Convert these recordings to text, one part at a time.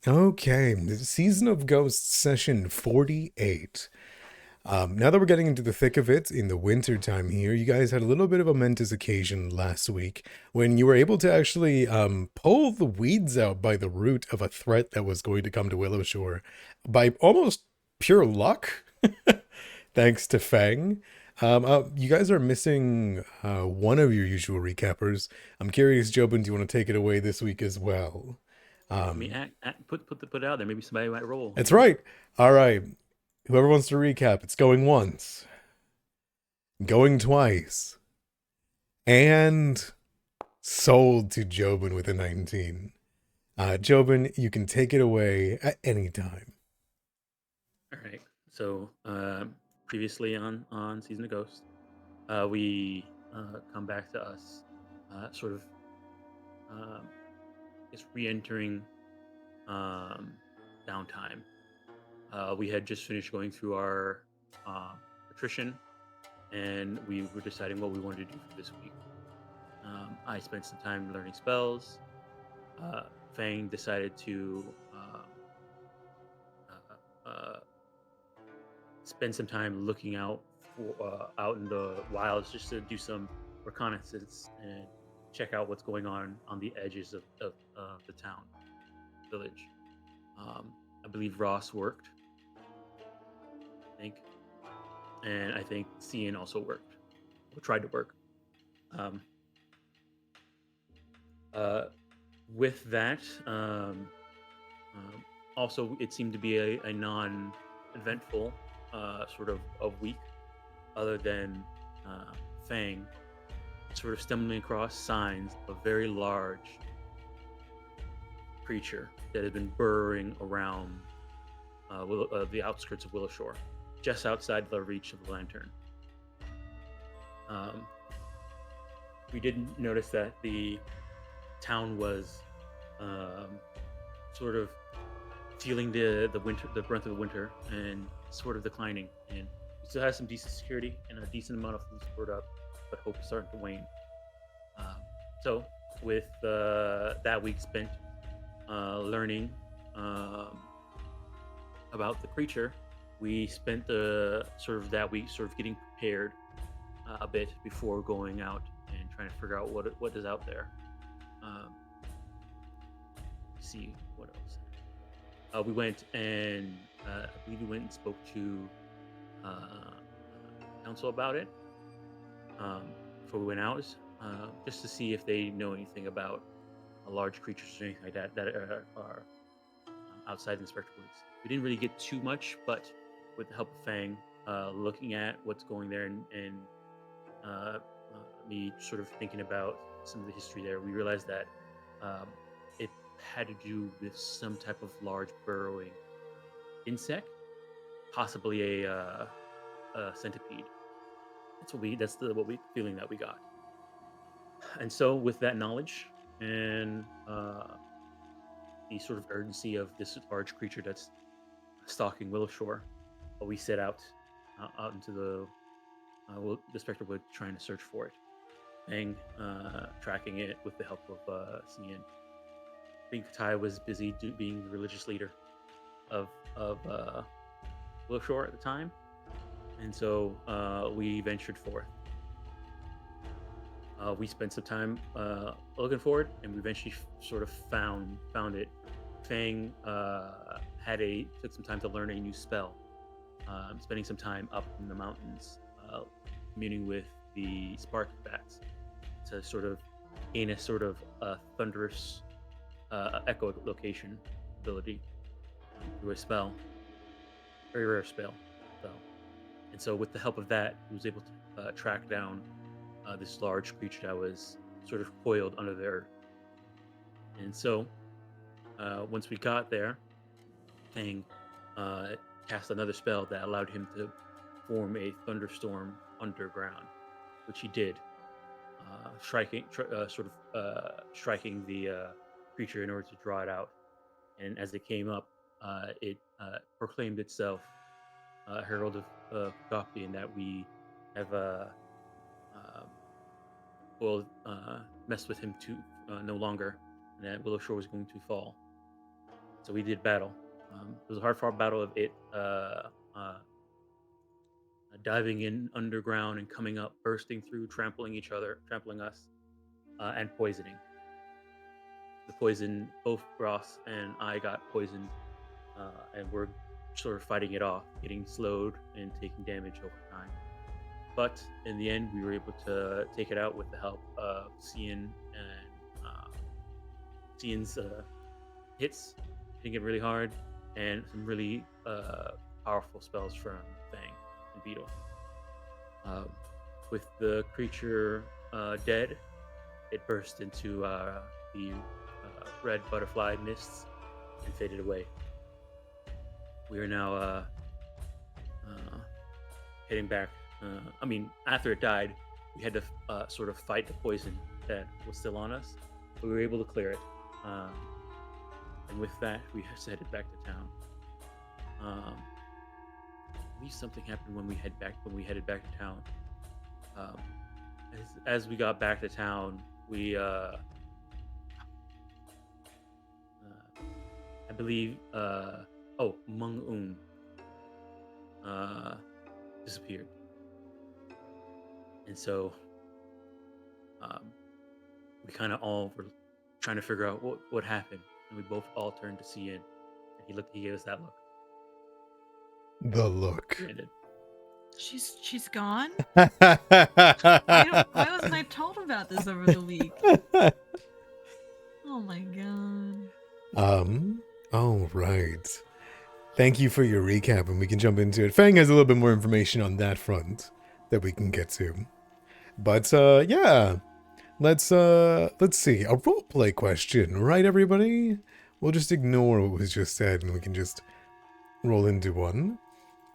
Okay, the Season of Ghosts session 48. Now that we're getting into the thick of it in the winter time here, you guys had a little bit of a momentous occasion last week when you were able to actually pull the weeds out by the root of a threat that was going to come to Willowshore by almost pure luck, thanks to Fang. You guys are missing one of your usual recappers. I'm curious, Jobin, do you want to take it away this week as well? I mean, Um, put it out there. Maybe somebody might roll. that's right. All right. Whoever wants to recap, it's going once, going twice, and sold to Jobin with a 19. Jobin, you can take it away at any time. All right. So previously on Season of Ghost, we come back to us, sort of, um, just re-entering um, downtime. We had just finished going through our attrition, and we were deciding what we wanted to do for this week. I spent some time learning spells. Fang decided to uh, uh, spend some time looking out in the wilds just to do some reconnaissance and check out what's going on the edges of the town village. I believe Ross worked, I think, and I think Cian also worked or tried to work. Um, uh, with that, also it seemed to be a non-eventful sort of a week, other than uh, Fang sort of stumbling across signs of a very large creature that had been burrowing around the outskirts of Willowshore, just outside the reach of the lantern. Um, we did notice that the town was um, sort of feeling the brunt of the winter, and sort of declining. And we still have some decent security and a decent amount of food stored up, but hope is starting to wane. Um, so, with that week spent learning um, about the creature, we spent the sort of that week sort of getting prepared a bit before going out and trying to figure out what is out there. Um, see what else. We went and I believe we went and spoke to council about it before we went out, just to see if they know anything about large creatures or anything like that that are outside the Spectre Woods. We didn't really get too much, but with the help of Fang, looking at what's going there and uh, me sort of thinking about some of the history there, we realized that um, it had to do with some type of large burrowing insect, possibly a centipede. That's the what we feeling that we got. And so, with that knowledge and the sort of urgency of this large creature that's stalking Willowshore, we set out into the Spectre Wood trying to search for it. Bang, tracking it with the help of Cian. Kai was busy being the religious leader of Willowshore at the time, and so we ventured forth. We spent some time looking for it, and we eventually sort of found it. Fang took some time to learn a new spell, spending some time up in the mountains, communing with the spark bats to sort of gain a sort of thunderous echo location ability through a spell, very rare spell. And so, with the help of that, he was able to track down this large creature that was sort of coiled under the earth. And so, once we got there, Fang uh, cast another spell that allowed him to form a thunderstorm underground, which he did, striking the creature in order to draw it out. And as it came up, it proclaimed itself herald of Pregame, and that we have um, messed with him too no longer, and that Willowshore was going to fall. So we did battle. It was a hard-fought battle of it diving in underground and coming up, bursting through, trampling each other, trampling us, and poisoning. The poison, both Ross and I got poisoned, and we're sort of fighting it off, getting slowed and taking damage over time. But in the end, we were able to take it out with the help of Cian and Cian's hits, hitting it really hard, and some really powerful spells from Fang and Beetle. Um, with the creature dead, it burst into the red butterfly mists and faded away. We are now heading back. After it died, we had to sort of fight the poison that was still on us, but we were able to clear it. And with that, we headed back to town. At least something happened when we headed back to town. As we got back to town, we I believe Mung Un disappeared, and so we kind of all were trying to figure out what happened, and we both all turned to Cian, and he gave us that look. The look. Brandon. She's gone? Why wasn't I told about this over the week? Oh my god. All right. Thank you for your recap, and we can jump into it. Fang has a little bit more information on that front that we can get to. But yeah. Let's see. A roleplay question, right everybody? We'll just ignore what was just said and we can just roll into one.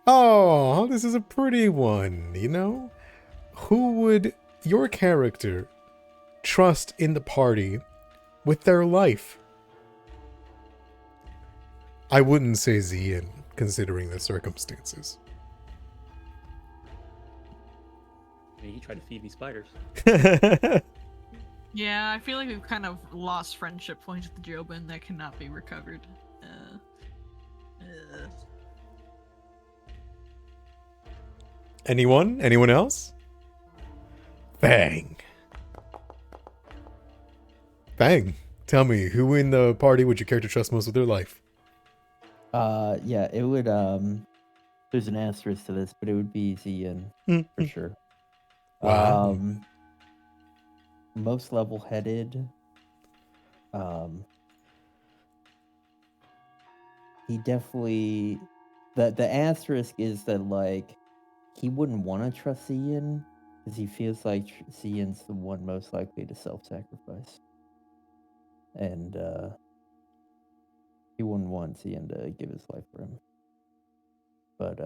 Oh, this is a pretty one, you know? Who would your character trust in the party with their life? I wouldn't say Zian, considering the circumstances. I mean, he tried to feed me spiders. Yeah, I feel like we've kind of lost friendship points with Jobin that cannot be recovered. Anyone? Anyone else? Bang. Bang. Tell me, who in the party would your character trust most with their life? Yeah, it would, there's an asterisk to this, but it would be Zian, for sure. Wow. Most level-headed. He definitely... The asterisk is that, like, he wouldn't want to trust Zian, because he feels like Zian's the one most likely to self-sacrifice. And, he wouldn't want Zian to give his life for him. But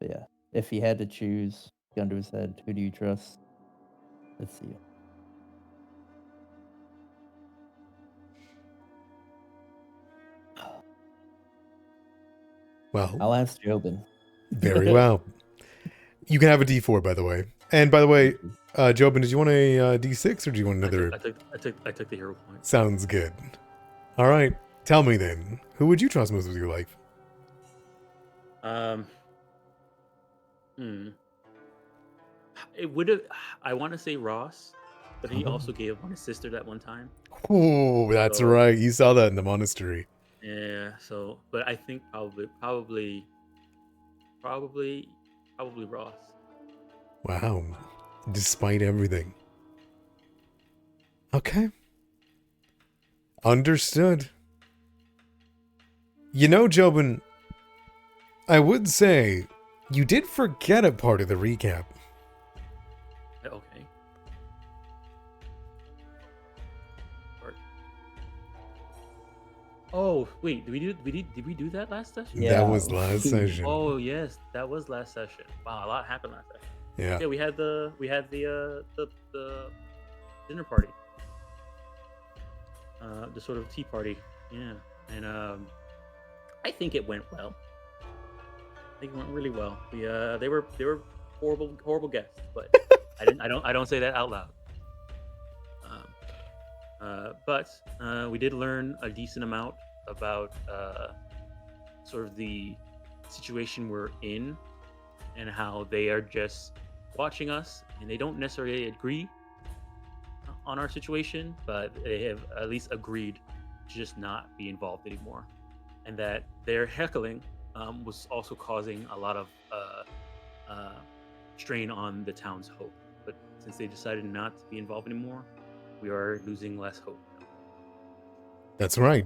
yeah, if he had to choose, gun to his head, who do you trust? Let's see. Well, I'll ask Jobin. very well. You can have a D4, by the way. And by the way, Jobin, did you want a D6 or do you want another? I took the hero point. Sounds good. All right. Tell me then, who would you trust most with your life? It would have. I want to say Ross, but he also gave up on his sister that one time. Oh, that's right. You saw that in the monastery. Yeah. So, but I think probably Ross. Wow. Despite everything. Okay. Understood. You know, Jobin, I would say you did forget a part of the recap. Okay. Oh wait, did we do that last session? Yeah. That was last session. Oh yes, that was last session. Wow, a lot happened last session. Yeah. Yeah, we had the dinner party. The sort of tea party. Yeah. And I think it went well. I think it went really well. They were horrible guests, but I don't say that out loud. But we did learn a decent amount about sort of the situation we're in and how they are just watching us and they don't necessarily agree on our situation, but they have at least agreed to just not be involved anymore. And that their heckling was also causing a lot of strain on the town's hope. But since they decided not to be involved anymore, we are losing less hope. That's right.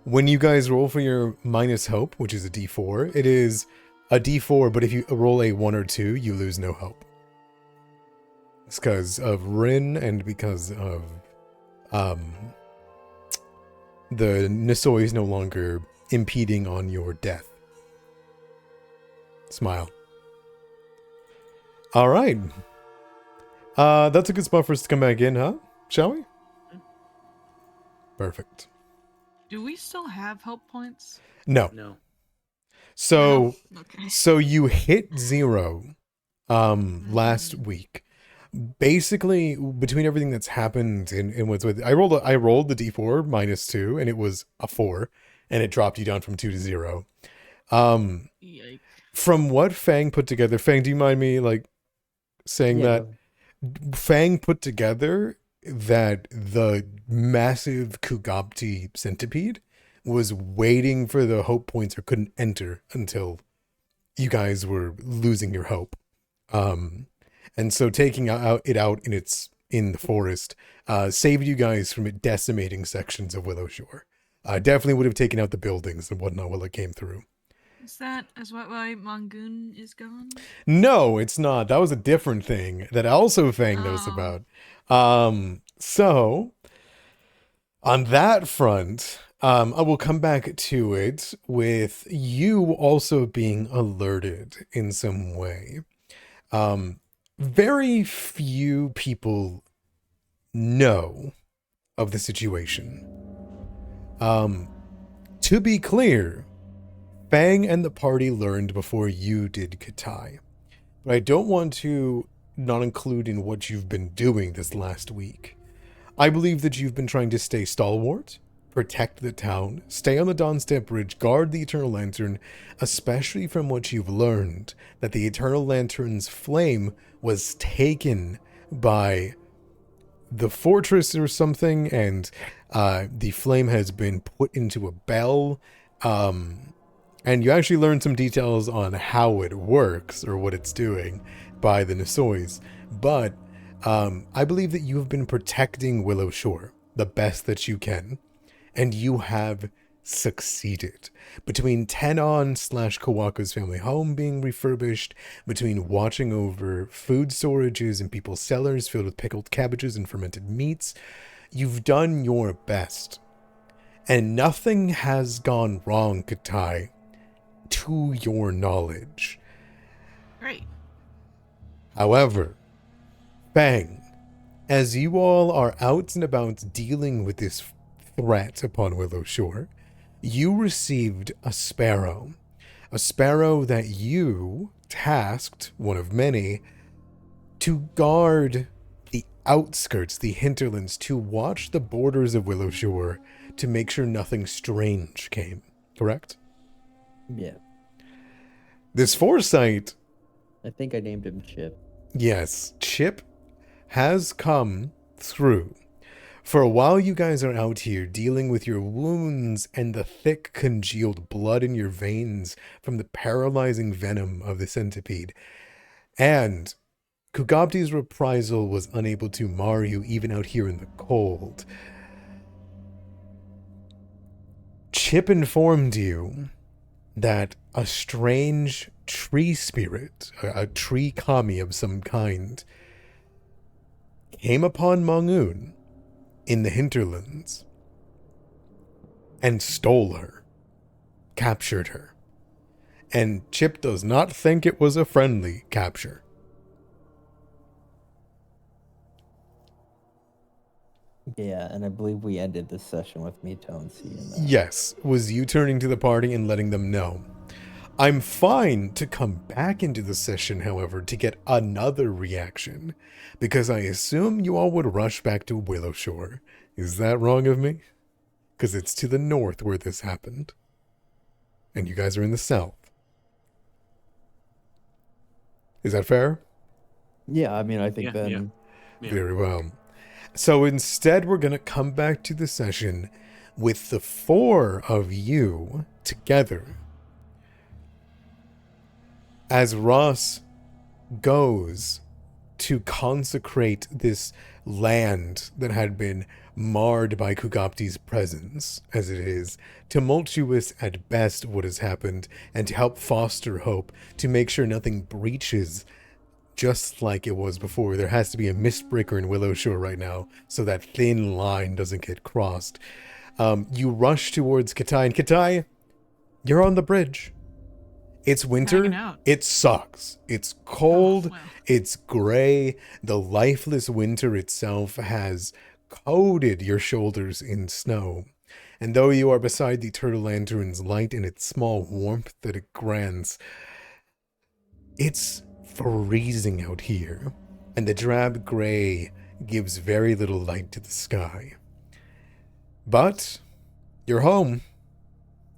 When you guys roll for your minus hope, which is a d4, it is a d4, but if you roll a 1 or 2, you lose no hope. It's because of Rin and because of the Nisoi is no longer impeding on your death. Smile. All right. That's a good spot for us to come back in, huh? Shall we? Perfect. Do we still have help points? No. No. So, No? Okay. so you hit 0 last week. Basically, between everything that's happened in what's with, I rolled the d4 minus 2, and it was a 4, and it dropped you down from 2 to 0. Yikes. From what Fang put together, Fang, do you mind me saying Yeah, that Fang put together that the massive Kugabti centipede was waiting for the hope points or couldn't enter until you guys were losing your hope. And so taking it out in the forest saved you guys from it decimating sections of Willowshore. Definitely would have taken out the buildings and whatnot while it came through. Is that why Mongoon is gone? No, it's not. That was a different thing that also Fang knows about. So, on that front, I will come back to it with you also being alerted in some way. Very few people know of the situation. To be clear, Fang and the party learned before you did, Katai. But I don't want to not include in what you've been doing this last week. I believe that you've been trying to stay stalwart, protect the town, stay on the Dawnstep Bridge, guard the Eternal Lantern, especially from what you've learned, that the Eternal Lantern's flame was taken by the fortress or something, and the flame has been put into a bell. And you actually learn some details on how it works or what it's doing by the Nisois. But I believe that you have been protecting Willowshore the best that you can. And you have succeeded. Between Tenon/Kawaka's family home being refurbished, between watching over food storages and people's cellars filled with pickled cabbages and fermented meats, you've done your best. And nothing has gone wrong, Katai, to your knowledge. Great. However, Fang, as you all are out and about dealing with this threat upon Willowshore, you received a sparrow that you tasked, one of many, to guard the outskirts, the hinterlands, to watch the borders of Willowshore to make sure nothing strange came, correct? Yeah. This foresight, I think I named him Chip. yes, Chip has come through. For a while you guys are out here dealing with your wounds and the thick congealed blood in your veins from the paralyzing venom of the centipede. And Kugabti's reprisal was unable to mar you even out here in the cold. Chip informed you that a strange tree spirit, a tree kami of some kind, came upon Mongoon in the hinterlands and stole her, captured her. And Chip does not think it was a friendly capture. Yeah, and I believe we ended this session with me telling seeing that. Yes, was you turning to the party and letting them know. I'm fine to come back into the session, however, to get another reaction, because I assume you all would rush back to Willowshore. Is that wrong of me? because it's to the north where this happened. And you guys are in the south. Is that fair? Yeah, I mean, I think Yeah, then. Yeah. Very well. So instead, we're going to come back to the session with the 4 of you together as Ross goes to consecrate this land that had been marred by Kugapti's presence, as it is tumultuous at best what has happened, and to help foster hope, to make sure nothing breaches just like it was before. There has to be a mistbreaker in Willowshore right now, so that thin line doesn't get crossed. You rush towards Katai, and Katai, you're on the bridge. It's Hanging winter. out. It sucks. It's cold. Oh, wow. It's gray. The lifeless winter itself has coated your shoulders in snow. And though you are beside the Turtle Lantern's light and its small warmth that it grants, it's freezing out here. And the drab gray gives very little light to the sky. But you're home,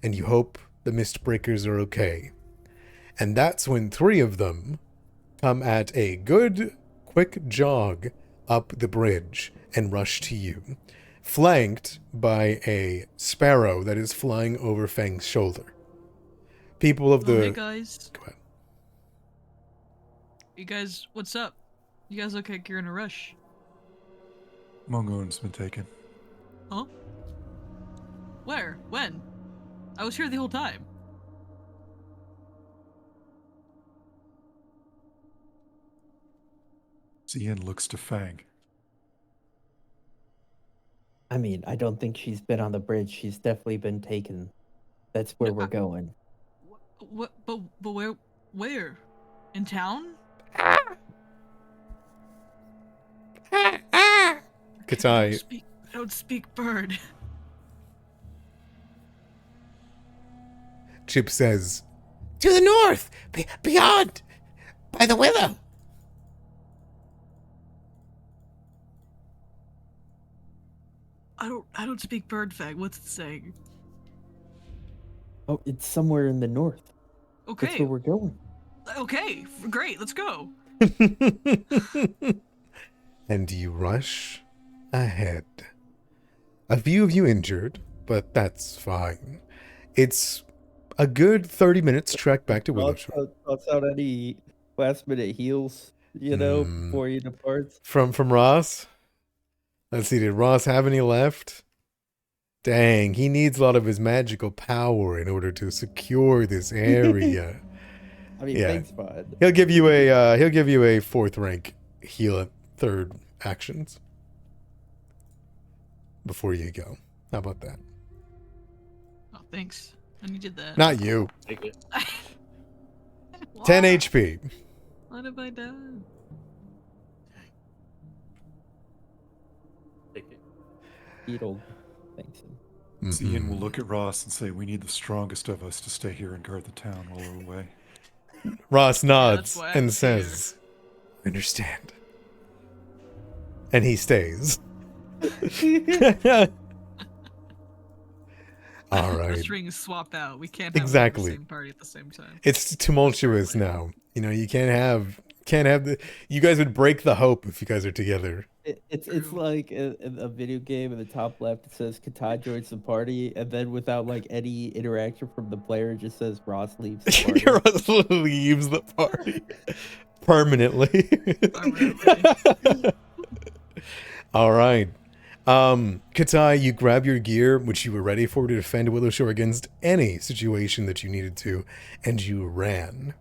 and you hope the mistbreakers are okay. And that's when 3 of them come at a good, quick jog up the bridge and rush to you, flanked by a sparrow that is flying over Fang's shoulder. People of the... Hey guys. Go ahead. You guys, what's up? You guys look like you're in a rush. Mongoon's been taken. Huh? Where? When? I was here the whole time. Ian looks to Fang. I mean, I don't think she's been on the bridge. She's definitely been taken. That's where we're going. What? But where? Where? In town? Katai, I don't speak bird. Chip says, "To the north, beyond, by the willow." I don't speak bird, Fang. What's it saying? Oh, it's somewhere in the north. That's Okay. where we're going. Okay. Great. Let's go. And you rush ahead. A few of you injured, but that's fine. It's a good 30 minutes trek back to Willowshore. Toss out any last-minute heals, before you depart. From Ross? Let's see, did Ross have any left? Dang, he needs a lot of his magical power in order to secure this area. I mean, Yeah. thanks, bud. He'll give you a 4th rank heal at 3rd actions before you go. How about that? Oh, thanks. I needed that. Not you. Take it. 10 HP. What have I done? Take it. Beetle. Thanks. Ian will look at Ross and say, "We need the strongest of us to stay here and guard the town while we're away." Ross nods why I'm and here. says, "I understand." And he stays. All right. The strings swap out. We can't have Exactly. the same party at the same time. It's tumultuous now. You can't have the. You guys would break the hope if you guys are together. It's True. like a video game in the top left. It says Katai joins the party, and then without like any interaction from the player, it just says Ross leaves the party. Ross leaves the party permanently. Permanently. All right. Katai, you grab your gear, which you were ready for to defend Willowshore against any situation that you needed to, and you ran.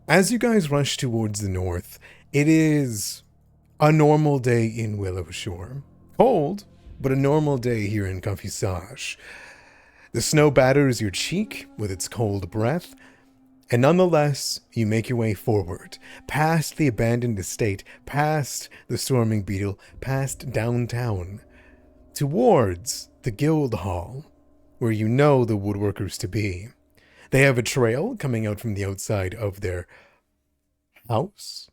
As you guys rush towards the north, it is a normal day in Willowshore. Cold, but a normal day here in Confusage. The snow batters your cheek with its cold breath, and nonetheless, you make your way forward, past the abandoned estate, past the storming beetle, past downtown, towards the guild hall, where you know the woodworkers to be. They have a trail coming out from the outside of their house,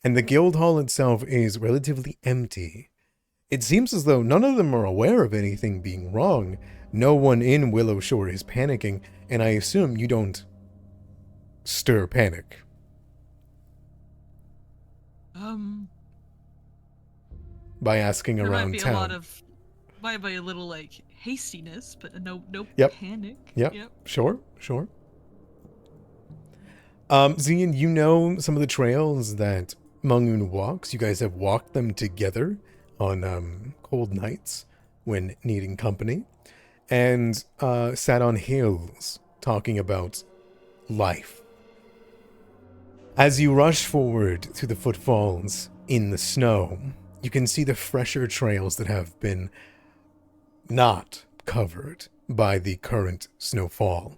and the guild hall itself is relatively empty. It seems as though none of them are aware of anything being wrong, No one in Willowshore is panicking, and I assume you don't stir panic. By asking There might around be town. a lot of, might be a little like hastiness, but no Yep. panic. Yep. Sure. Zian, you know some of the trails that Mangun walks. You guys have walked them together on cold nights when needing company, and sat on hills talking about life. As you rush forward through the footfalls in the snow, you can see the fresher trails that have been not covered by the current snowfall.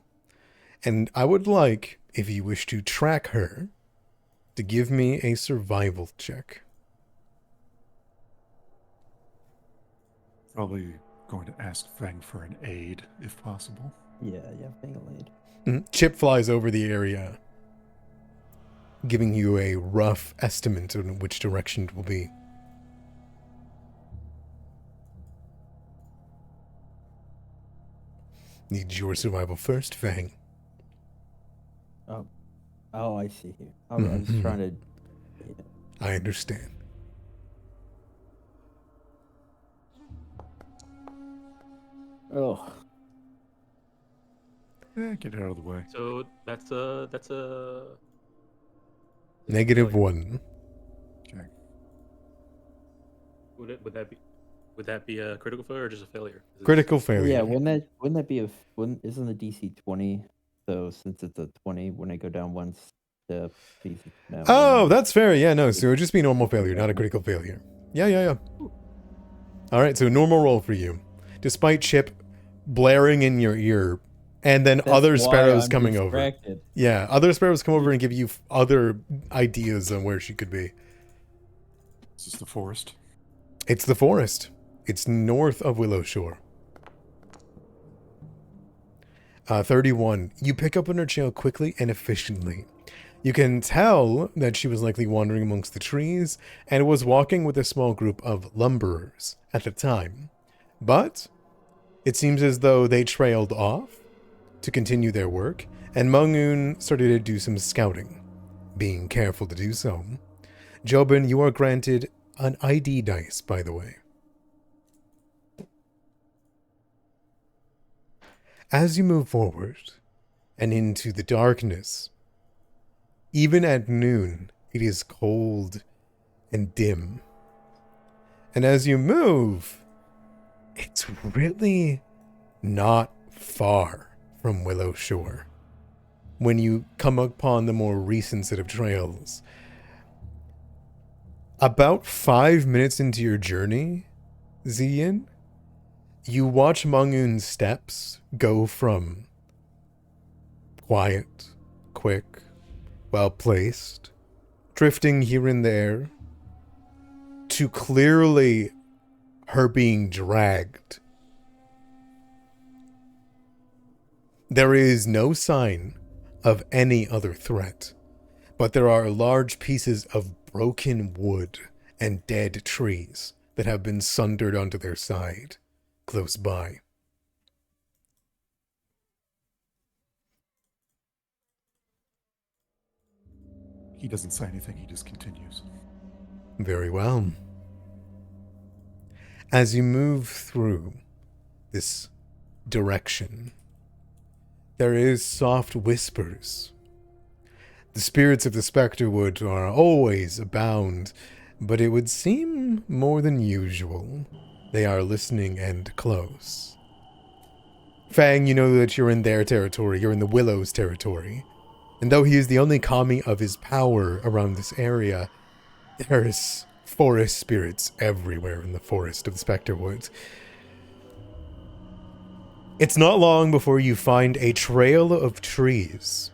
And I would like, if you wish to track her, to give me a survival check. Probably going to ask Fang for an aid, if possible. Yeah, Fang will aid. Chip flies over the area, giving you a rough estimate on which direction it will be. Needs your survival first, Fang. Oh, I see here. I was trying to... Yeah. I understand. Oh. Get out of the way. So that's a -1. Okay. Would that be a critical failure or just a failure? Critical failure. Yeah, wouldn't that be isn't the DC 20? So since it's a 20, when I go down once, the DC... No, Oh, that's fair. Yeah, no, so it would just be normal failure, not a critical failure. Yeah. Alright, so normal roll for you. Despite Chip blaring in your ear, and then other sparrows coming over. Yeah, other sparrows come over and give you other ideas on where she could be. Is this the forest? It's the forest. It's north of Willowshore. 31. You pick up on her trail quickly and efficiently. You can tell that she was likely wandering amongst the trees and was walking with a small group of lumberers at the time. But it seems as though they trailed off to continue their work, and Mangun started to do some scouting, being careful to do so. Jobin, you are granted an ID dice, by the way. As you move forward and into the darkness, even at noon, it is cold and dim. And as you move, it's really not far from Willowshore. When you come upon the more recent set of trails, about 5 minutes into your journey, Zian, you watch Mangun's steps go from quiet, quick, well-placed, drifting here and there, to clearly her being dragged. There is no sign of any other threat, but there are large pieces of broken wood and dead trees that have been sundered onto their side, close by. He doesn't say anything, he just continues. Very well. As you move through this direction, there is soft whispers. The spirits of the Specterwood are always abound, but it would seem more than usual. They are listening and close. Fang, you know that you're in their territory. You're in the Willows territory. And though he is the only kami of his power around this area, there's forest spirits everywhere in the forest of the Specterwoods. It's not long before you find a trail of trees,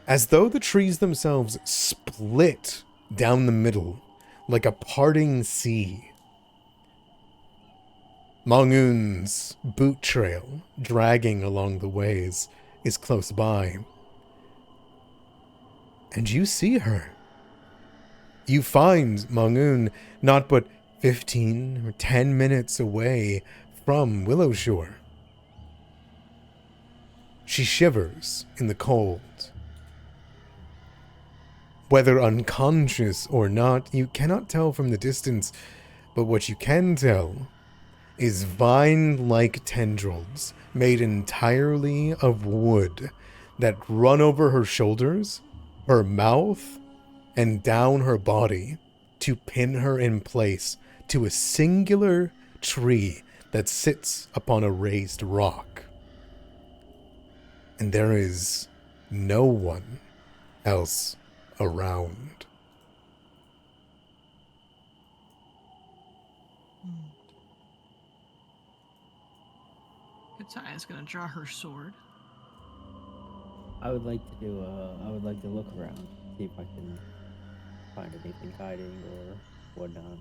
as though the trees themselves split down the middle like a parting sea. Mangun's boot trail, dragging along the ways, is close by. And you see her. You find Mangun not but 15 or 10 minutes away from Willowshore. She shivers in the cold. Whether unconscious or not, you cannot tell from the distance, but what you can tell is vine-like tendrils made entirely of wood that run over her shoulders, her mouth, and down her body to pin her in place to a singular tree that sits upon a raised rock. And there is no one else around. Kataya's gonna draw her sword. I would like to look around, see if I can find anything hiding or whatnot.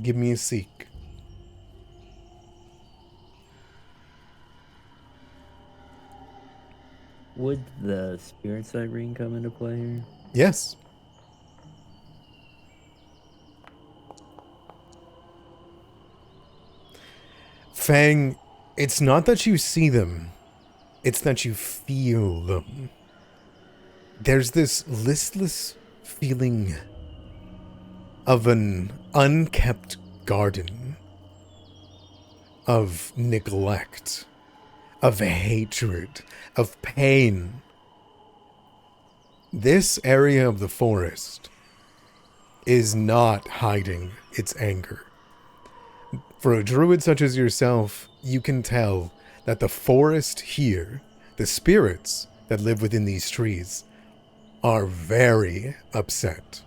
Give me a seek. Would the spirit sight ring come into play here? Yes. Fang, it's not that you see them, it's that you feel them. There's this listless feeling of an unkept garden, of neglect, of hatred, of pain. This area of the forest is not hiding its anger. For a druid such as yourself, you can tell that the forest here, the spirits that live within these trees, are very upset.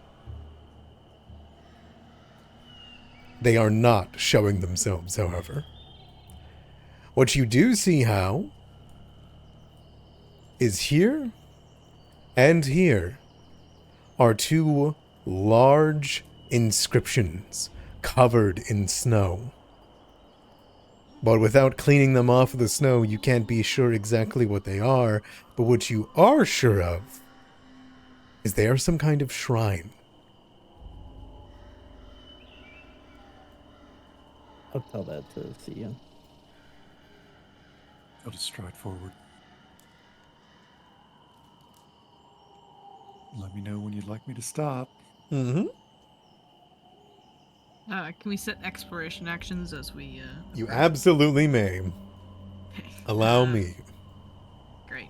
They are not showing themselves, however. What you do see, How, is here and here are two large inscriptions covered in snow. But without cleaning them off of the snow, you can't be sure exactly what they are. But what you are sure of is they are some kind of shrine. I'll tell that to Sia. I'll just stride forward. Let me know when you'd like me to stop. Mm-hmm. Can we set exploration actions as we? You approach? absolutely may. Okay. Allow me. Great.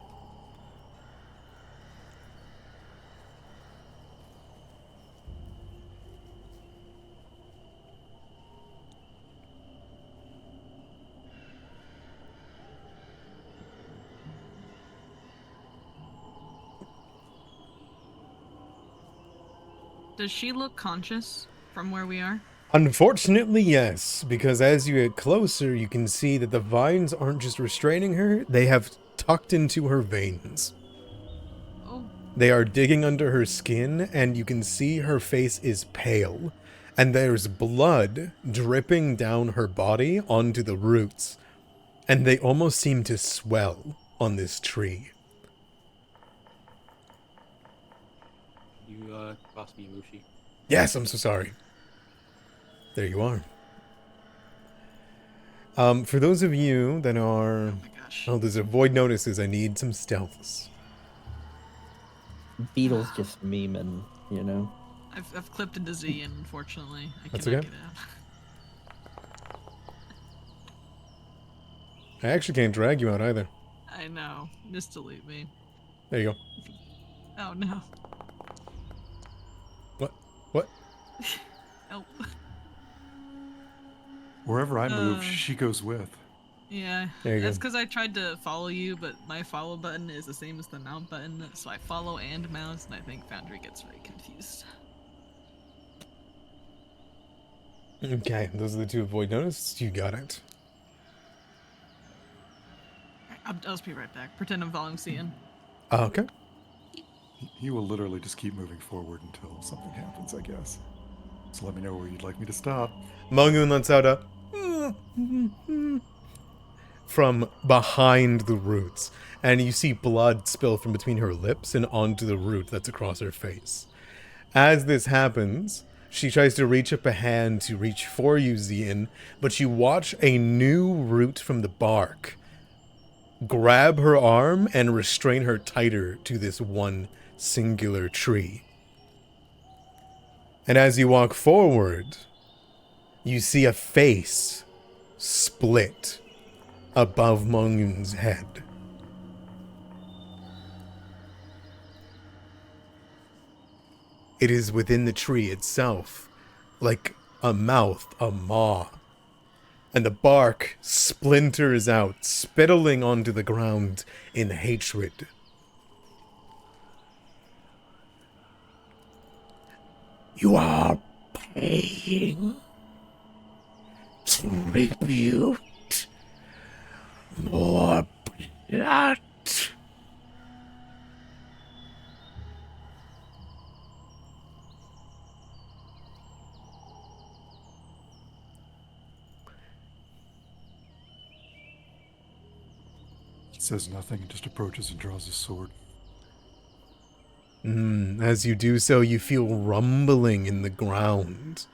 Does she look conscious from where we are? Unfortunately, yes, because as you get closer, you can see that the vines aren't just restraining her, they have tucked into her veins. Oh, They are digging under her skin, and you can see her face is pale, and there's blood dripping down her body onto the roots, and they almost seem to swell on this tree. You cross me, Mushi. Yes, I'm so sorry. There you are. For those of you that are... oh my gosh. Oh, there's a void notices. I need some stealths. Beetle's just memeing, you know? I've clipped into Z, and unfortunately, I That's cannot okay. get out. I actually can't drag you out either. I know. Just delete me. There you go. Oh no. What? Oh. Wherever I move, she goes with. Yeah. There you That's go. because I tried to follow you, but my follow button is the same as the mount button, so I follow and mount, and I think Foundry gets very confused. Okay, those are the two void notices. You got it. Alright, I'll just be right back. Pretend I'm following Cian. Okay. He will literally just keep moving forward until something happens, I guess. So let me know where you'd like me to stop. Mongoon lets out a... from behind the roots, and you see blood spill from between her lips and onto the root that's across her face. As this happens, She tries to reach up a hand to reach for you, Zian, but you watch a new root from the bark grab her arm and restrain her tighter to this one singular tree. And as you walk forward, you see a face split above Mongun's head. It is within the tree itself, like a mouth, a maw. And the bark splinters out, spittling onto the ground in hatred. You are paying tribute. More blood. He says nothing and just approaches and draws his sword. As you do so, you feel rumbling in the ground.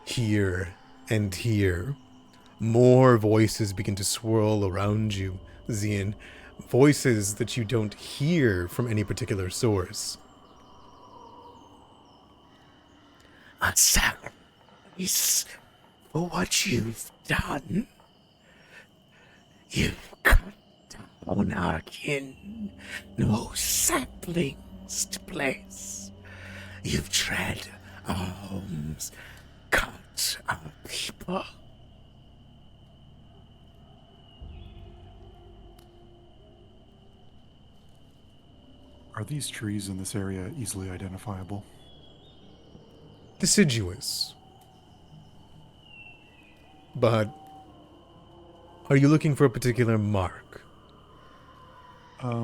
Here and here. More voices begin to swirl around you, Zian. Voices that you don't hear from any particular source. A sacrifice for what you've done. You've cut down our kin, no saplings to place. You've tread our homes, cut our people. Are these trees in this area easily identifiable? Deciduous. But are you looking for a particular mark?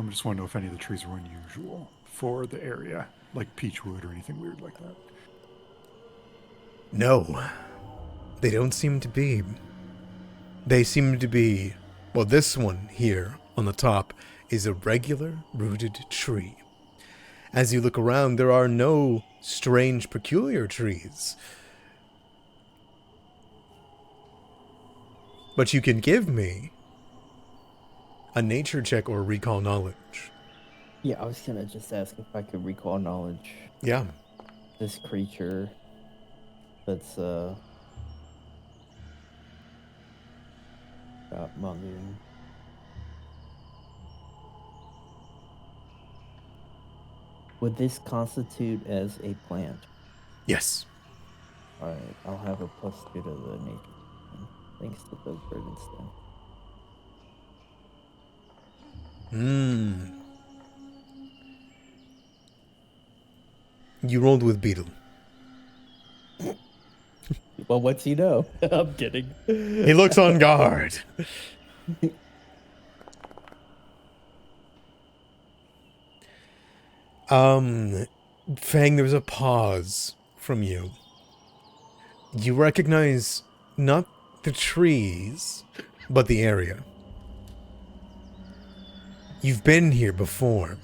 Just want to know if any of the trees are unusual for the area, like peachwood or anything weird like that. No, they don't seem to be. They seem to be, well, this one here on the top is a regular rooted tree. As you look around, there are no strange, peculiar trees. But you can give me a nature check or recall knowledge. Yeah, I was gonna just ask if I could recall knowledge. Yeah. This creature that's got Mongoon. Would this constitute as a plant? Yes. Alright, I'll have a +2 to the nature. Thanks to the Burden's then. You rolled with Beetle. Well, what's he know? I'm kidding. He looks on guard. Fang, there was a pause from you. You recognize not the trees, but the area. You've been here before.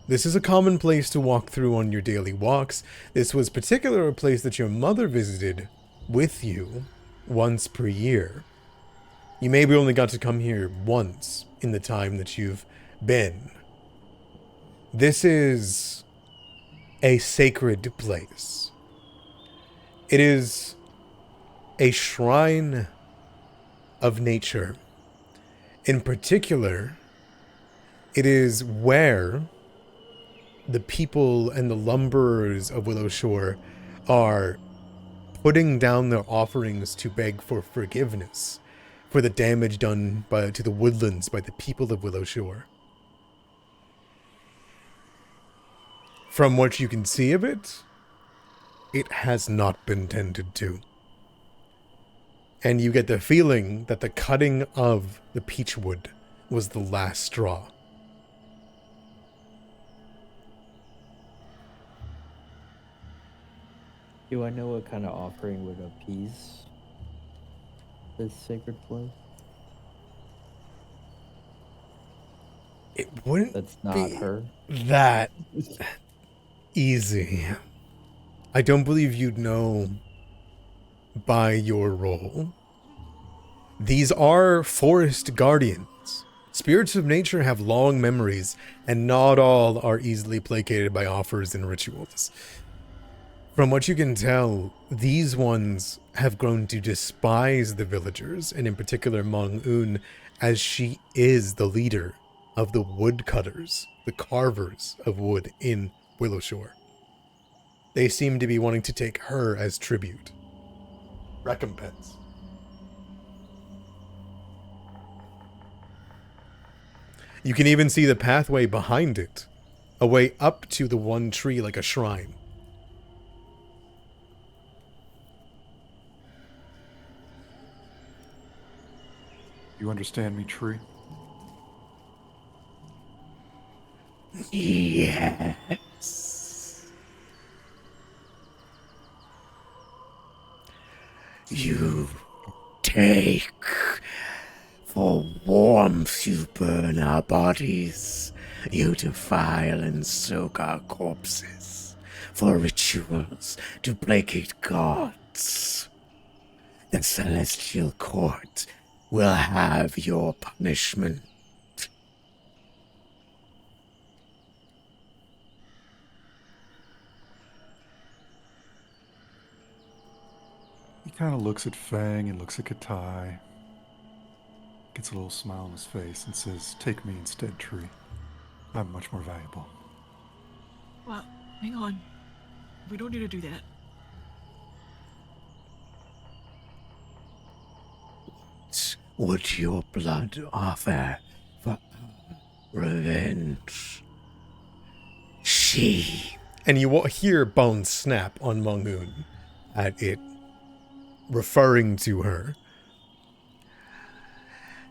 This is a common place to walk through on your daily walks. This was particular a place that your mother visited with you once per year. You maybe only got to come here once in the time that you've been. This is a sacred place. It is a shrine of nature. In particular, it is where the people and the lumberers of Willowshore are putting down their offerings to beg for forgiveness for the damage done to the woodlands by the people of Willowshore. From what you can see of it, it has not been tended to. And you get the feeling that the cutting of the peachwood was the last straw. Do I know what kind of offering would appease this sacred place? It wouldn't That's not be her. that easy. I don't believe you'd know by your role. These are forest guardians. Spirits of nature have long memories, and not all are easily placated by offers and rituals. From what you can tell, these ones have grown to despise the villagers, and in particular Mong Un, as she is the leader of the woodcutters, the carvers of wood in Willowshore. They seem to be wanting to take her as tribute. Recompense. You can even see the pathway behind it, a way up to the one tree like a shrine. You understand me, tree? Yes. You take. For warmth you burn our bodies. You defile and soak our corpses. For rituals to placate gods. The celestial court will have your punishment. He kind of looks at Fang and looks at Katai, gets a little smile on his face, and says, "Take me instead, tree. I'm much more valuable." Well, hang on. We don't need to do that. Would your blood offer for revenge? She. And you will hear bones snap on Mongoon at it, referring to her.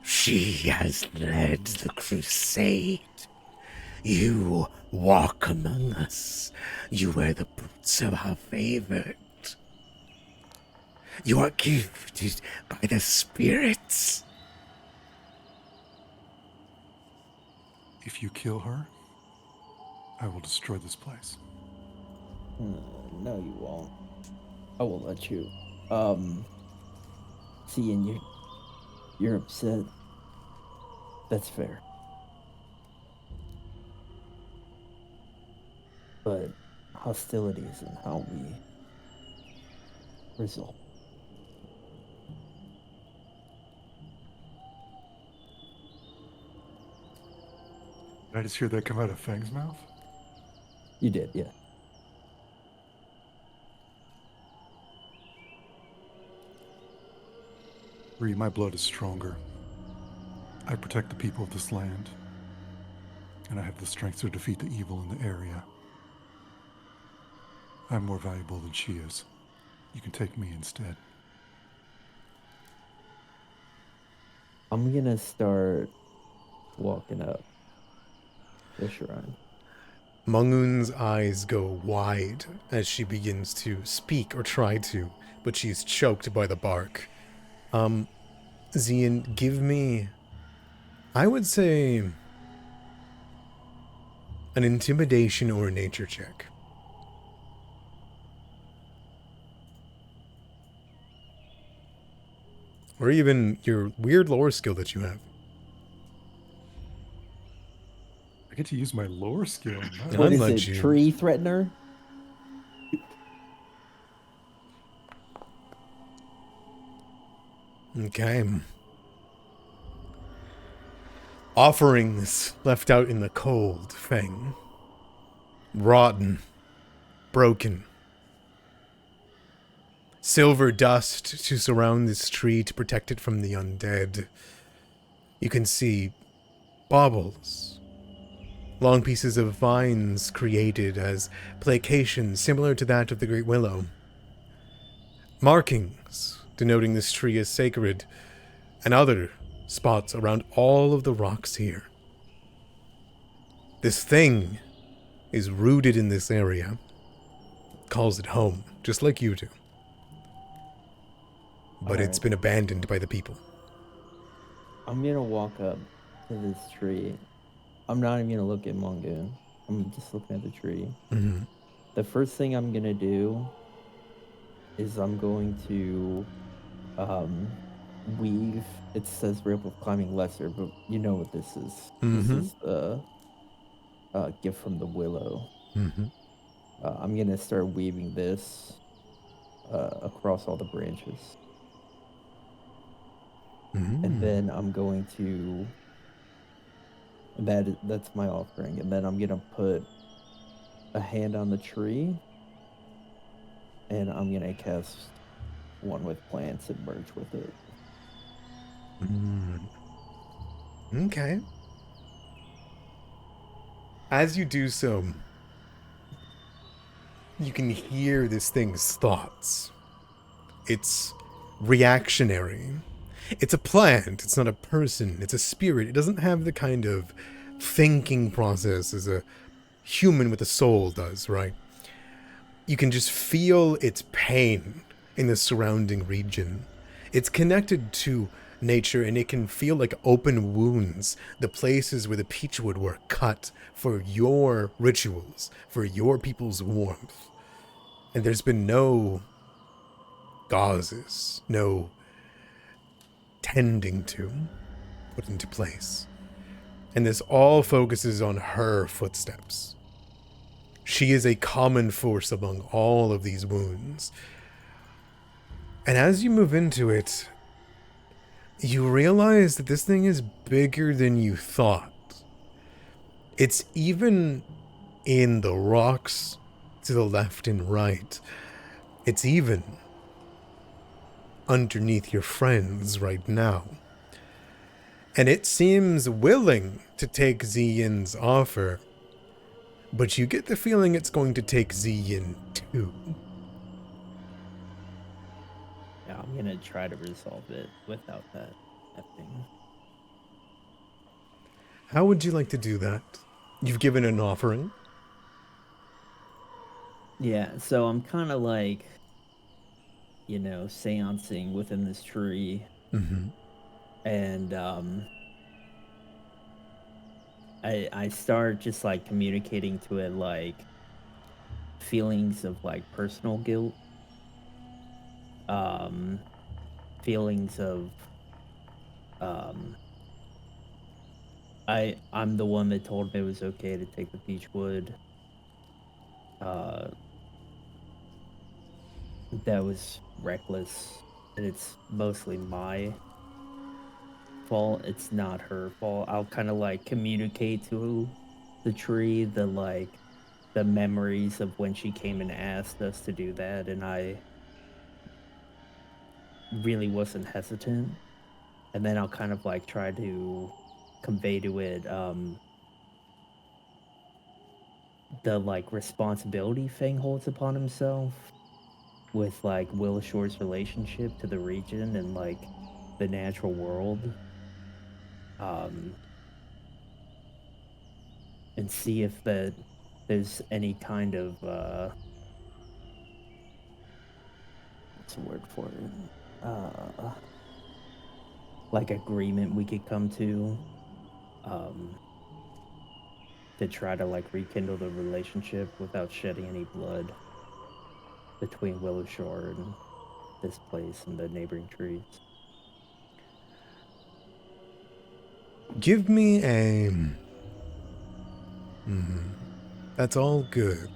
She has led the crusade. You walk among us. You wear the boots of our favorite. You are gifted by the spirits. If you kill her, I will destroy this place. No, you won't. I will let you. Seeing you're upset. That's fair. But hostilities and how we resolve. Did I just hear that come out of Fang's mouth? You did, yeah. Ree, my blood is stronger. I protect the people of this land, and I have the strength to defeat the evil in the area. I'm more valuable than she is. You can take me instead. I'm gonna start walking up the shrine. Mongoon's eyes go wide as she begins to speak or try to, but she's choked by the bark. Zian, give me, I would say, an intimidation or a nature check. Or even your weird lore skill that you have. I get to use my lore skill. Nice. What is Unlike it, you. tree threatener? Okay. Offerings left out in the cold, Fang. Rotten. Broken. Silver dust to surround this tree to protect it from the undead. You can see baubles. Long pieces of vines created as placation similar to that of the Great Willow. Markings denoting this tree as sacred, and other spots around all of the rocks here. This thing is rooted in this area, calls it home, just like you do. But it's been abandoned by the people. I'm gonna walk up to this tree. I'm not even gonna look at Mongoon. I'm just looking at the tree. Mm-hmm. the first thing I'm gonna do is I'm going to weave. It says rope of climbing lesser, but you know what this is. This Mm-hmm. is the gift from the willow. Mm-hmm. I'm gonna start weaving this across all the branches, and then I'm going to that's my offering, and then I'm gonna put a hand on the tree, and I'm gonna cast one with plants and merge with it. Okay. As you do so, you can hear this thing's thoughts. It's reactionary. It's a plant. It's not a person. It's a spirit. It doesn't have the kind of thinking process as a human with a soul does, right? You can just feel its pain in the surrounding region. It's connected to nature, and it can feel like open wounds, the places where the peachwood were cut for your rituals, for your people's warmth. And there's been no gauzes, no tending to put into place. And this all focuses on her footsteps. She is a common force among all of these wounds. And as you move into it, you realize that this thing is bigger than you thought. It's even in the rocks to the left and right. It's even underneath your friends right now. And it seems willing to take Ziyin's offer, but you get the feeling it's going to take Ziyin too. Yeah, I'm gonna try to resolve it without that thing. How would you like to do that? You've given an offering. Yeah, so I'm kind of like, seancing within this tree, and I start just like communicating to it like feelings of like personal guilt, feelings of I'm the one that told him it was okay to take the beechwood. That was reckless, and it's mostly my fault. It's not her fault. I'll kind of like communicate to the tree the memories of when she came and asked us to do that, and I really wasn't hesitant. And then I'll kind of like try to convey to it the like responsibility Fang holds upon himself with like Willow-Shore's relationship to the region and like the natural world. And see if there's any kind of what's the word for it? Like agreement we could come to try to like rekindle the relationship without shedding any blood between Willowshore and this place and the neighboring trees. Give me a... That's all good.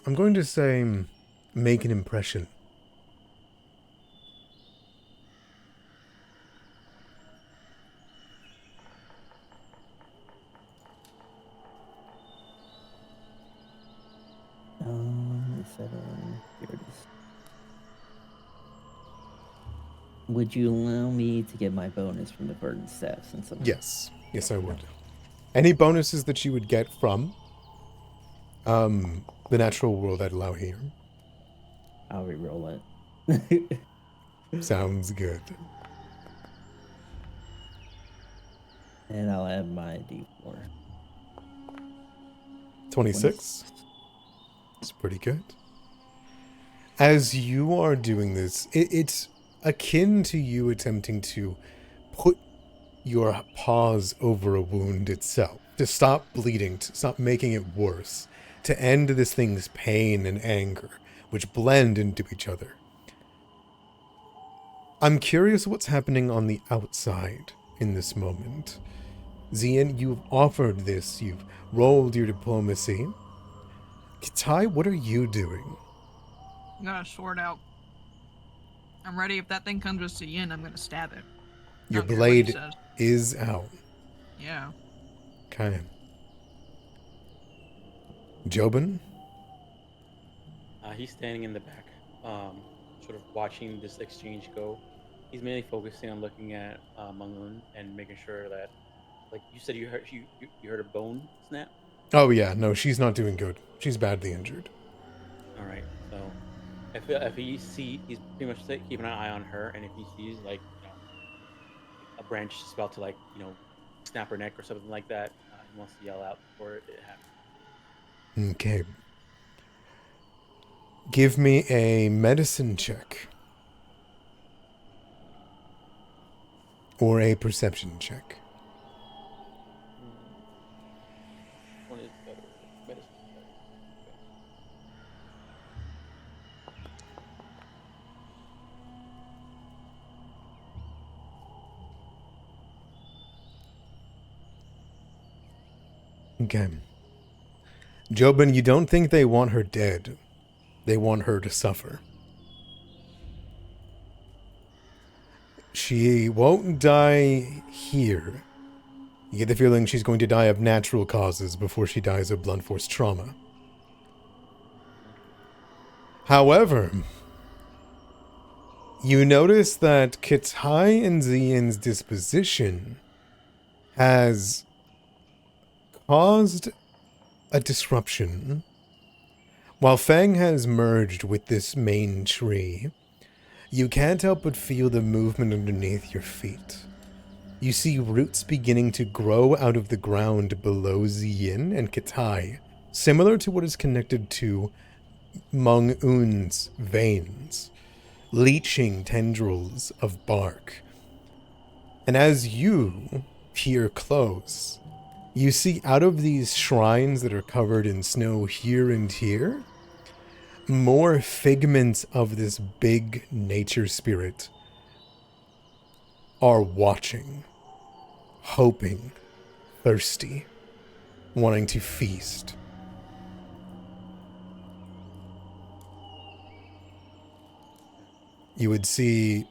I'm going to say make an impression. Here it is. Would you allow me to get my bonus from the verdant staff since I'm... Yes. Yes, I would. Any bonuses that you would get from the natural world I'd allow here. I'll re-roll it. Sounds good. And I'll add my D4. 26. It's pretty good. As you are doing this, it's akin to you attempting to put your paws over a wound itself, to stop bleeding, to stop making it worse, to end this thing's pain and anger, which blend into each other. I'm curious what's happening on the outside in this moment. Zian, you've offered this, you've rolled your diplomacy. Kitai, what are you doing? I got a sword out. I'm ready. If that thing comes with Yin, I'm gonna stab it. Your Don't care what he blade says. is out. Yeah. Okay. Jobin? He's standing in the back, sort of watching this exchange go. He's mainly focusing on looking at Mangun and making sure that, like you said, you heard a bone snap. Oh yeah, no, she's not doing good. She's badly injured. All right, so if he's pretty much keeping an eye on her, and if he sees like a branch is about to snap her neck or something like that, he wants to yell out before it happens. Okay. Give me a medicine check. Or a perception check. One is better. Medicine is better. Okay. Jobin, you don't think they want her dead. They want her to suffer. She won't die here. You get the feeling she's going to die of natural causes before she dies of blunt force trauma. However, you notice that Kitai and Zian's disposition has caused a disruption. While Fang has merged with this main tree, you can't help but feel the movement underneath your feet. You see roots beginning to grow out of the ground below Ziyin and Kitai, similar to what is connected to Meng Un's veins, leeching tendrils of bark. And as you peer close, you see out of these shrines that are covered in snow here and here, more figments of this big nature spirit are watching, hoping, thirsty, wanting to feast. You would see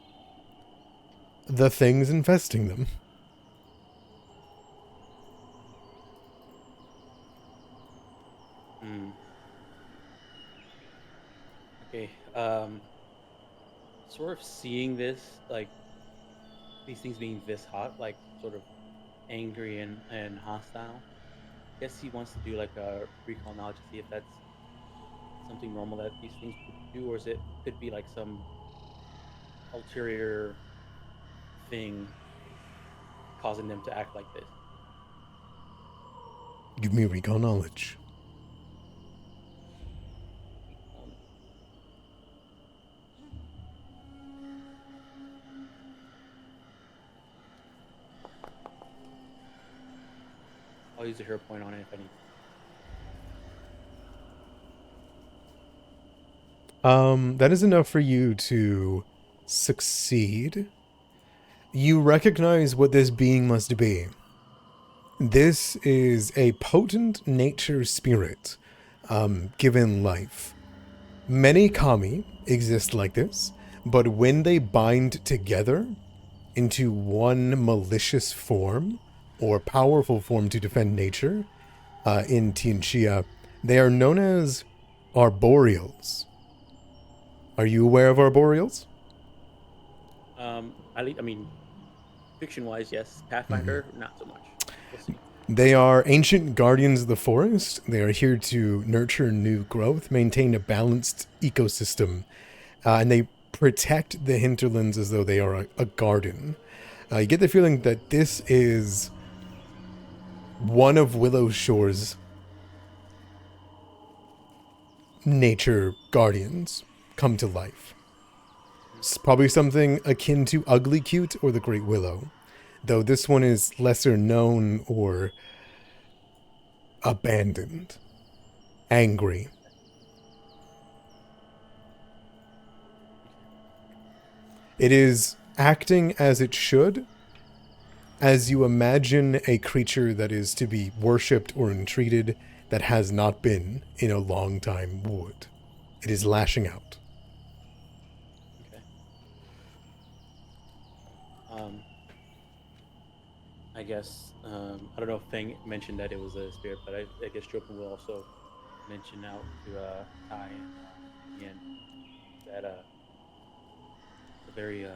the things infesting them. Okay. Sort of seeing this, like these things being this hot, like sort of angry and hostile. I guess he wants to do like a recall knowledge to see if that's something normal that these things would do, or is it could be like some ulterior thing causing them to act like this. Give me recall knowledge. I'll use a hero point on it if I need. That is enough for you to succeed. You recognize what this being must be. This is a potent nature spirit, given life. Many kami exist like this, but when they bind together into one malicious form, or powerful form to defend nature, in Tianxia, they are known as arboreals. Are you aware of arboreals? I mean, fiction-wise, yes. Pathfinder, not so much. We'll see. They are ancient guardians of the forest. They are here to nurture new growth, maintain a balanced ecosystem, and they protect the hinterlands as though they are a garden. You get the feeling that this is one of Willowshore's nature guardians come to life. It's probably something akin to Ugly Cute or the Great Willow. though this one is lesser known or abandoned, angry. It is acting as it should, as you imagine a creature that is to be worshipped or entreated that has not been in a long time would. It is lashing out. Okay. I guess I don't know if Feng mentioned that it was a spirit, but I guess Joken will also mention out to Tai and Ian that the very I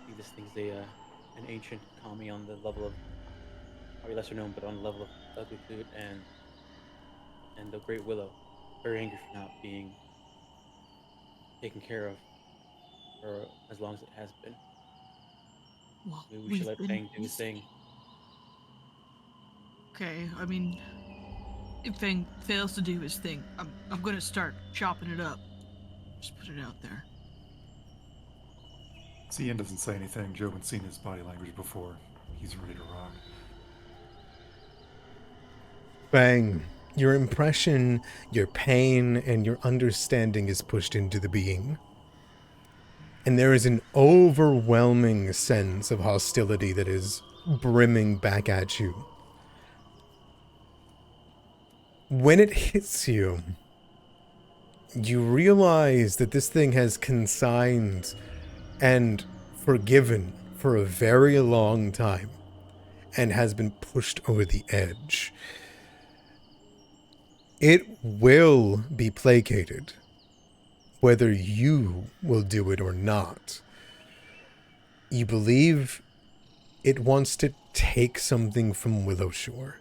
think this thing's an ancient kami on the level of probably lesser known, but on the level of Ugly and the Great Willow. Very angry for not being taken care of for as long as it has been. Well, Maybe we should let Fang do his he's- thing. Okay, I mean, if Fang fails to do his thing, I'm gonna start chopping it up. Just put it out there. Ian doesn't say anything. Jobin's seen his body language before. He's ready to rock. Bang. Your impression, your pain, and your understanding is pushed into the being. And there is an overwhelming sense of hostility that is brimming back at you. When it hits you, you realize that this thing has consigned and forgiven for a very long time and has been pushed over the edge. It will be placated, whether you will do it or not. You believe it wants to take something from Willowshore.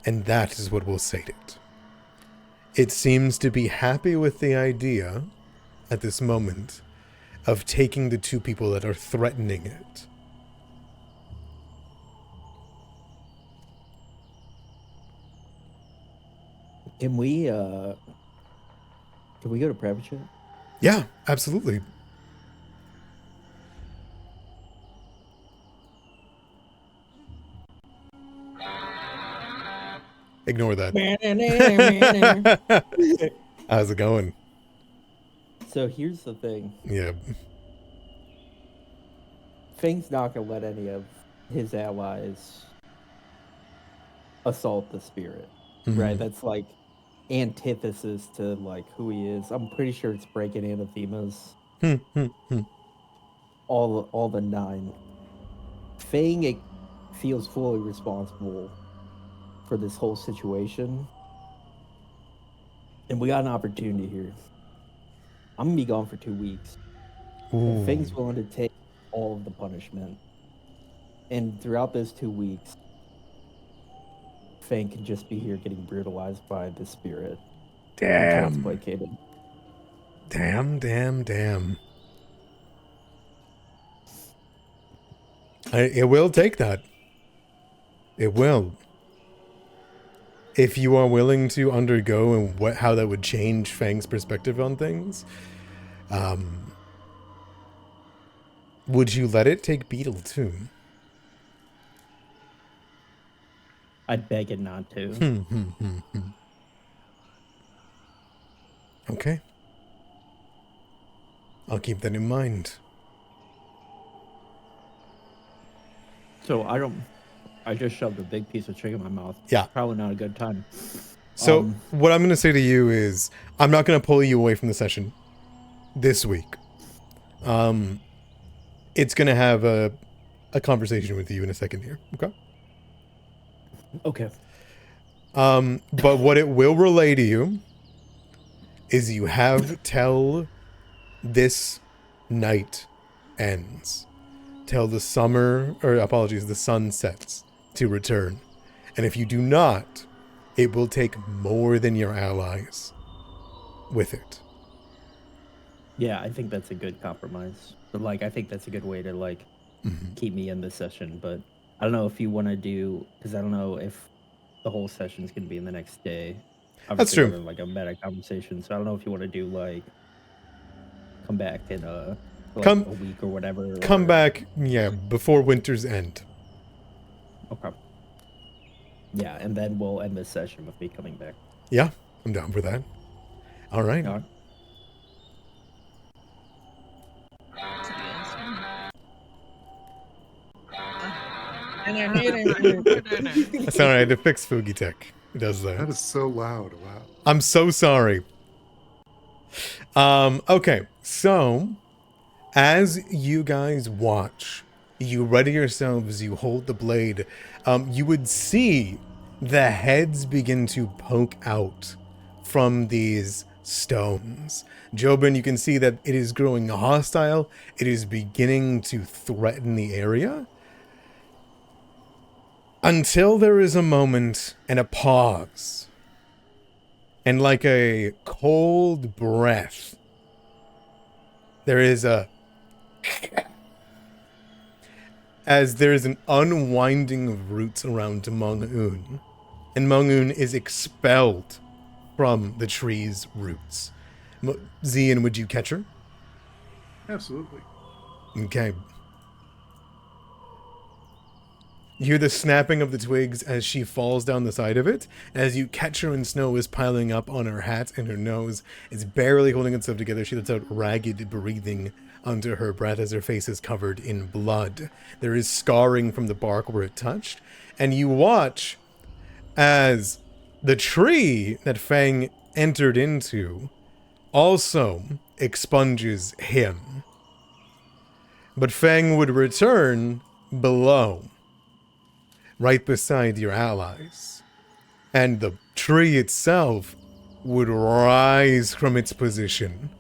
And that is what will sate it. It seems to be happy with the idea, at this moment, of taking the two people that are threatening it. Can we go to private chat? Yeah, absolutely. Ignore that. How's it going? So here's the thing. Yeah. Fang's not gonna let any of his allies assault the spirit. Right? That's like antithesis to like who he is. I'm pretty sure it's breaking anathemas. All the 9. Fang feels fully responsible for this whole situation. And we got an opportunity here. I'm gonna be gone for 2 weeks. And Fang's willing to take all of the punishment. And throughout those 2 weeks, Fang can just be here getting brutalized by the spirit. Until it's placated. Damn. It will take that. It will. If you are willing to undergo and how that would change Fang's perspective on things, would you let it take Beetle too? I'd beg it not to. Okay. I'll keep that in mind. So I just shoved a big piece of chicken in my mouth. Yeah. Probably not a good time. So what I'm going to say to you is I'm not going to pull you away from the session this week. It's going to have a conversation with you in a second here. Okay. Okay. But what it will relay to you is you have till this night ends. Till the the sun sets to return. And if you do not, it will take more than your allies with it. Yeah, I think that's a good compromise. But like, I think that's a good way to like keep me in the session. But I don't know if you want to do, because I don't know if the whole session's going to be in the next day. Obviously, That's true. we're in, like a meta conversation, so I don't know if you want to do like come back and For Come- like a week or whatever. Come or- back, yeah, before winter's end. Okay. Yeah, and then we'll end this session with me coming back. Yeah, I'm down for that. All right. All right. So, yes. Sorry, I had to fix Fugi Tech. It does That that. is so loud. Wow. I'm so sorry. Okay, so as you guys watch, you ready yourselves, you hold the blade, you would see the heads begin to poke out from these stones. Jobin, you can see that it is growing hostile. It is beginning to threaten the area. Until there is a moment and a pause. And like a cold breath, there is a... as there is an unwinding of roots around Mong-Un. And Mong-Un is expelled from the tree's roots. Zian, would you catch her? Absolutely. Okay. You hear the snapping of the twigs as she falls down the side of it. As you catch her and snow is piling up on her hat and her nose. It's barely holding itself together. She lets out ragged breathing under her breath as her face is covered in blood. There is scarring from the bark where it touched. And you watch as the tree that Fang entered into also expunges him. But Fang would return below, right beside your allies. And the tree itself would rise from its position.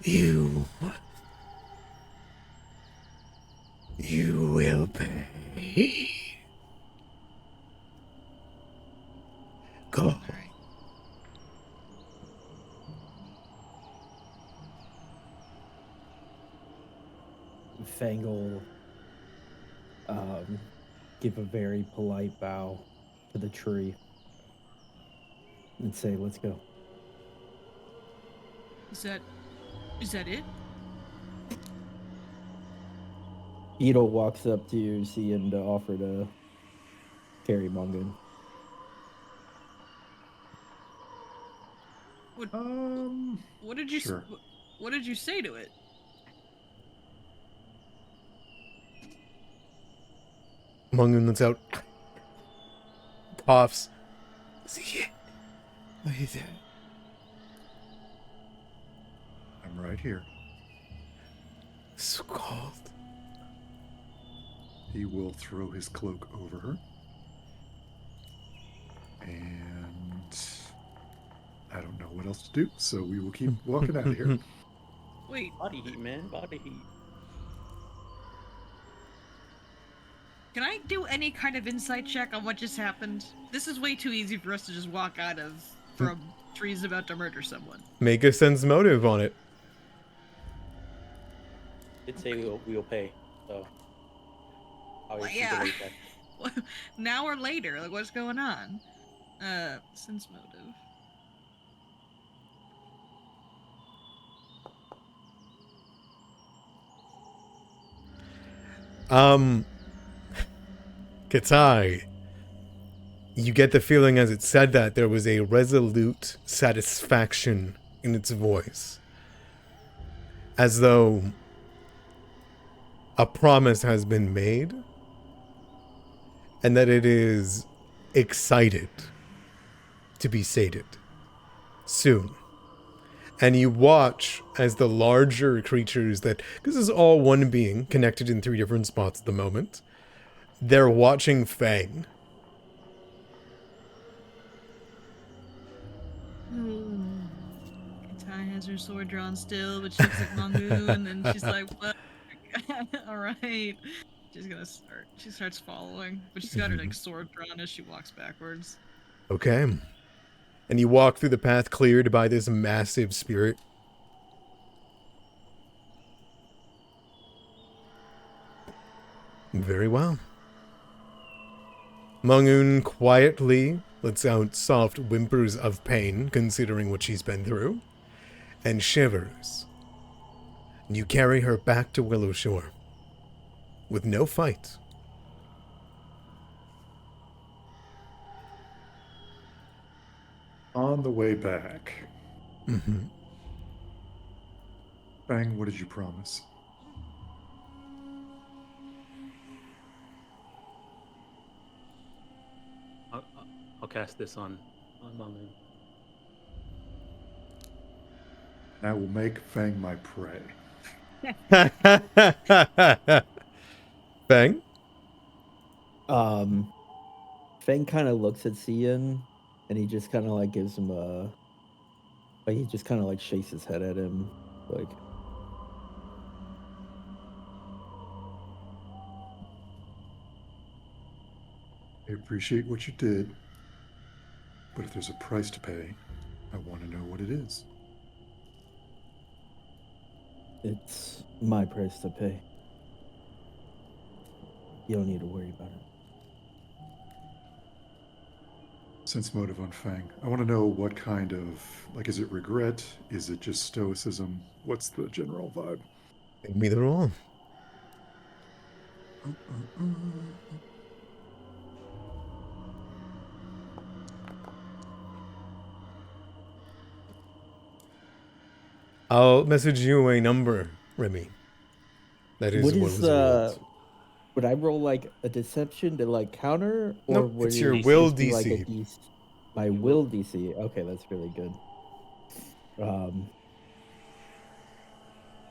You will pay. Go. All right. Fangle give a very polite bow to the tree and say, "Let's go." Is that it? Beetle walks up to you, seeing to offer to carry Mungan. What did you Sure. What did you say to it? Mungun lets out, coughs. See it? What is it? I'm right here. So cold. He will throw his cloak over her. And I don't know what else to do, so we will keep walking out of here. Wait, Body heat, man. Body heat. can I do any kind of insight check on what just happened? This is way too easy for us to just walk out of from trees about to murder someone. Make a sense motive on it. Did say we'll pay, so. Obviously, yeah. delete that. Now or later, like what's going on? Sense motive. Katai, you get the feeling as it said that there was a resolute satisfaction in its voice. As though a promise has been made and that it is excited to be sated soon. And you watch as the larger creatures that, this is all one being connected in 3 different spots at the moment, they're watching Fang. Katai has her sword drawn still, but she looks like Mongoon, and she's like, "What? All right." She's gonna start. She starts following, but she's got her like sword drawn as she walks backwards. Okay. And you walk through the path cleared by this massive spirit. Very well. Mongoon quietly lets out soft whimpers of pain, considering what she's been through, and shivers. And you carry her back to Willowshore with no fight. On the way back, Mm-hmm. Fang, what did you promise? I'll cast this on Mamu. I will make Fang my prey. Bang. Fang kind of looks at Cian, and he just kind of like gives him he just kind of like shakes his head at him, like. I appreciate what you did, but if there's a price to pay, I want to know what it is. It's my price to pay. You don't need to worry about it. Sense motive on Fang. I want to know what kind of, like, is it regret? Is it just stoicism? What's the general vibe? Maybe they're all. I'll message you a number, Remy. That is What what is was rolled. would I roll like a deception to like counter, or Nope, would it's it your just will be like a DC. DC? My will DC. Okay, that's really good.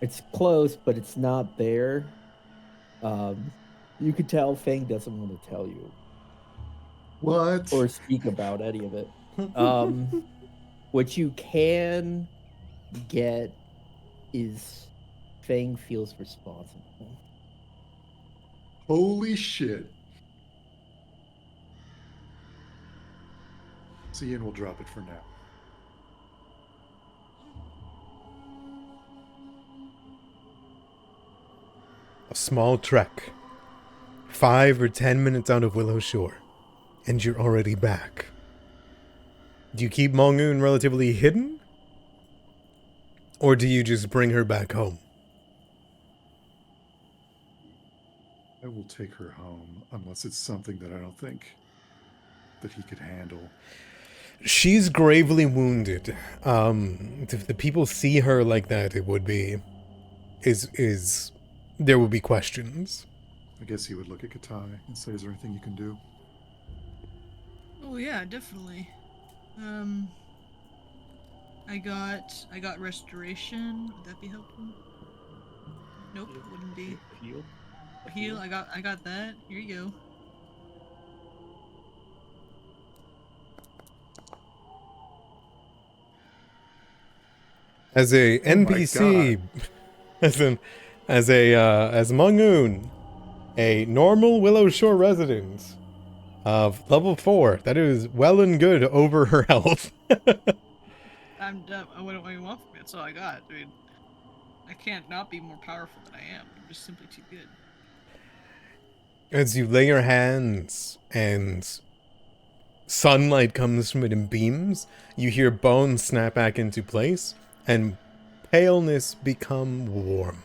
It's close, but it's not there. You could tell Fang doesn't want to tell you What? or speak about any of it. What you can get is Fang feels responsible. Holy shit. Cian will drop it for now. A small trek. 5 or 10 minutes out of Willowshore, and you're already back. Do you keep Mongoon relatively hidden? Or do you just bring her back home? I will take her home, unless it's something that I don't think that he could handle. She's gravely wounded. If the people see her like that, it would be... there would be questions. I guess he would look at Katai and say, is there anything you can do? Oh yeah, definitely. I got restoration. Would that be helpful? Nope, wouldn't be. Heal. Heal. I got that. Here you go. As a Oh my NPC, as Mongoon, a normal Willowshore resident of level 4, that is well and good over her health. I'm done. What do you want from me? That's all I got. I mean, I can't not be more powerful than I am. I'm just simply too good. As you lay your hands and sunlight comes from it in beams, you hear bones snap back into place and paleness become warm.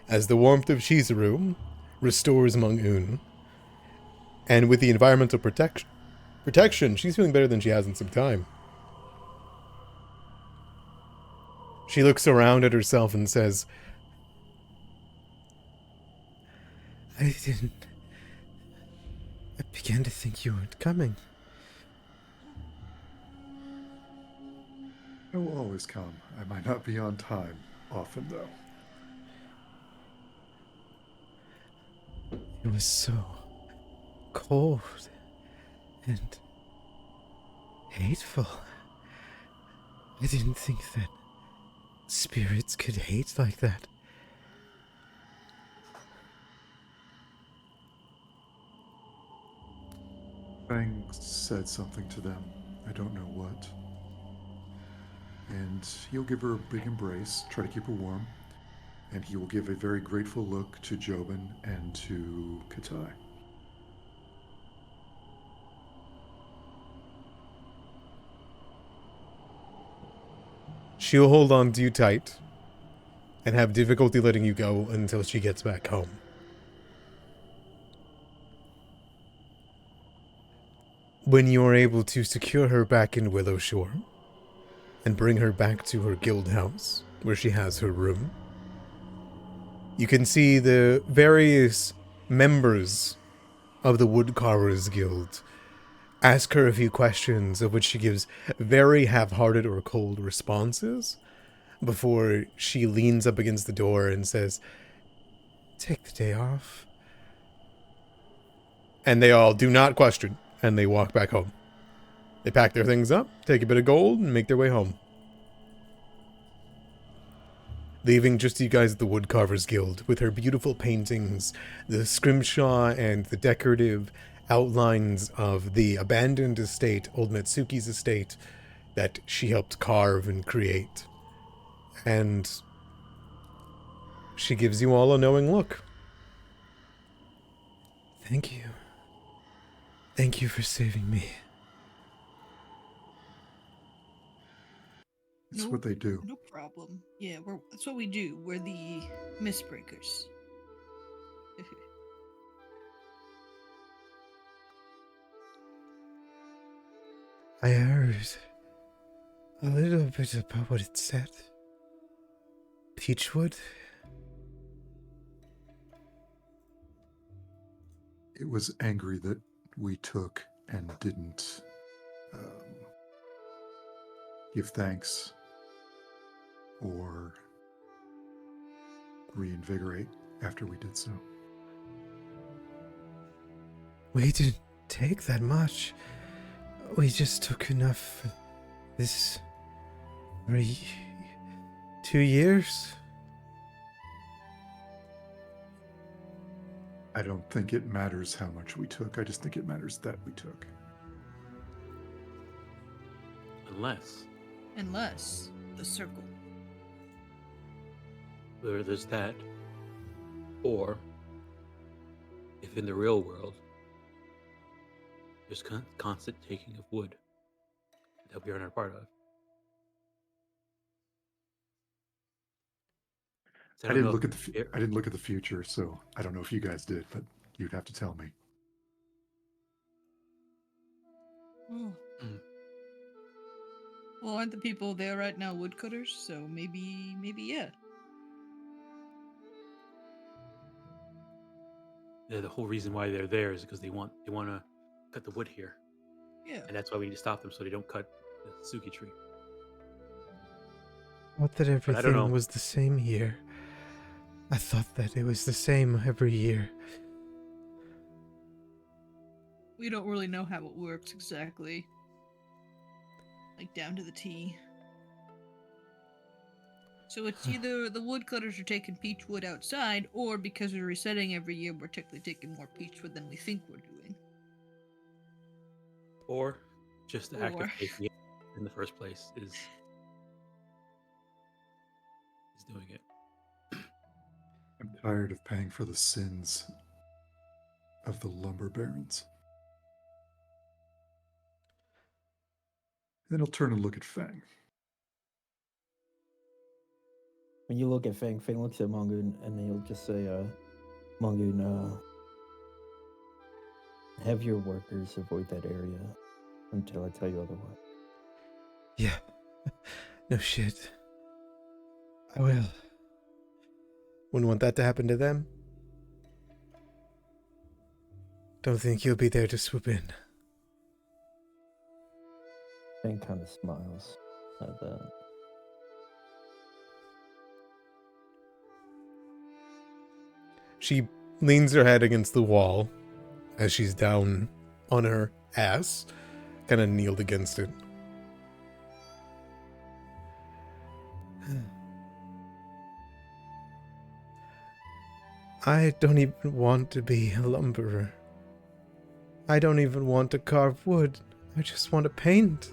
As the warmth of Shizuru restores Mongoon, and with the environmental protection, she's feeling better than she has in some time. She looks around at herself and says, I began to think you weren't coming. I will always come. I might not be on time often, though. It was so cold and hateful. I didn't think that spirits could hate like that. Fang said something to them. I don't know what. And he'll give her a big embrace, try to keep her warm. And he will give a very grateful look to Jobin and to Katai. she'll hold on to you tight and have difficulty letting you go until she gets back home. When you are able to secure her back in Willowshore and bring her back to her guild house, where she has her room, you can see the various members of the Woodcarvers Guild ask her a few questions, of which she gives very half-hearted or cold responses, before she leans up against the door and says, "Take the day off." And they all do not question, and they walk back home. They pack their things up, take a bit of gold, and make their way home. Leaving just you guys at the Woodcarvers Guild with her beautiful paintings, the scrimshaw and the decorative outlines of the abandoned estate, Old Metsuki's estate, that she helped carve and create. And she gives you all a knowing look. Thank you. Thank you for saving me. It's what they do. No problem. Yeah, that's what we do. We're the Mistbreakers. I heard a little bit about what it said. Peachwood? It was angry that we took and didn't give thanks or reinvigorate after we did so. We didn't take that much. We just took enough for this for 2 years. I don't think it matters how much we took. I just think it matters that we took. Unless the circle. there's that, or if in the real world there's constant taking of wood that we are not a part of. So I don't didn't know look if at the it- I didn't look at the future, so I don't know if you guys did, but you'd have to tell me. Oh. Mm. Well, aren't the people there right now woodcutters? So maybe yeah. the whole reason why they're there is because they want to cut the wood here, Yeah. and that's why we need to stop them so they don't cut the Suki tree. Thought that I don't know. everything was the same here. I thought that it was the same every year. We don't really know how it works exactly. Like down to the T. So it's either the woodcutters are taking peach wood outside, or because we're resetting every year, we're technically taking more peach wood than we think we're doing. Or just the act Or- of taking it in the first place is doing it. I'm tired of paying for the sins of the lumber barons. Then he'll turn and look at Fang. When you look at Fang, Fang looks at Mongoon and he'll just say, Mongoon, have your workers avoid that area until I tell you otherwise. Yeah. No shit. I will. Wouldn't want that to happen to them. Don't think you'll be there to swoop in. Fang kind of smiles at that. She leans her head against the wall as she's down on her ass, kind of kneeled against it. I don't even want to be a lumberer. I don't even want to carve wood. I just want to paint.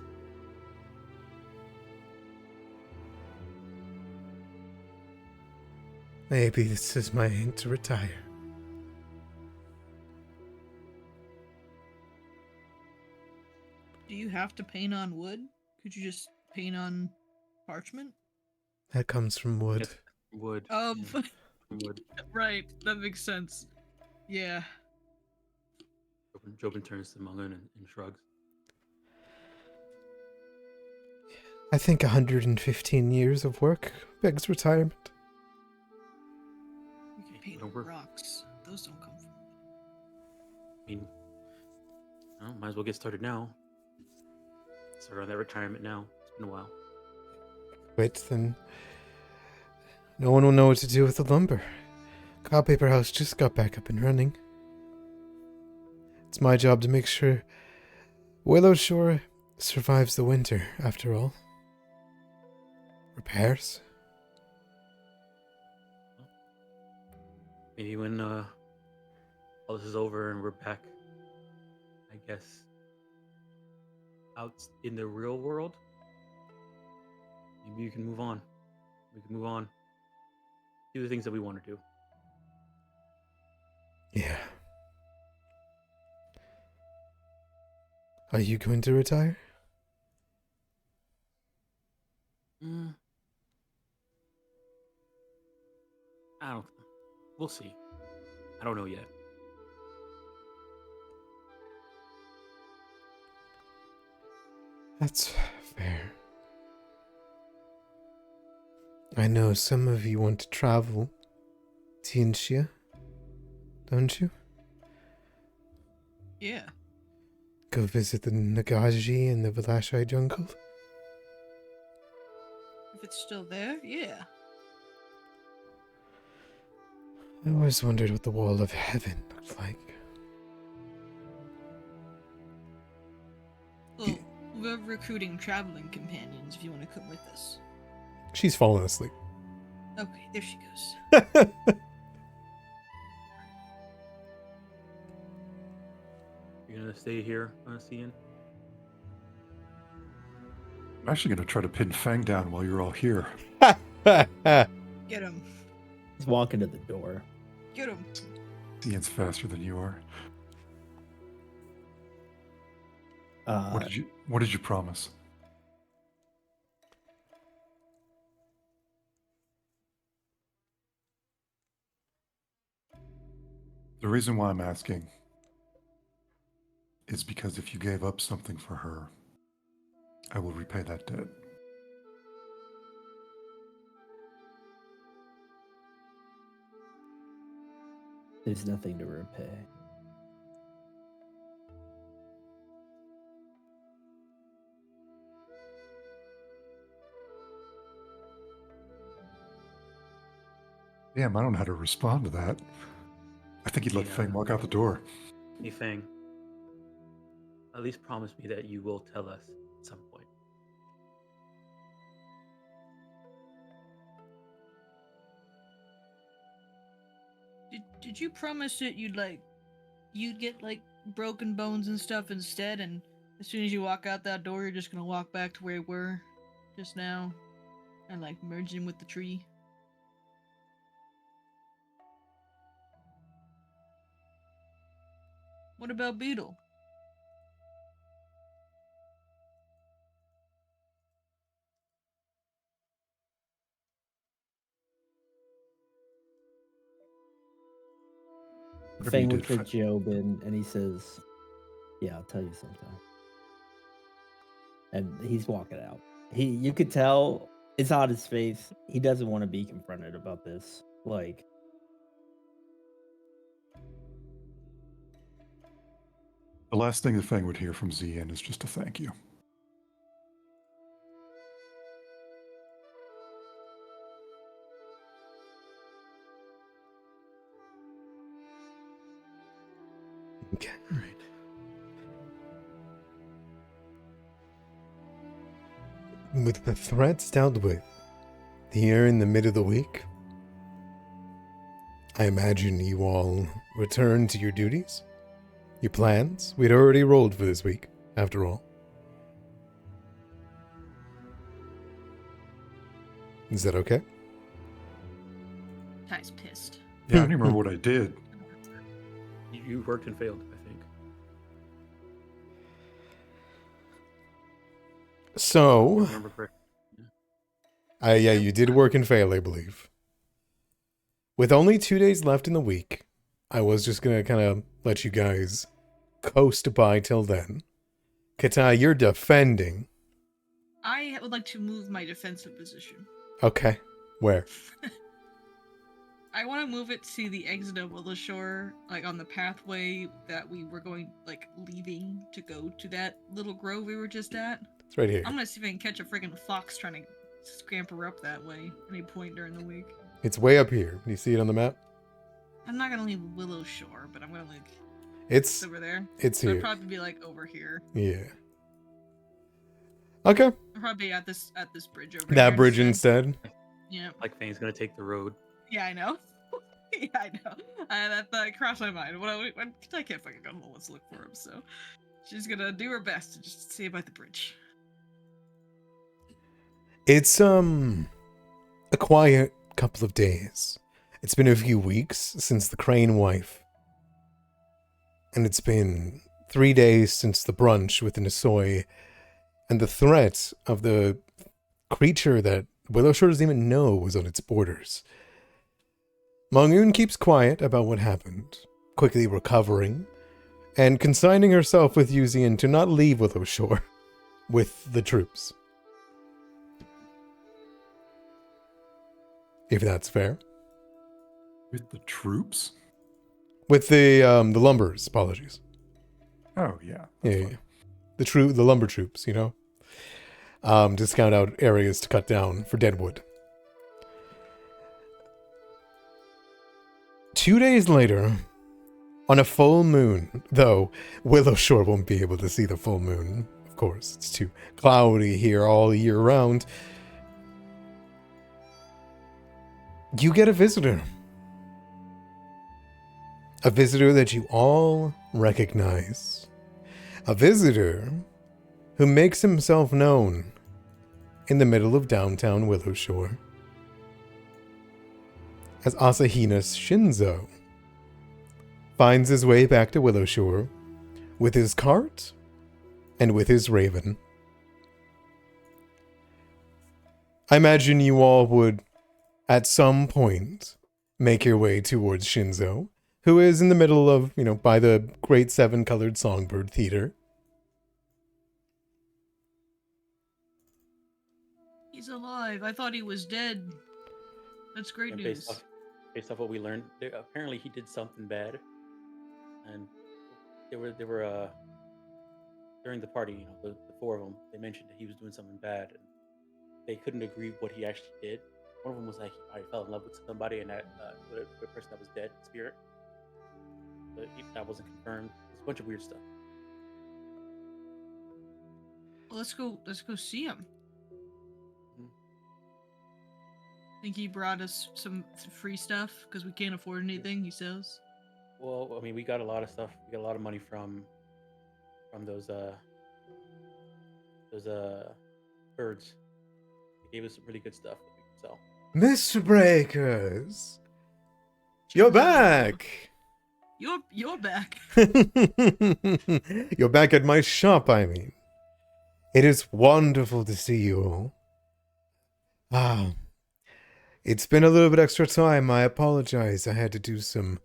Maybe this is my hint to retire. Do you have to paint on wood? Could you just paint on parchment? That comes from wood. Yes, wood. Um, Yeah, from wood. right. That makes sense. Yeah. Jobin turns to Mungan and shrugs. I think 115 years of work begs retirement. We can Okay, paint well, over rocks. Those don't come from. I mean, well, might as well get started now. Start on that retirement now. It's been a while. Wait, then no one will know what to do with the lumber. Cow Paper House just got back up and running. It's my job to make sure Willowshore survives the winter, after all. Repairs? Maybe when all this is over and we're back, I guess, out in the real world, maybe you can move on. We can move on. Do the things that we want to do. Yeah. Are you going to retire? Mm, I don't. We'll see. I don't know yet. That's fair. I know some of you want to travel to Inshia, don't you? Yeah. Go visit the Nagaji and the Vilashai jungle? If it's still there, yeah. I always wondered what the Wall of Heaven looked like. Well, we're recruiting traveling companions if you want to come with us. She's fallen asleep. Okay, there she goes. You're gonna stay here, Cian? I'm actually going to try to pin Fang down while you're all here. Get him. He's walking to the door. Get him. Ian's faster than you are. What did you promise? The reason why I'm asking is because if you gave up something for her, I will repay that debt. There's nothing to repay. Damn, I don't know how to respond to that. I think he'd let Yeah. Fang walk out the door. Hey, Fang. At least promise me that you will tell us at some point. Did you promise that you'd get like broken bones and stuff instead, and as soon as you walk out that door, you're just gonna walk back to where you were just now, and like merge in with the tree? What about Beetle? Whatever Fang you looks did, at Jobin and he says, "Yeah, I'll tell you sometime." And he's walking out. You could tell it's on his face. He doesn't want to be confronted about this. Like, the last thing that Fang would hear from Zian is just a thank you. Okay. All right. With the threats dealt with here in the mid of the week, I imagine you all return to your duties, your plans. We'd already rolled for this week, after all. Is that okay? Ty's pissed. Yeah, I don't even remember what I did. You worked and failed, I think. So, Remember correct? Yeah, you did work and fail, I believe. With only 2 days left in the week, I was just gonna kind of let you guys coast by till then. Katai, you're defending. I would like to move my defensive position. Okay. Where? I want to move it to the exit of Willowshore, like on the pathway that we were going, like leaving to go to that little grove we were just at. It's right here. I'm gonna see if I can catch a friggin' fox trying to scamper up that way any point during the week. It's way up here. Do you see it on the map? I'm not gonna leave Willowshore, but I'm gonna like It's over there. it's So here. it'd probably be like over here. Yeah. Okay. I'll probably be at this bridge over here. That bridge instead. Yeah. Like Fane's gonna take the road. Yeah, I know. Yeah, I know. That crossed my mind. I can't fucking go home. Let's look for him. So she's gonna do her best to just see about the bridge. It's a quiet couple of days. It's been a few weeks since the Crane wife. And it's been 3 days since the brunch with the Nisoy and the threat of the creature that Willowshore doesn't even know was on its borders. Mongoon keeps quiet about what happened, quickly recovering, and consigning herself with Yuzian to not leave Willowshore with the troops. If that's fair. With the troops? With the lumbers, apologies. Oh, yeah. Yeah, that's yeah, fine. yeah. The lumber troops, you know? To scout out areas to cut down for deadwood. 2 days later, on a full moon, though Willowshore won't be able to see the full moon, of course, it's too cloudy here all year round. You get a visitor. A visitor that you all recognize. A visitor who makes himself known in the middle of downtown Willowshore as Asahina Shinzo finds his way back to Willowshore with his cart and with his raven. I imagine you all would, at some point, make your way towards Shinzo, who is in the middle of, by the Great Seven Colored Songbird Theater. He's alive. I thought he was dead. That's great And news. based off what we learned, apparently he did something bad, and they were during the party. The four of them. They mentioned that he was doing something bad, and they couldn't agree what he actually did. One of them was like, I fell in love with somebody, and that the person that was dead, spirit. But that wasn't confirmed. It's a bunch of weird stuff. Well, let's go see him. Mhm. Think he brought us some free stuff because we can't afford anything. He says. Well, I mean, we got a lot of stuff. We got a lot of money from those birds. They gave us some really good stuff that we can sell. Mr. Breakers, you're back. You're back. You're back at my shop, I mean. It is wonderful to see you all. It's been a little bit extra time. I apologize. I had to do some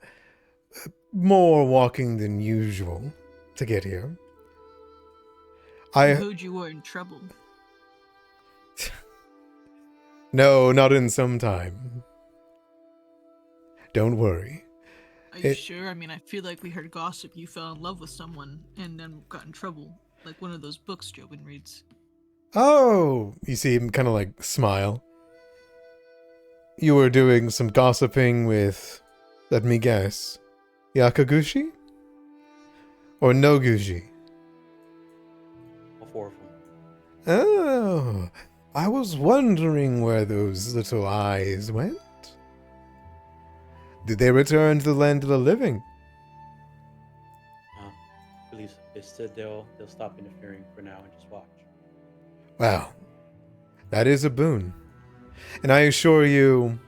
more walking than usual to get here. I heard you were in trouble. No, not in some time. Don't worry. Are you sure? I mean, I feel like we heard gossip you fell in love with someone and then got in trouble. Like one of those books Jobin reads. Oh, you see him kind of like smile. You were doing some gossiping with, let me guess, Yakaguchi? Or Noguchi? All four of them. Oh, I was wondering where those little eyes went. Did they return to the land of the living? I believe so. They said they'll stop interfering for now and just watch. Well, that is a boon. And I assure you,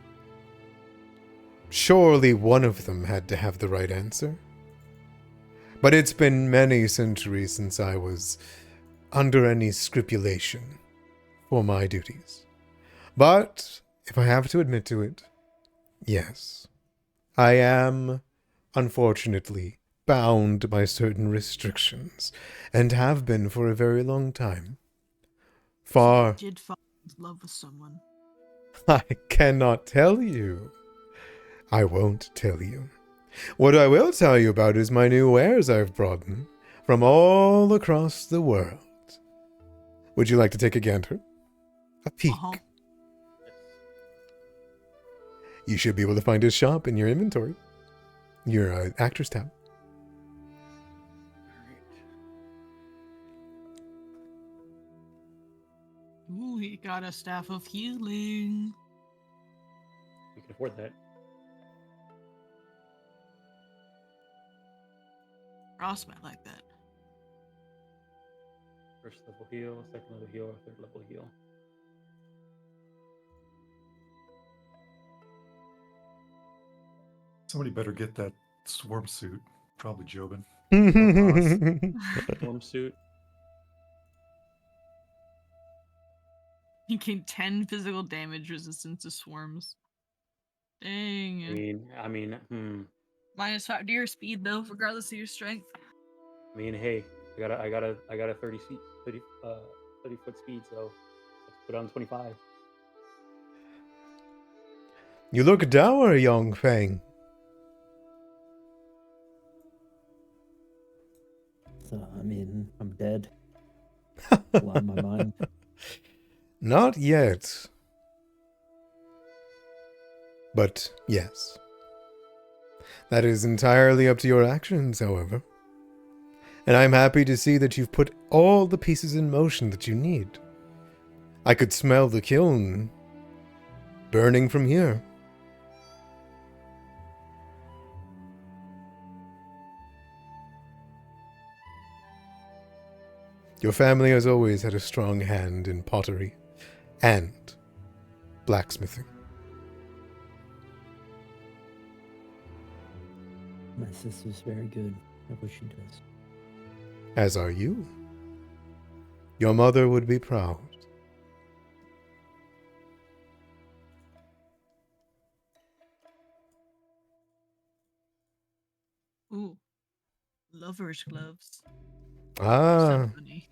surely one of them had to have the right answer. But it's been many centuries since I was under any scrupulation for my duties. But if I have to admit to it, yes, I am, unfortunately, bound by certain restrictions, and have been for a very long time. So you Far, did fall in love with someone. I cannot tell you. I won't tell you. What I will tell you about is my new wares I've brought in from all across the world. Would you like to take a gander? A peek? Uh-huh. Yes. You should be able to find his shop in your inventory. Your actors tab. Ooh, he got a staff of healing. We can afford that. Ross might like that. First level heal, second level heal, third level heal. Somebody better get that swarm suit. Probably Jobin. Form suit. He gained 10 physical damage resistance to swarms. Dang. I mean, -5 to your speed though, regardless of your strength. hey, I got a 30 feet, 30 foot speed, so let's put on 25. You look dour, young Fang. So, I mean, I'm dead. Lost my mind. Not yet. But yes. That is entirely up to your actions, however. And I'm happy to see that you've put all the pieces in motion that you need. I could smell the kiln burning from here. Your family has always had a strong hand in pottery and blacksmithing. My sister's very good at what she does. As are you. Your mother would be proud. Ooh. Lover's gloves. Ah, Sounds funny.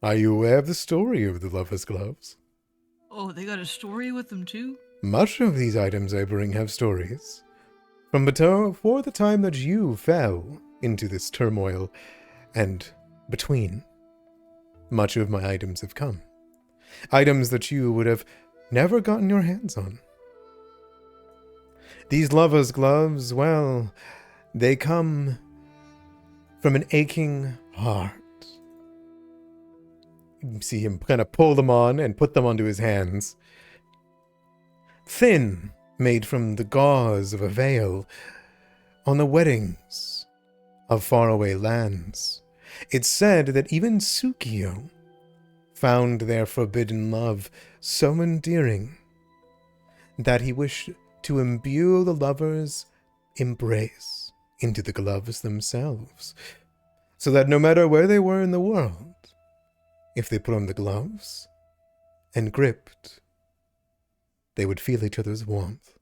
are you aware of the story of the Lover's Gloves? Oh, they got a story with them too? Much of these items I bring have stories. From before the time that you fell into this turmoil, and between, much of my items have come. Items that you would have never gotten your hands on. These Lover's Gloves, well, they come from an aching heart. You see him kind of pull them on and put them onto his hands. Thin, made from the gauze of a veil, on the weddings of faraway lands. It's said that even Tsukio found their forbidden love so endearing that he wished to imbue the lover's embrace into the gloves themselves, so that no matter where they were in the world, if they put on the gloves and gripped, they would feel each other's warmth.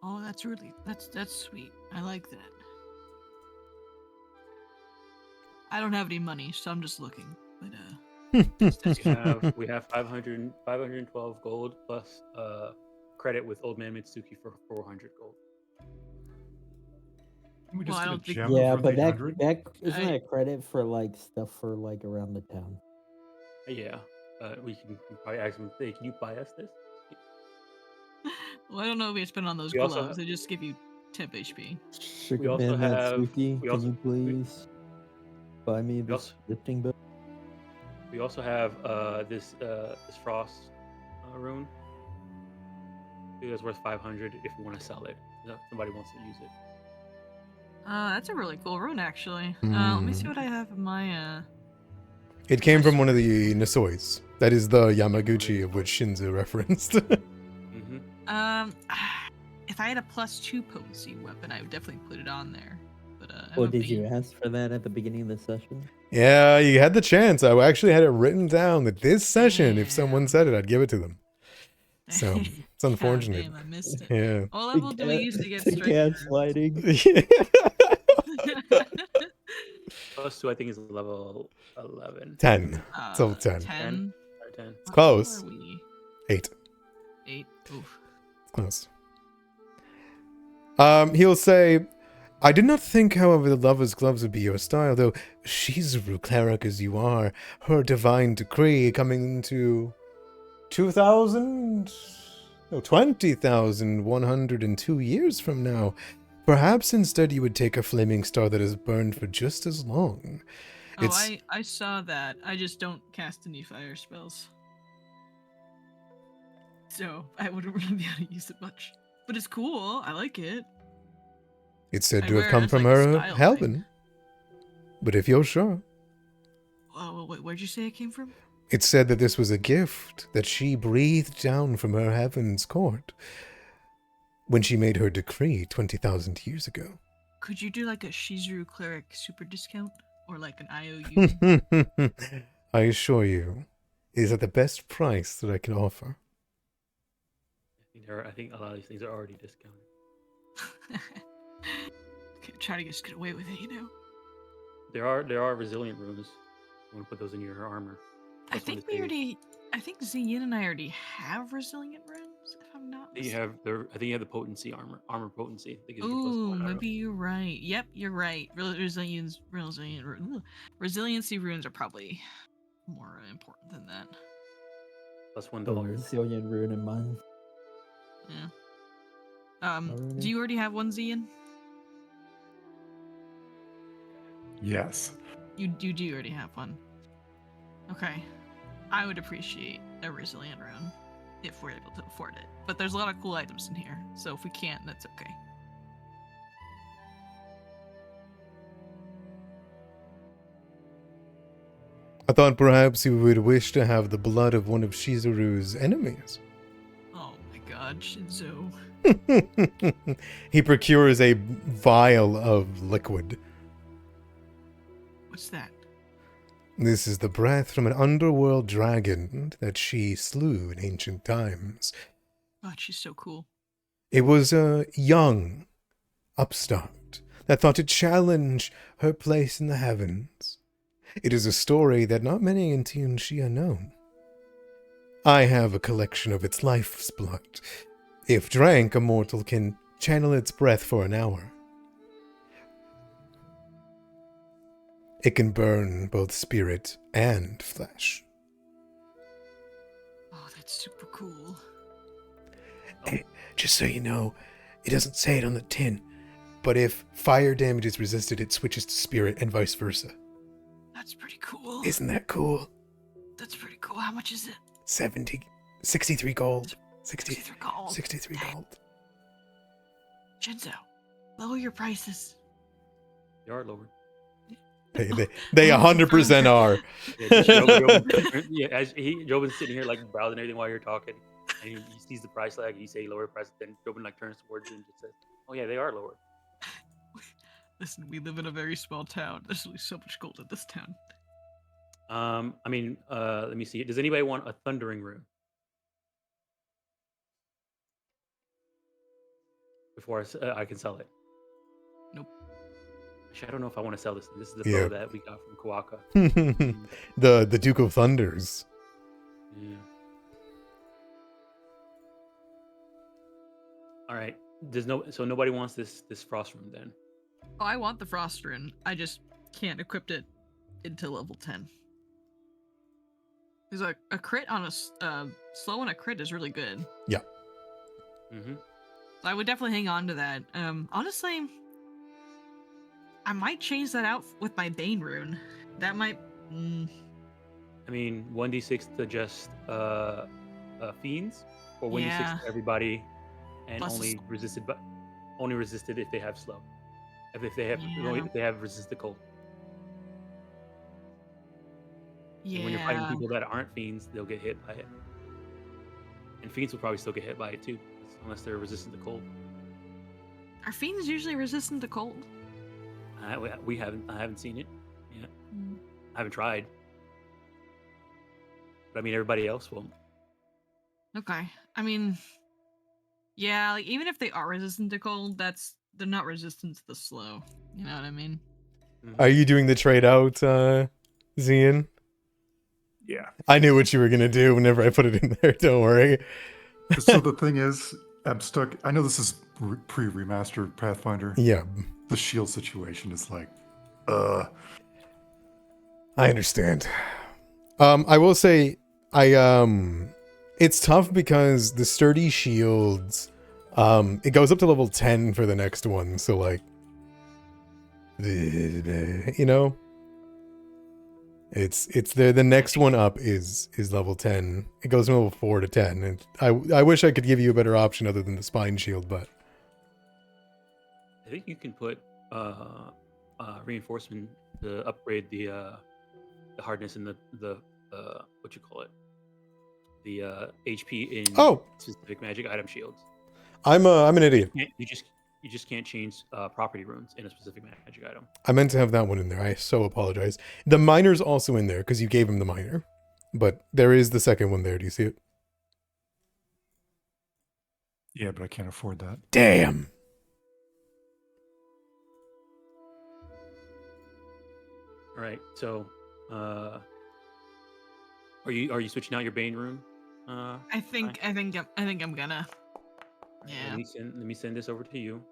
Oh, that's sweet. I like that. I don't have any money, so I'm just looking. But We have 512 gold plus credit with Old Man Mitsuki for 400 gold. Can we Well, just I get a don't think- gem Yeah, for but that 800? isn't I- that a credit for like stuff for like around the town. Yeah, we can probably ask them. Hey, can you buy us this? well, I don't know if you spend on those We also gloves. They just give you temp HP. Sugar also Man have- Natsuki, we can also- you please buy me this also- lifting book? We also have this frost rune. It is worth 500 if you want to sell it. If somebody wants to use it. That's a really cool rune, actually. Let me see what I have in my. It came from one of the Nisois. That is the Yamaguchi of which Shinzo referenced. Mm-hmm. If I had a +2 potency weapon, I would definitely put it on there. But Or I'm a did you bee. ask for that at the beginning of the session? Yeah, you had the chance. I actually had it written down that this session, if someone Damn. said it, I'd give it to them. So it's God unfortunate. damn, I missed it. Yeah. What level do we use to get The striker gaslighting. +2, I think, is level 11. 10. It's level 10. 10. 10. It's What close. level are we? 8. 8. Oof. It's close. He'll say, I did not think, however, the lover's gloves would be your style, though she's a cleric as you are. Her divine decree coming into 20,102 years from now. Perhaps instead you would take a flaming star that has burned for just as long. Oh, I saw that. I just don't cast any fire spells. So I wouldn't really be able to use it much. But it's cool. I like it. It's said I to wear have it come as, from like, a her style thing. Helvin. But if you're sure. Oh, where'd you say it came from? It's said that this was a gift that she breathed down from her heaven's court when she made her decree 20,000 years ago. Could you do like a Shizuru cleric super discount? Or like an IOU? I assure you, it is at the best price that I can offer. I think a lot of these things are already discounted. Try to just get away with it, you know? There are resilient runes. You want to put those in your armor. I Plus one think to we save. I think Ziyin and I already have resilient runes, if I'm not You mistaken. have I think you have the potency armor potency. That gives you Ooh, +1 arrow. maybe you're right. Yep, you're right. Resiliency runes are probably more important than that. +1 The dagger. resilient rune in mine. Yeah. Alrighty. Do you already have one, Ziyin? Yes. You do already have one. Okay. I would appreciate a resilient rune if we're able to afford it. But there's a lot of cool items in here, so if we can't, that's okay. I thought perhaps you would wish to have the blood of one of Shizuru's enemies. Oh my god, Shinzo. He procures a vial of liquid. What's that? This is the breath from an underworld dragon that she slew in ancient times. God, she's so cool. It was a young upstart that thought to challenge her place in the heavens. It is a story that not many in Tianxia know. I have a collection of its life's blood. If drank, a mortal can channel its breath for an hour. It can burn both spirit and flesh. Oh, that's super cool. Just so you know, it doesn't say it on the tin, but if fire damage is resisted, it switches to spirit and vice versa. That's pretty cool. Isn't that cool? That's pretty cool. How much is it? 63 gold. 63 gold. 63 Dang. gold. Shinzo, lower your prices. They are lower. They 100% are. Yeah, Jobin's sitting here like browsing everything while you're talking, and he sees the price tag. You say lower price, then Jobin like turns towards you and just says, "Oh yeah, they are lower." Listen, we live in a very small town. There's only so much gold in this town. Let me see. Does anybody want a thundering rune? Before I can sell it. Nope. Actually, I don't know if I want to sell this. This is the Yeah. bow that we got from Kawaka. the Duke of Thunders. Yeah. All right. So nobody wants this frost rune then. Oh, I want the frost rune. I just can't equip it until level 10. Because a crit on a slow on a crit is really good. Yeah. Mm-hmm. So I would definitely hang on to that. Honestly, I might change that out with my Bane rune. That might. I mean, 1d6 to just fiends, or 1d6 Yeah. to everybody, and Plus only resisted if they have slow. If they have if they have resisted cold. Yeah. And when you're fighting people that aren't fiends, they'll get hit by it. And fiends will probably still get hit by it too, unless they're resistant to cold. Are fiends usually resistant to cold? We haven't. I haven't seen it. Yeah, Mm. I haven't tried. But I mean, everybody else will. Okay. I mean, yeah, like even if they are resistant to cold, they're not resistant to the slow. You know what I mean? Are you doing the trade out, Zian? Yeah. I knew what you were gonna do whenever I put it in there. Don't worry. So the thing is, I'm stuck. I know this is pre-remastered Pathfinder. Yeah, The shield situation is like, I understand. I will say, it's tough because the sturdy shields, it goes up to level 10 for the next one. So like, you know, it's the next one up is level 10. It goes from level 4 to 10. And I wish I could give you a better option other than the spine shield, but I think you can put reinforcement to upgrade the hardness and the what you call it, the HP in oh, specific magic item shields. I'm an idiot. You just can't change property runes in a specific magic item. I meant to have that one in there. I so apologize. The miner's also in there because you gave him the miner. But there is the second one there. Do you see it? yeah, but I can't afford that. Damn. All right, so are you switching out your Bane rune? I think I'm gonna. All right, Yeah. let me send this over to you.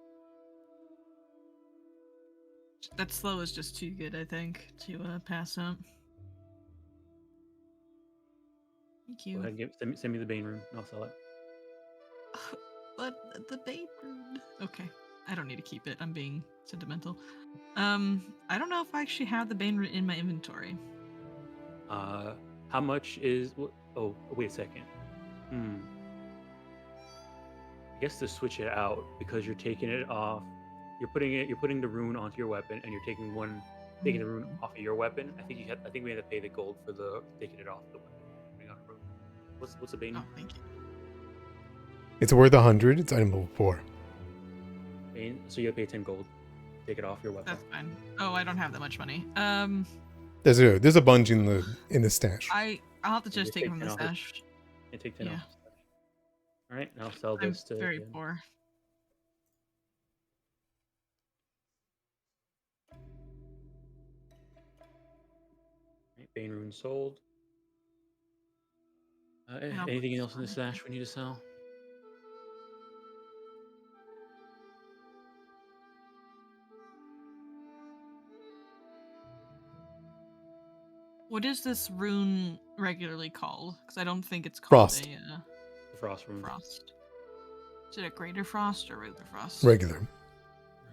That slow is just too good, I think, to pass up. Thank Go you. ahead and send me the Bane rune, and I'll sell it. But the bait rune. Okay, I don't need to keep it. I'm being sentimental. I don't know if I actually have the Bane rune in my inventory. How much is? Oh, wait a second. I guess to switch it out because you're taking it off. You're putting the rune onto your weapon, and you're taking the rune off of your weapon. I think we had to pay the gold for the taking it off the weapon. Putting on a rune. What's the Bane? Oh, thank you. It's worth 100. It's item level 4. Bane, so you have to pay 10 gold. Take it off your weapon. That's fine. Oh, I don't have that much money. There's a bunch in the stash. I'll have to just take take from 10 the off it. stash. And take 10 Yeah. off. the stash. All right, now sell I'm this to. very him. poor. Right, Bane rune sold. And I'll put Anything this else in the on it. stash we need to sell? What is this rune regularly called? Because I don't think it's called Frost. The frost rune. frost. Is it a greater frost or regular frost? Regular.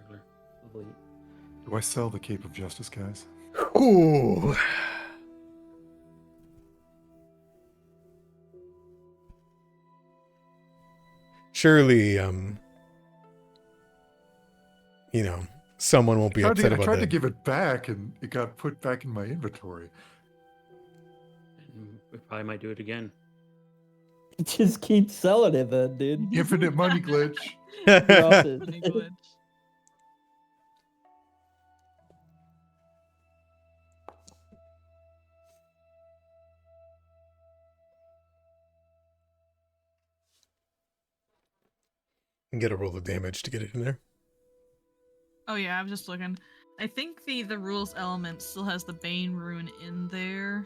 Regular. Lovely. Do I sell the Cape of Justice, guys? Ooh. Surely, someone won't be upset I about tried to that. give it back, and it got put back in my inventory. And we probably might do it again. Just keep selling it then, dude. Infinite money glitch. Drop it. Money glitch. And get a roll of damage to get it in there. Oh yeah, I was just looking. I think the rules element still has the Bane rune in there.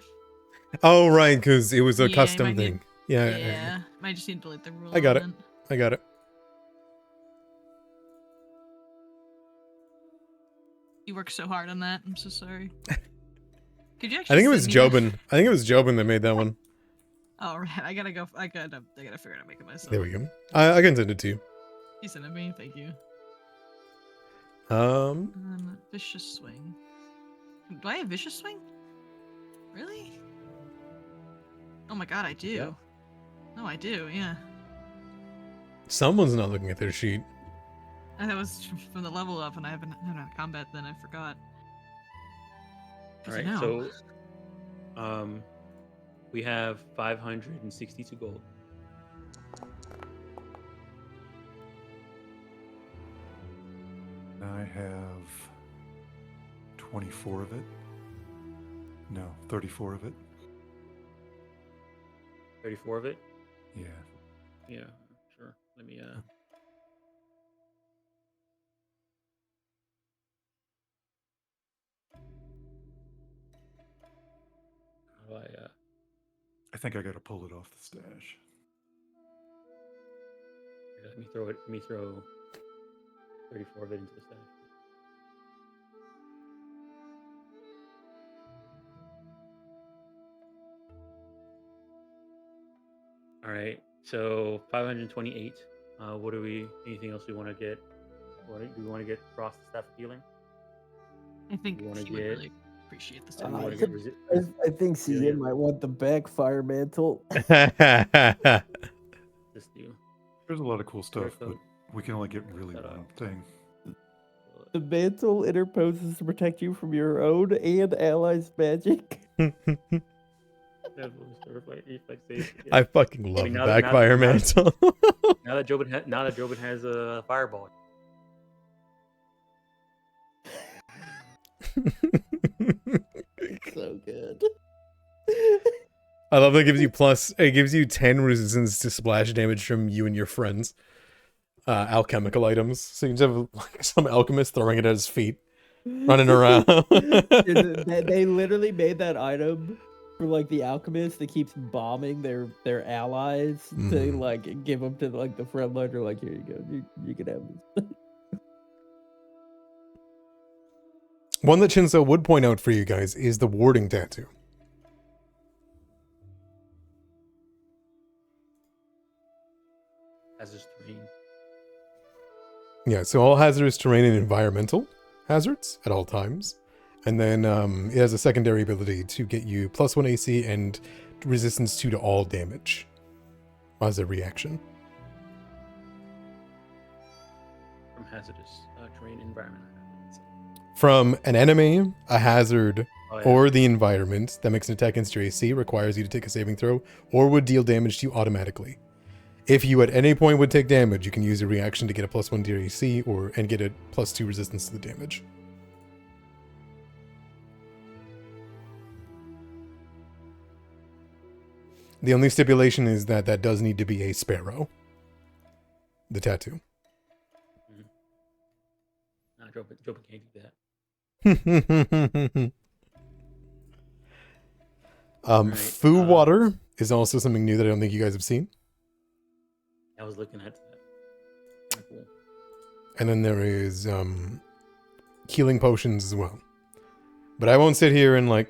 Oh, right, because it was a Yeah, you custom might need- thing. Yeah. Yeah, might just need to delete the rule I got it. element. I got it. You worked so hard on that. I'm so sorry. Could you I actually? think it was send me that? Jobin. I think it was Jobin that made that one. Oh right, I gotta go. I gotta figure out how to make it myself. There we go. I can send it to you. You sent it me. Thank you. Vicious swing. Do I have vicious swing? Really? Oh my god, I do. Yeah. No, I do. Yeah. Someone's not looking at their sheet. And that was from the level up, and I haven't had combat. Then I forgot. All 'Cause I right, know. so we have 562 gold. I have 24 of it. No, 34 of it. 34 of it. Yeah. Yeah, sure. Let me. How do I? I think I got to pull it off the stash. Let me throw it. Let me throw 34 of it into the stash. All right. So 528. What do we? Anything else we want to get? Do we want to get Frost Staff Healing? I think You wanna he would get- really appreciate this. Do we I want to think- get I think Celia? CN might want the backfire mantle. This do? There's a lot of cool stuff, but code. we can only get really Shut one up. thing. The mantle interposes to protect you from your own and allies' magic. I fucking love mean, the now that- backfire now- mantle. Now that Jobin has a fireball. So good. I love that it gives you 10 resistance to splash damage from you and your friends. Alchemical items. So you just have like some alchemist throwing it at his feet, running around. Dude, they literally made that item for like the alchemist that keeps bombing their allies to Mhm. like give them to like the front line. They're like, here you go, you can have this. One that Shinso would point out for you guys is the warding tattoo. As his terrain. Yeah, so all hazardous terrain and environmental hazards at all times. And then it has a secondary ability to get you +1 AC and resistance 2 to all damage as a reaction. From hazardous terrain environment. From an enemy, a hazard, Oh, yeah. or the environment that makes an attack against your AC, requires you to take a saving throw, or would deal damage to you automatically. If you at any point would take damage, you can use a reaction to get a +1 to your AC and get a +2 resistance to the damage. The only stipulation is that that does need to be a sparrow. The tattoo. Nah, Jobin can't do that. Right, Foo water is also something new that I don't think you guys have seen. I was looking at that. Kinda cool. And then there is healing potions as well. But I won't sit here and like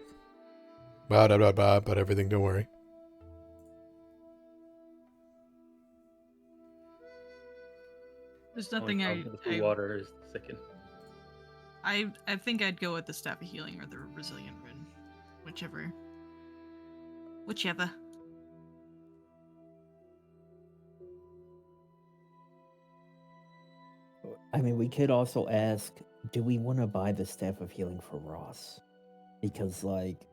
blah blah blah blah about everything, don't worry. There's nothing The water is the second. I think I'd go with the Staff of Healing or the Resilient Rune. Whichever. I mean, we could also ask, do we want to buy the Staff of Healing for Ross? Because, like,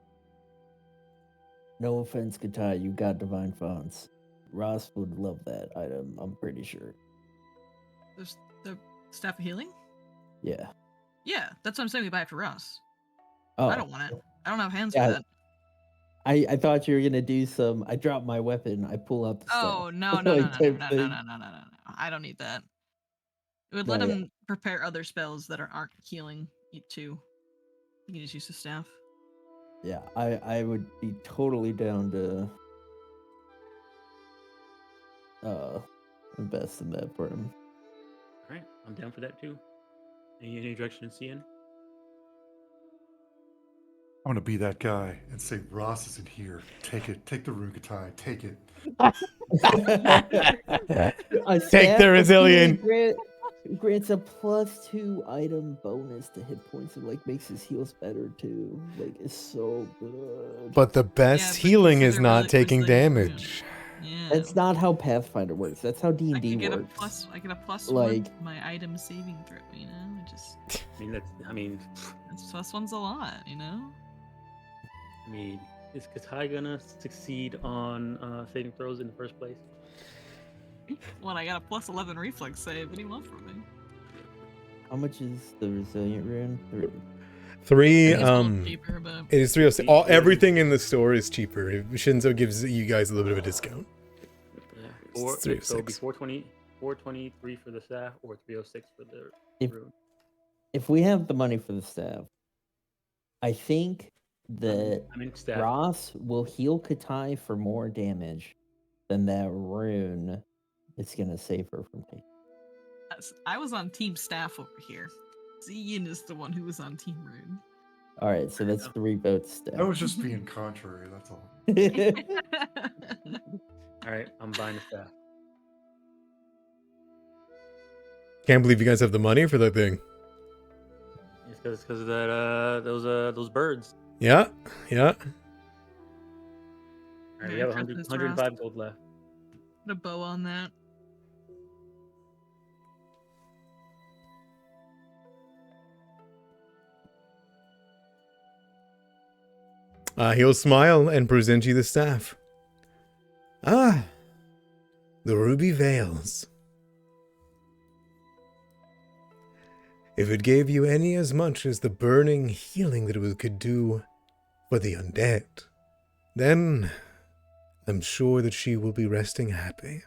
no offense, Katai, you got divine fonts. Ross would love that item, I'm pretty sure. There's the Staff of Healing? Yeah. Yeah, that's what I'm saying. We buy it for Ross. Oh, I don't want it. I don't have hands Yeah, for that. I thought you were gonna do some. I drop my weapon. I pull out the staff. Oh no like, type thing. no! I don't need that. It would No, let yeah. him prepare other spells that aren't healing too. You can just use the staff. Yeah, I would be totally down to invest in that for him. All right, I'm down for that too. Any direction in seeing? I'm gonna be that guy and say Ross isn't here. Take it. Take the Rugatai. Take it. A Take staff the of resilient. healing grants a +2 item bonus to hit points and like makes his heals better too. Like it's so good. But the best but healing is consider not taking Resilient Rune. damage. Yeah. That's not how Pathfinder works. That's how D I and D can get works. I get a +1 Like- to my item saving throw. You know, I mean, that's +1's a lot. You know. Is Katai gonna succeed on saving throws in the first place? Well, I got a +11 reflex save. What do you want from me? How much is the resilient rune? Three. It's a little cheaper, but It is 306. Everything in the store is cheaper. Shinzo gives you guys a little bit of a discount. Yeah. It's So it'll be 306. 423 for the staff, or 306 for the If- room. If we have the money for the staff, I think that I mean, staff. Ross will heal Katai for more damage than that rune is gonna save her from taking. I was on team staff over here. Ziyin is the one who was on team rune. All right, so that's 3 votes I staff. was just being contrary, that's all. All right, I'm buying the staff. Can't believe you guys have the money for that thing. It's because of that those birds. Yeah, yeah. All right, we Yeah, have cut this 105 gold left. Put a bow on that. He'll smile and present you the staff. Ah, the ruby veils. If it gave you any as much as the burning healing that it could do for the undead, then I'm sure that she will be resting happy.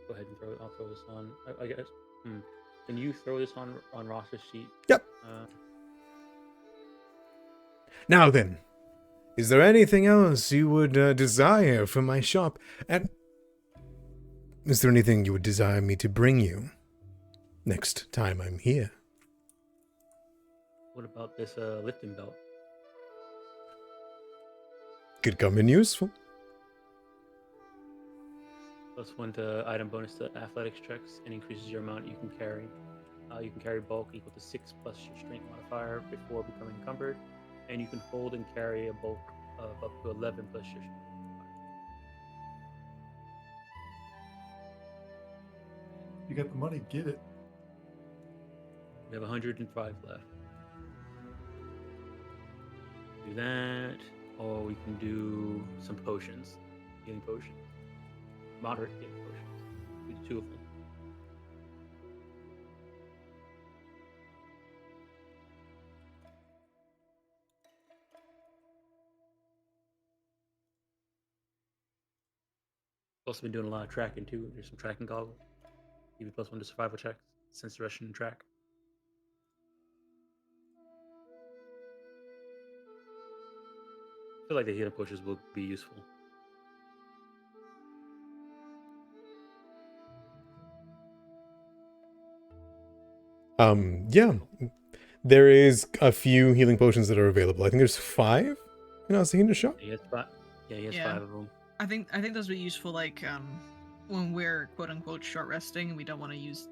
Go ahead and throw it. I'll throw this on. I guess. Can you throw this on Ross's sheet? Yep. Now then, is there anything else you would desire from my shop? And is there anything you would desire me to bring you next time I'm here? What about this lifting belt? Could come in useful. +1 to item bonus to athletics checks and increases your amount you can carry. You can carry bulk equal to 6 plus your strength modifier before becoming encumbered, and you can hold and carry a bulk of up to 11 plus your strength modifier. You got the money, get it. We have 105 left. Do that, or we can do some potions, healing potions, moderate healing potions. We do 2 of them. Also been doing a lot of tracking too. There's some tracking goggles. Give you +1 to survival checks, sense direction, and track. I feel like the healing potions will be useful. Yeah. There is a few healing potions that are available. I think there's 5 in Asahina's shop. He has 5. Yeah, he has Yeah. 5 of them. I think those would be useful, like when we're quote unquote short resting and we don't want to use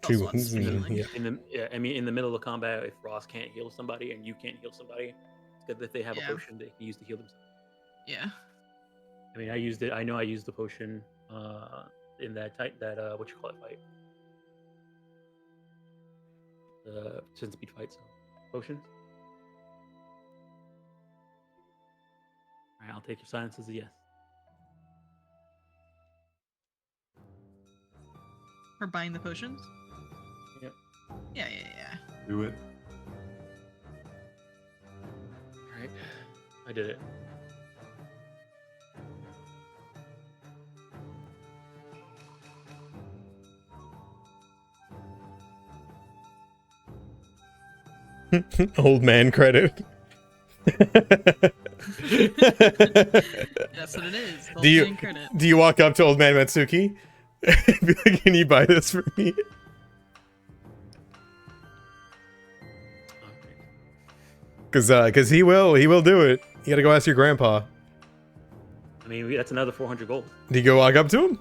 True spell slots wounds, efficiently. yeah. I mean, in the middle of combat, if Ross can't heal somebody and you can't heal somebody, it's good that they have Yeah. a potion they can use to heal themselves. Yeah. I mean, I used it. I know I used the potion in that what you call it fight, the centipede fight. So potions. All right, I'll take your silence as a yes. For buying the potions. Yep. Yeah. Do it. All right, I did it. Old man credit. That's what it is. Do you- Old man credit. Do you walk up to old man Matsuki? Be like, can you buy this for me? All right. Cause he will do it. You gotta go ask your grandpa. I mean, that's another 400 gold. Do you go walk up to him?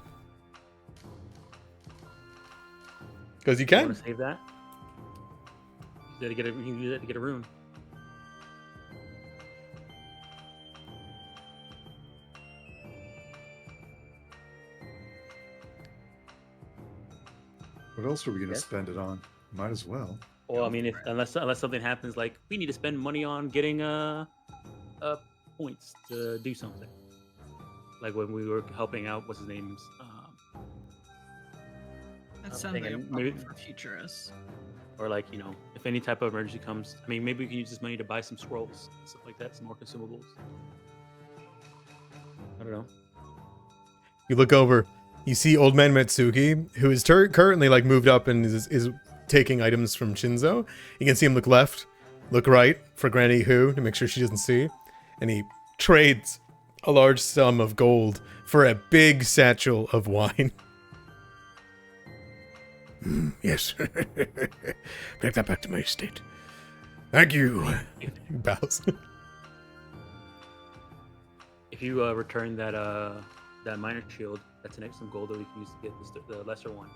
Cause you You can. want to save that? You can use that to get a rune. What else are we gonna Yes. spend it on? Might as well. Well, I Go mean, for it. unless something happens, like we need to spend money on getting points to do something. Like when we were helping out, what's his name's? That I'm sounds like a thinking problem maybe- for future us. Or like, you know, if any type of emergency comes, I mean, maybe we can use this money to buy some scrolls, stuff like that, some more consumables. I don't know. You look over, you see old man Metsuki, who is currently like moved up and is taking items from Shinzo. You can see him look left, look right for Granny Who to make sure she doesn't see, and he trades a large sum of gold for a big satchel of wine. Yes. Take that back to my estate. Thank you. He bows. If you return that that minor shield, that's an extra gold that we can use to get the lesser one.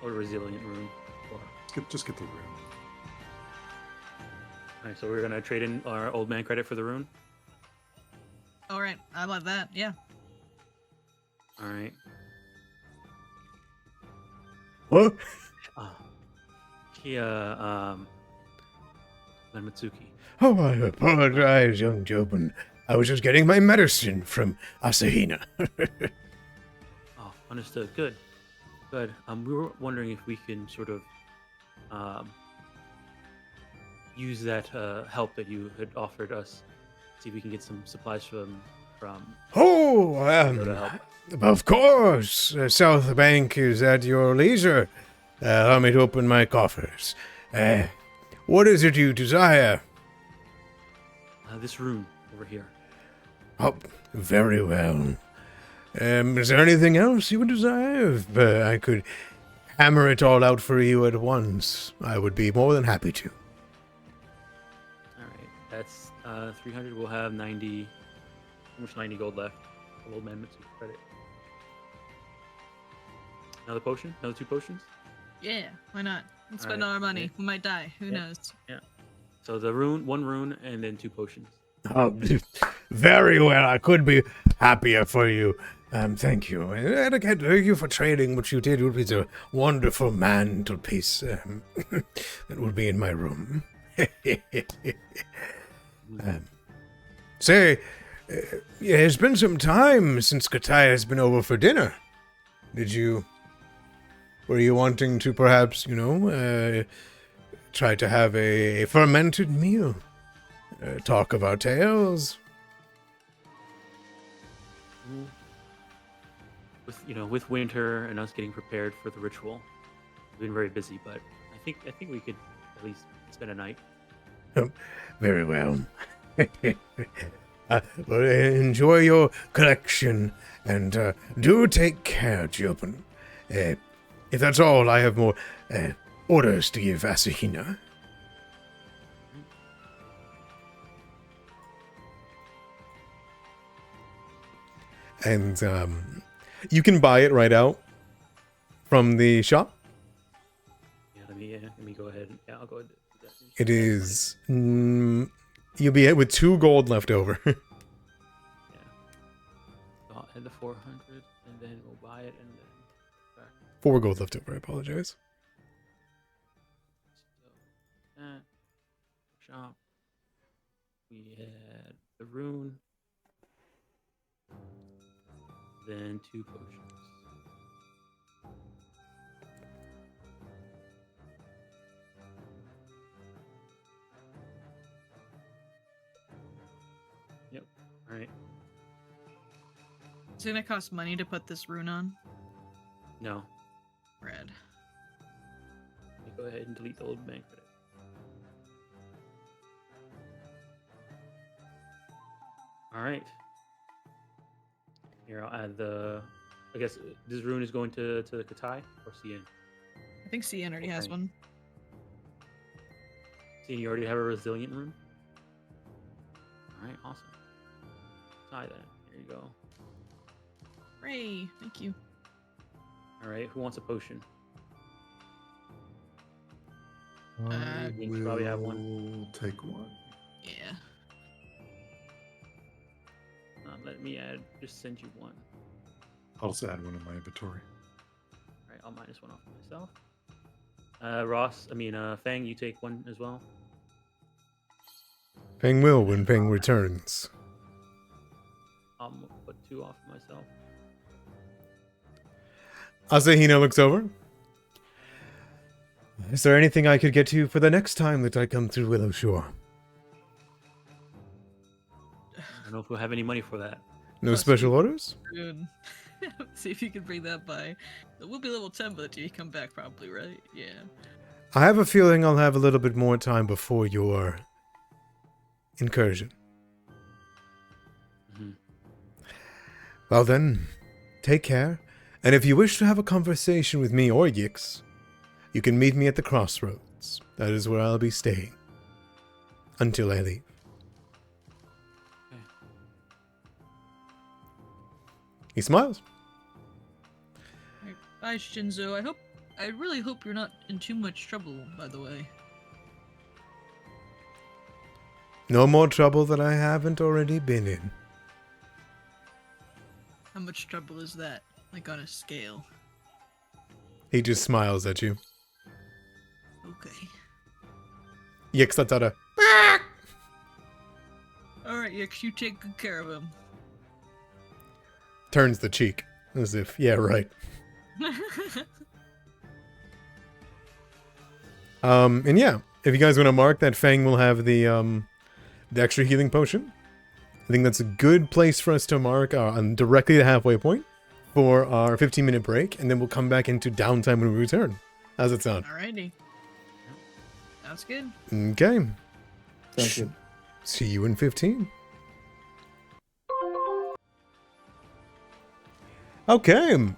Or resilient rune. Or... Just get the rune. Alright, so we're gonna trade in our old man credit for the rune. All right, I love that. Yeah. Alright. What? Matsuki. Oh, I apologize, young Jobin. I was just getting my medicine from Asahina. Oh, understood. Good. Good. We were wondering if we can sort of use that help that you had offered us. See if we can get some supplies from Oh, to help. of course. South Bank is at your leisure. Allow me to open my coffers. What is it you desire? This rune over here. Oh, very well. Is there anything else you would desire? If I could hammer it all out for you at once, I would be more than happy to. Alright, that's 300. We'll have 90. Almost 90 gold left. Old man Mitsuki credit. Another potion? Another 2 potions? Yeah. Why not? Let's spend Alright, all our money. okay. We might die. Who Yeah. knows? So the rune, 1 rune, and then 2 potions. Oh, very well. I could be happier for you. Thank you. And again, thank you for trading what you did. It was a wonderful mantelpiece that will be in my room. Say, it's been some time since Kataya has been over for dinner. Were you wanting to perhaps, try to have a fermented meal? Talk of our tales? With winter and us getting prepared for the ritual, we've been very busy, but I think we could at least spend a night. Very well. Well, enjoy your collection, and do take care, Jobin. If that's all, I have more orders to give Asahina. And you can buy it right out from the shop. Yeah, let me go ahead. Yeah, I'll go ahead. And do that. It is. You'll be with 2 gold left over. Yeah. So I'll add the 400, and then we'll buy it, and then back. 4 gold left over. I apologize. So that shop. We had the rune. Then 2 potions. Yep. All right. Is it gonna cost money to put this rune on? No. Red. Let me go ahead and delete the old bank credit. All right. Here, I'll add the. I guess this rune is going to Katai or CN. I think CN already has Okay. one. CN, you already have a resilient rune. All right, awesome. Tie that. Here you go. Hooray! Thank you. All right, who wants a potion? I you should probably have will take one. Yeah. Let me just send you one. I'll just add one in my inventory. All right, I'll minus 1 off myself. Fang, you take 1 as well. Fang will when Fang returns. I'll put 2 off myself. Asahina looks over. Is there anything I could get you for the next time that I come through Willowshore? I don't know if we'll have any money for that. No Plus special orders? Good. See if you can bring that by. We'll be level 10 by the time you come back, probably, right? Yeah. I have a feeling I'll have a little bit more time before your incursion. Mhm. Well then, take care. And if you wish to have a conversation with me or Yix, you can meet me at the crossroads. That is where I'll be staying. Until I leave. Okay. He smiles. Alright, bye, Shinzo. I really hope you're not in too much trouble, by the way. No more trouble that I haven't already been in. How much trouble is that? Like on a scale. He just smiles at you. Okay. Yix lets out a... Alright, Yix, you take good care of him. turns the cheek. As if, yeah, right. And yeah, if you guys want to mark that, Fang will have the extra healing potion. I think that's a good place for us to mark on directly the halfway point for our 15-minute break, and then we'll come back into downtime when we return. How's it sound? Alrighty. Sounds good. Okay. Sounds good. See you in 15. Okay.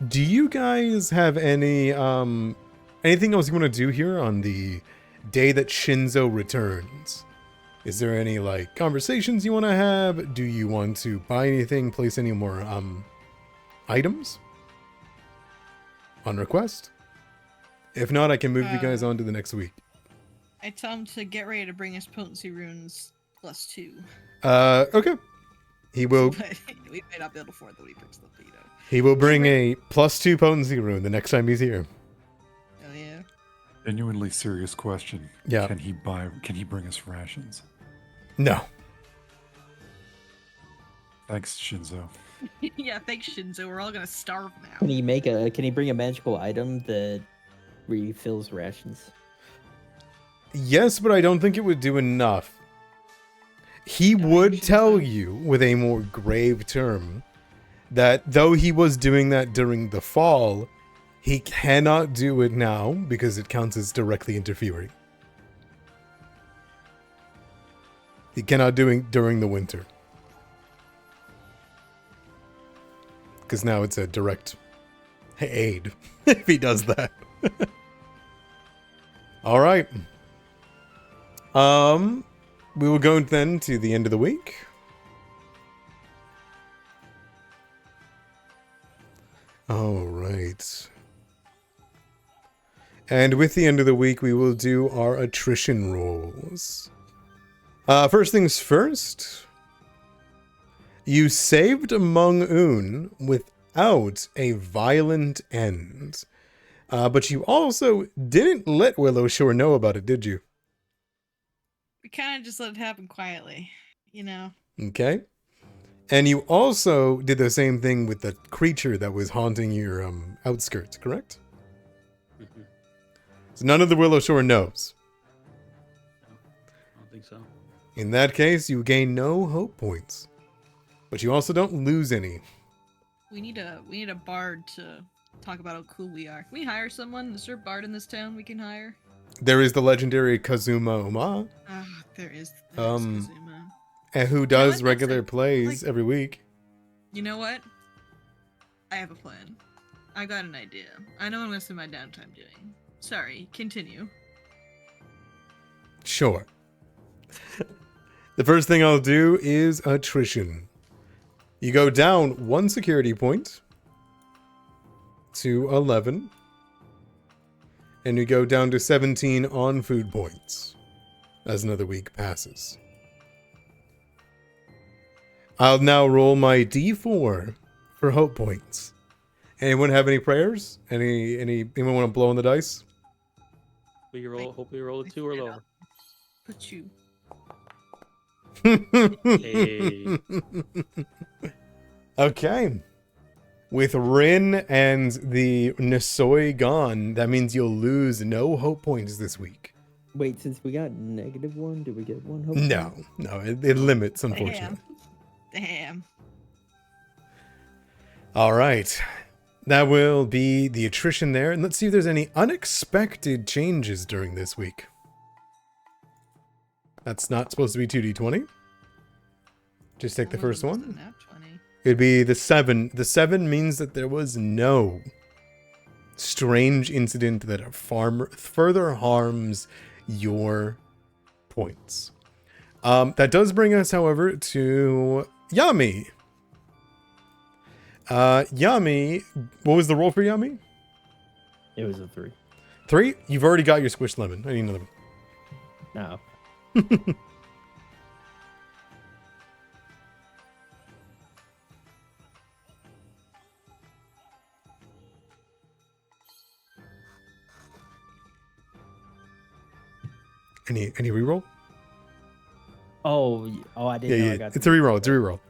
Do you guys have any anything else you want to do here on the day that Shinzo returns? Is there any like conversations you want to have? Do you want to buy anything, place any more items on request? If not, I can move you guys on to the next week. I tell him to get ready to bring us potency runes +2. Okay. He will But we might not be able to afford the Weepers, but you know. he will bring a +2 potency rune the next time he's here. Oh yeah. Genuinely serious question. Yeah. Can he bring us rations? No. Thanks, Shinzo. Yeah, thanks, Shinzo. We're all gonna starve now. Can he bring a magical item that refills rations? Yes, but I don't think it would do enough. He would tell you with a more grave term that though he was doing that during the fall, he cannot do it now because it counts as directly interfering. He cannot do it during the winter. Because now it's a direct aid if he does that. All right. We will go then to the end of the week. All right. And with the end of the week, we will do our attrition rolls. First things first. You saved Among Un without a violent end. But you also didn't let Willowshore know about it, did you? We kind of just let it happen quietly, you know. Okay. And you also did the same thing with the creature that was haunting your outskirts, correct? Mhm. So none of the Willowshore knows. I don't think so. In that case, you gain no hope points. But you also don't lose any. We need a bard to talk about how cool we are. Can we hire someone? Is there a bard in this town we can hire? There is the legendary Kazuma Uma, Ah, there is Um, Kazuma. who know does what? regular That's plays like- every week. You know what? I have a plan. I got an idea. I know what I'm gonna spend my downtime doing. Sorry, continue. Sure. The first thing I'll do is attrition. You go down 1 security point to 11. And you go down to 17 on food points as another week passes. I'll now roll my d4 for hope points. Anyone have any prayers? Anyone want to blow on the dice? Hopefully you roll a 2 or Stand lower. up. Put you. Hey. Okay. With Rin and the Nisoi gone, that means you'll lose no hope points this week. Wait, since we got -1, do we get 1 hope? No, it limits, unfortunately. Damn. All right. That will be the attrition there. And let's see if there's any unexpected changes during this week. That's not supposed to be 2d20. Just take the first one. It'd be the 7. The 7 means that there was no strange incident that further harms your points. That does bring us, however, to Yami. Yami, what was the roll for Yami? It was a 3. 3? You've already got your squished lemon. I need another one. No. Any reroll? Oh, I didn't know I got It's a reroll. It's a reroll.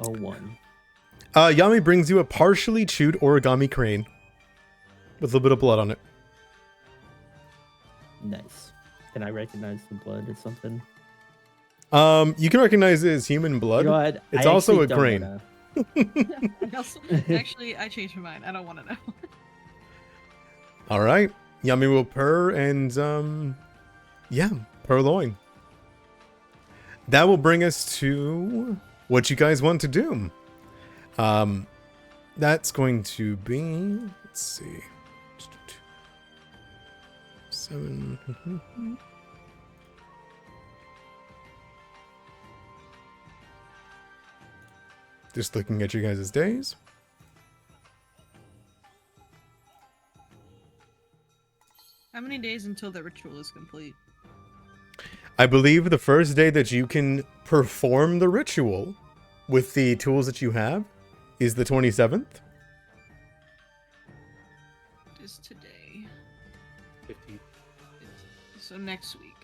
Oh, 1. Yami brings you a partially chewed origami crane with a little bit of blood on it. Nice. Can I recognize the blood or something? You can recognize it as human blood. You know what? It's I also a actually don't crane. wanna- Actually, I changed my mind. I don't want to know. All right. Yami will purr and, yeah, purloin. That will bring us to what you guys want to do. That's going to be, let's see. 7. Just looking at you guys' days. How many days until the ritual is complete? I believe the first day that you can perform the ritual with the tools that you have is the 27th. It is today. 15th. So next week.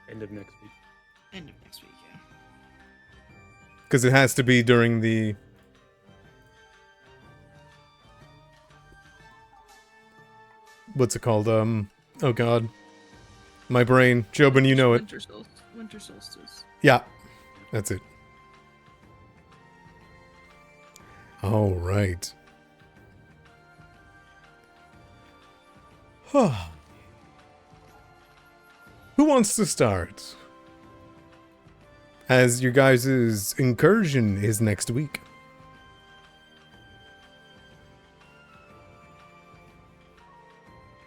End of next week. End of next week, yeah. Because it has to be during the... What's it called? Oh god. My brain. Jobin, you know it. Winter solstice. Yeah. That's it. All right. Who wants to start? As your guys' incursion is next week.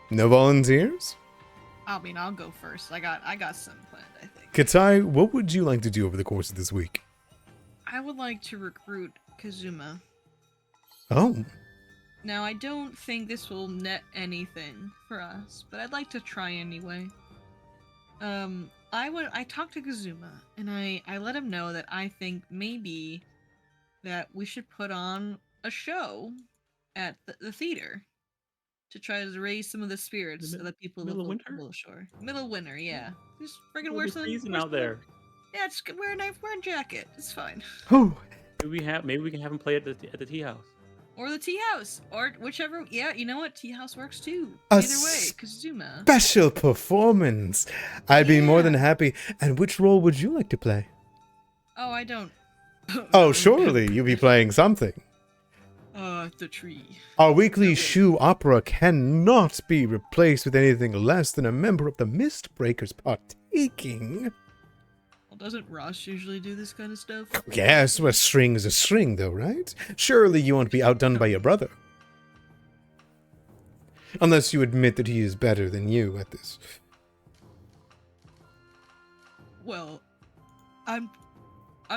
No volunteers? I mean, I'll go first. I got some planned, I think. Katai, what would you like to do over the course of this week? I would like to recruit Kazuma. Oh, Now, I don't think this will net anything for us, but I'd like to try anyway. I talked to Kazuma, and I let him know that I think maybe that we should put on a show at the theater to try to raise some of the spirits of the people middle of of winter? Willowshore. Middle of winter, yeah. Just friggin' It'll wear be some. freezing wear out there. Yeah, just wear a jacket. It's fine. oh, Maybe we can have him play at the tea house. Or the tea house, or whichever. Yeah, you know what? Tea house works too. A Either way, Kazuma. special performance. I'd be more than Yeah. happy. And which role would you like to play? Oh, I don't. Oh, surely you'll be playing something. The tree. Our weekly shoe opera cannot be replaced with anything less than a member of the Mistbreakers partaking. Well, doesn't Ross usually do this kind of stuff? Yes, a string is a string, though, right? Surely you won't be outdone by your brother. Unless you admit that he is better than you at this. Well, I'm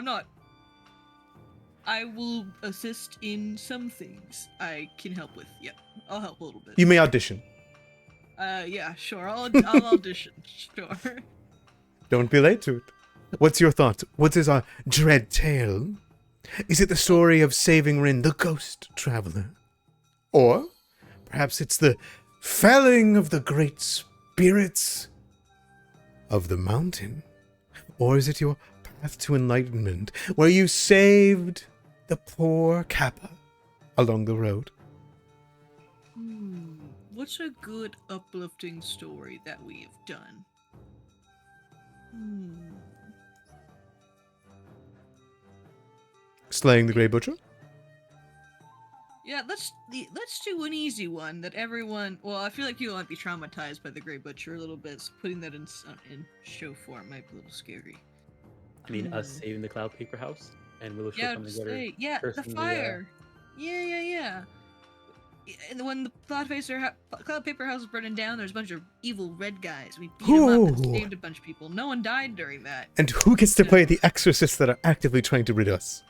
not. I will assist in some things I can help with. Yeah, I'll help a little bit. You may audition. Yeah, sure. I'll audition. Sure. Don't be late to it. What's your thought? What is our dread tale? Is it the story of saving Rin, the ghost traveler? Or perhaps it's the felling of the great spirits of the mountain? Or is it your path to enlightenment, where you saved the poor Kappa along the road? What's a good uplifting story that we have done? Slaying the Grey Butcher? Yeah, let's do an easy one that everyone. Well, I feel like you might be traumatized by the Grey Butcher a little bit. So putting that in show form might be a little scary. I mean, us saving the Cloud Paper House and Willowshore Yeah, coming together. yeah, the cursing fire. Yeah. And when the Cloud Paper House was burning down, there's a bunch of evil red guys. We beat them up and saved a bunch of people. No one died during that. And who gets to play the exorcists that are actively trying to rid us?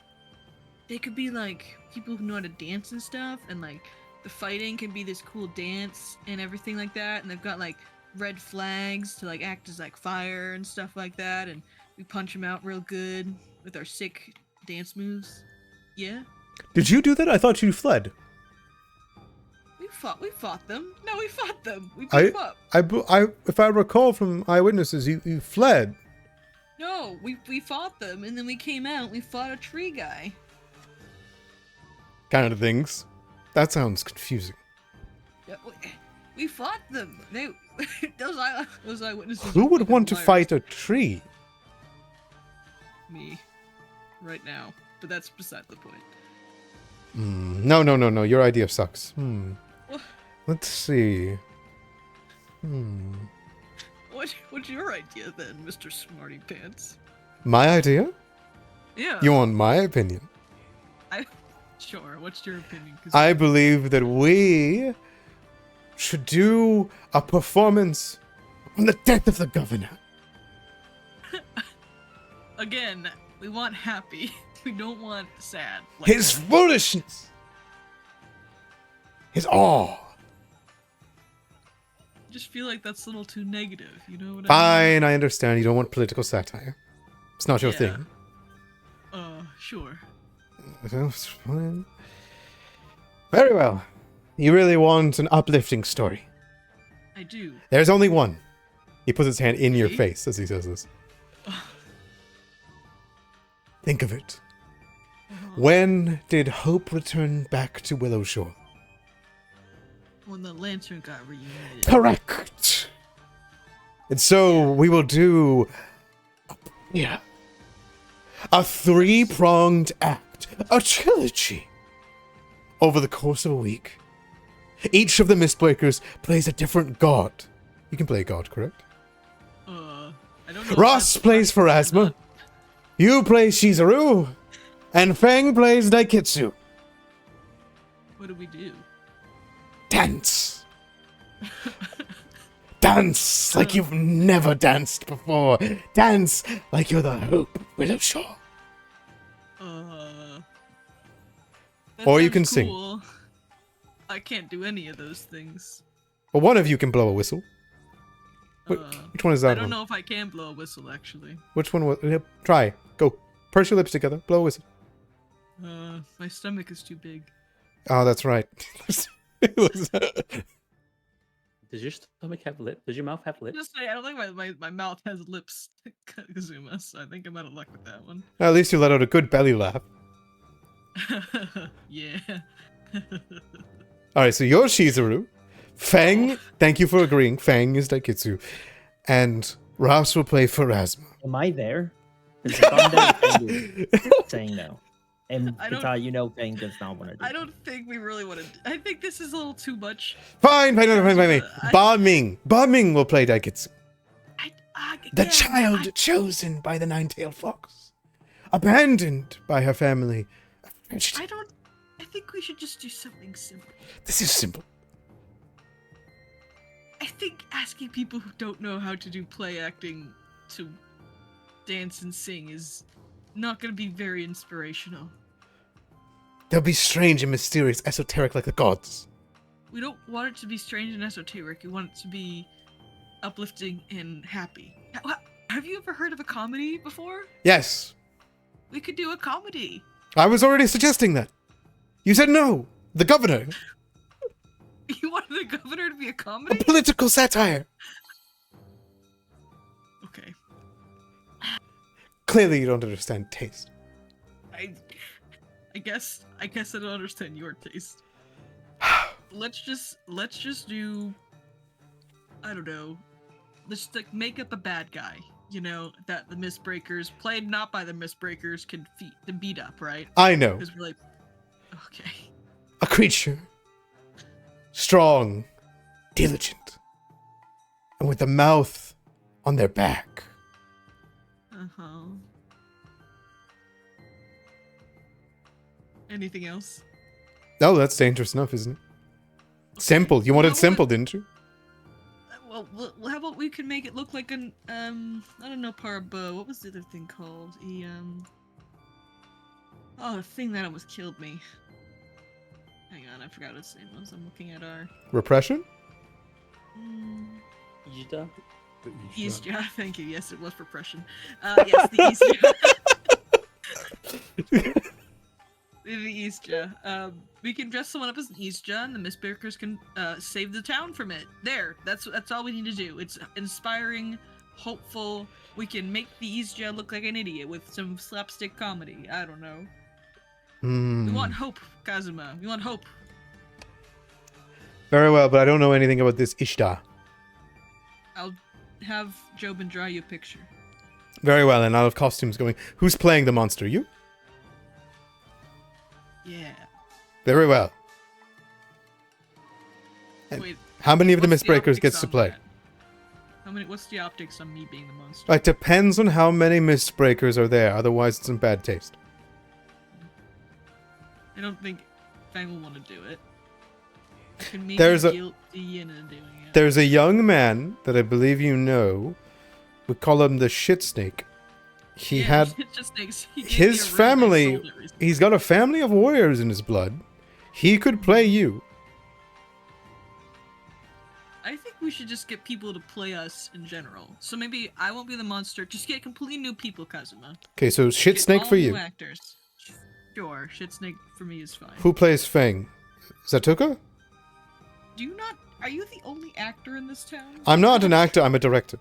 They could be like people who know how to dance and stuff, and like the fighting can be this cool dance and everything like that. And they've got like red flags to like act as like fire and stuff like that. And we punch them out real good with our sick dance moves. Yeah. Did you do that? I thought you fled. We fought them. No, we fought them. We beat them up. If I recall from eyewitnesses, you fled. No, we fought them, and then we came out. We fought a tree guy. Kind of things. That sounds confusing. Yeah, we fought them. Those eyewitnesses. Who would fucking want to liars. fight a tree? Me, right now. But that's beside the point. No. Your idea sucks. Let's see. What's your idea then, Mr. Smarty Pants? My idea? Yeah. You want my opinion? Sure. What's your opinion? I believe that we should do a performance on the death of the governor. Again, we want happy. We don't want sad. Like His foolishness. His awe. I just feel like that's a little too negative. You know what I mean? Fine, I understand. You don't want political satire. It's not your Yeah. thing. Sure. That's fine. Very well. You really want an uplifting story. I do. There's only one. He puts his hand in your Okay. face as he says this. Think of it. When did hope return back to Willowshore? When the lantern got reunited. Correct! And so we will do... Yeah. A three-pronged act. A trilogy. Over the course of a week. Each of the Mistbreakers plays a different god. You can play a god, correct? I don't know. if Ross that's plays possible or Pharasma. not. You play Shizuru. And Fang plays Daikitsu. What do we do? Dance. Dance like you've never danced before. Dance like you're the hope of Willowshore. That Or you sounds can sing. cool. I can't do any of those things. Well, one of you can blow a whistle. Which one is that I don't one? know if I can blow a whistle, actually. Which one was... Try. Go. Purse your lips together. Blow a whistle. My stomach is too big. Oh, that's right. Does your stomach have lips? Does your mouth have lips? Just say, I don't think my mouth has lips, Kazuma, so I think I'm out of luck with that one. At least you let out a good belly laugh. Yeah. Alright, so you're Shizuru. Fang, thank you for agreeing. Fang is Daikitsu. And Ross will play Pharasma. Am I there? Because if I'm there, Fang is saying no. And I don't- Katai, you know Fang does not want to do I don't think we really want to. I think this is a little too much. Fine. I- Ba Ming. Ba Ming will play Daikitsu. The Yeah, child chosen by the nine-tailed fox. Abandoned by her family. I think we should just do something simple. This is simple. I think asking people who don't know how to do play acting to dance and sing is not going to be very inspirational. They'll be strange and mysterious, esoteric like the gods. We don't want it to be strange and esoteric. We want it to be uplifting and happy. Have you ever heard of a comedy before? Yes, We could do a comedy. I was already suggesting that. You said no. The governor. You wanted the governor to be a A comedy? political satire. Okay. Clearly, you don't understand taste. I guess I don't understand your taste. Let's just do, I don't know. Let's like make up a bad guy. You know, that the Mistbreakers, played not by the Mistbreakers, can beat up, right? I know. Because we're like, okay. A creature. Strong. Diligent. And with the mouth on their back. Uh-huh. Anything else? Oh, that's dangerous enough, isn't it? Simple. You wanted simple, didn't you? Well, how about we can make it look like an, I don't know, parbo. What was the other thing called? Oh, the thing that almost killed me. Hang on, I forgot what its name was. I'm looking at our... Repression? Yida? Eastja, thank you. Yes, it was repression. Yes, the Eastja. The Eastja. We can dress someone up as an Eastja, and the Mistbreakers can save the town from it. There, that's all we need to do. It's inspiring, hopeful. We can make the Eastja look like an idiot with some slapstick comedy. I don't know. We want hope, Kazuma. We want hope. Very well, but I don't know anything about this Ishtar. I'll have Jobin draw you a picture. Very well, and I'll have costumes going. Who's playing the monster? You? Yeah. Very well. And Wait. how many of the what's Mistbreakers optics gets to on play? that? What's the optics on me being the monster? It depends on how many Mistbreakers are there, otherwise it's in bad taste. I don't think Fang will want to do it. I can make There's you a- guilty into doing it. There's a young man that I believe you know. We call him the shit snake. He had it's just snakes. He gave his me a real nice family. shoulder recently. He's got a family of warriors in his blood. He could play you. I think we should just get people to play us in general. So maybe I won't be the monster. Just get completely new people, Kazuma. Okay, so shit Get snake all for new you. actors. Sure, shit snake for me is fine. Who plays Fang? Zatuka? Do you not? Are you the only actor in this town? I'm not an actor. I'm a director.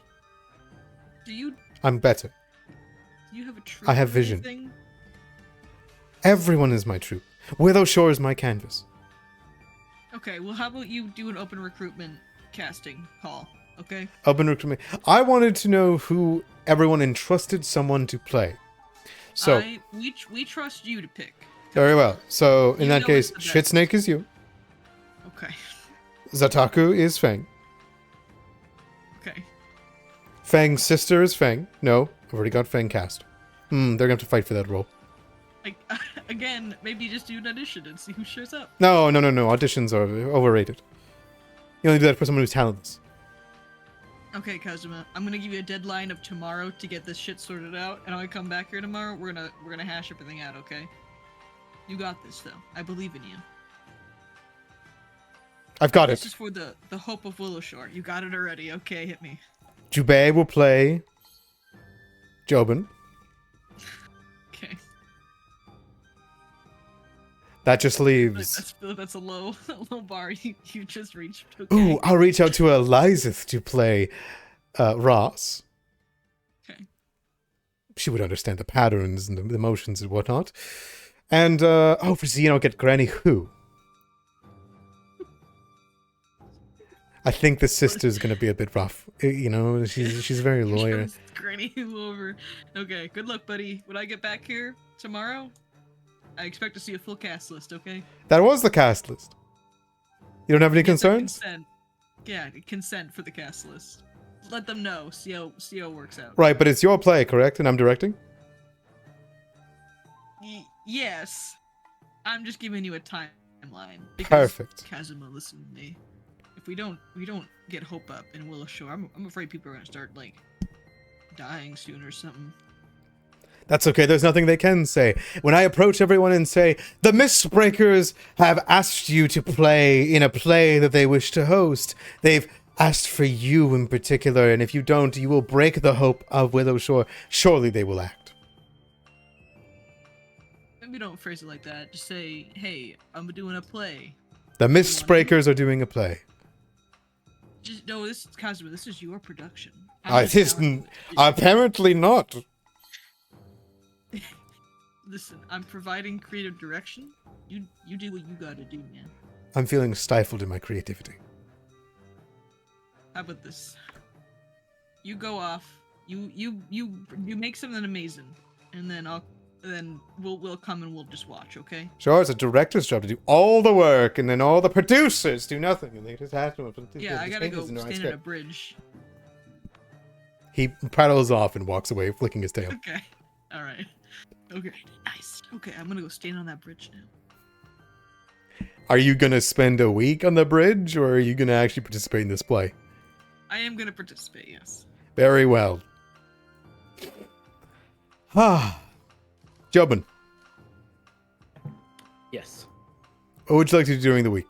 Do you? I'm better. Do you have a troupe? I have or vision. anything? Everyone is my troupe. Willowshore is my canvas. Okay, well, how about you do an open recruitment casting call? Okay. Open recruitment. I wanted to know who everyone entrusted someone to play. So we trust you to pick. very well. So in You that know case, it's the shit best. snake is you. Okay. Zataku is Fang. Okay. Fang's sister is Fang. No, I've already got Fang cast. They're gonna have to fight for that role. Like again, maybe just do an audition and see who shows up. No. Auditions are overrated. You only do that for someone who's talentless. Okay, Kazuma, I'm gonna give you a deadline of tomorrow to get this shit sorted out, and when I come back here tomorrow, we're gonna hash everything out. Okay? You got this, though. I believe in you. I've got This it. is for the hope of Willowshore. You got it already. Okay, hit me. Jubei will play Jobin. Okay. That just leaves. That's a low bar you just reached. Okay. Ooh, I'll reach out to Elizabeth to play Ross. Okay. She would understand the patterns and the emotions and whatnot. And, for Xeno, get Granny Who. I think the sister's gonna be a bit rough. You know, she's very lawyer. Granny over. Okay, good luck, buddy. When I get back here tomorrow, I expect to see a full cast list, okay? That was the cast list. You don't have any Get their concerns? Consent. Yeah, consent for the cast list. Let them know. See how it works out. Right, but it's your play, correct? And I'm directing? Yes. I'm just giving you a timeline. Because, Perfect. Kazuma, listen to me. If we don't get hope up in Willowshore, I'm afraid people are gonna start like dying soon or something. That's okay, there's nothing they can say. When I approach everyone and say, the Mistbreakers have asked you to play in a play that they wish to host, they've asked for you in particular, and if you don't, you will break the hope of Willowshore. Surely they will act. Maybe don't phrase it like that. Just say, hey, I'm doing a play. The Mistbreakers are doing a play. Just no, this is Kazuma. This is your production. It isn't. Apparently not. Listen, I'm providing creative direction. You do what you gotta do, man. I'm feeling stifled in my creativity. How about this? You go off. You make something amazing, and then we'll come and we'll just watch, okay? Sure, it's a director's job to do all the work, and then all the producers do nothing, and they just have to. Yeah, I gotta go stand at a bridge. He prattles off and walks away, flicking his tail. Okay. All right. Okay. Nice. Okay, I'm gonna go stand on that bridge now. Are you gonna spend a week on the bridge, or are you gonna actually participate in this play? I am gonna participate. Yes. Very well. Ah, Jobin, Yes. what would you like to do during the week?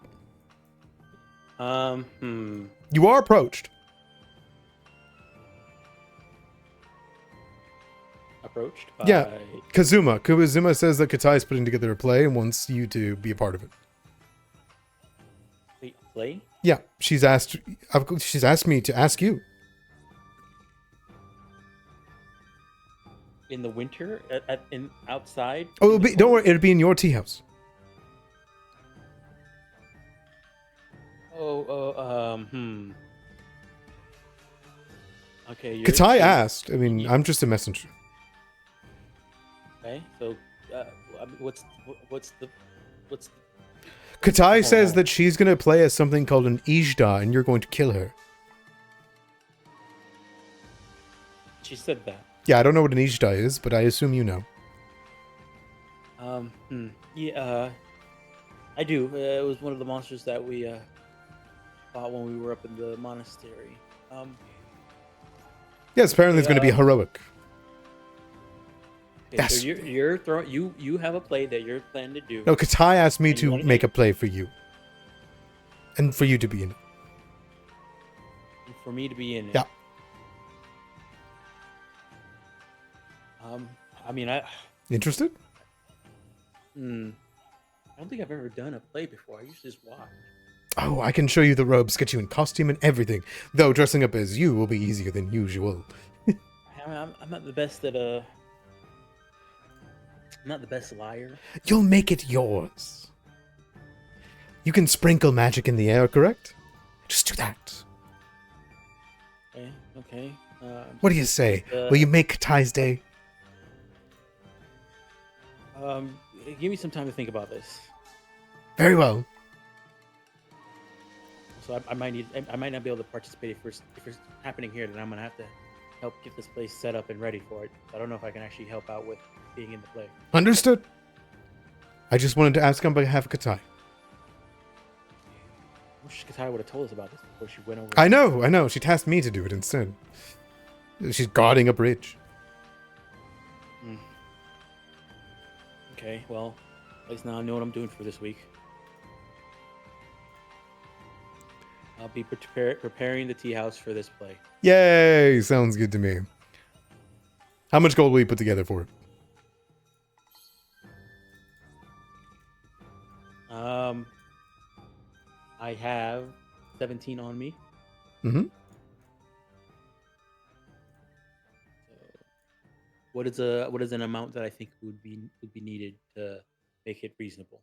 You are approached. Approached by... Yeah. Kazuma. Kazuma says that Katai is putting together a play and wants you to be a part of it. Wait, play? Yeah, she's asked me to ask you. In the winter? In outside? Oh, don't worry, it'll be in your tea house. Okay, Katai asked. I mean, I'm just a messenger. Okay, so, what's the... Katai says that she's going to play as something called an Ijda, and you're going to kill her. She said that. Yeah, I don't know what an Ijda is, but I assume you know. Yeah, I do. It was one of the monsters that we fought when we were up in the monastery. Yes, apparently it's going to be heroic. Okay, Yes. so you're throwing... You have a play that you're planning to do. No, Katai asked me And you to wanna make do- a play for you. And for you to be in it. For me to be in it. Yeah. I mean, I Interested? don't think I've ever done a play before. I usually just watch. Oh, I can show you the robes, get you in costume and everything. Though dressing up as you will be easier than usual. I'm not the best at I'm not the best liar. You'll make it yours. You can sprinkle magic in the air, correct? Just do that. Okay. What do you say? Will you make Katai's day? Give me some time to think about this. Very well. So I might not be able to participate if it's happening here. Then I'm gonna have to help get this place set up and ready for it. I don't know if I can actually help out with being in the play. Understood. I just wanted to ask on behalf of Katai. I wish Katai would have told us about this before she went over. I know. She tasked me to do it instead. She's guarding a bridge. Okay, well, at least now I know what I'm doing for this week. I'll be preparing the tea house for this play. Yay! Sounds good to me. How much gold will you put together for it? I have 17 on me. Mm-hmm. What is an amount that I think would be needed to make it reasonable?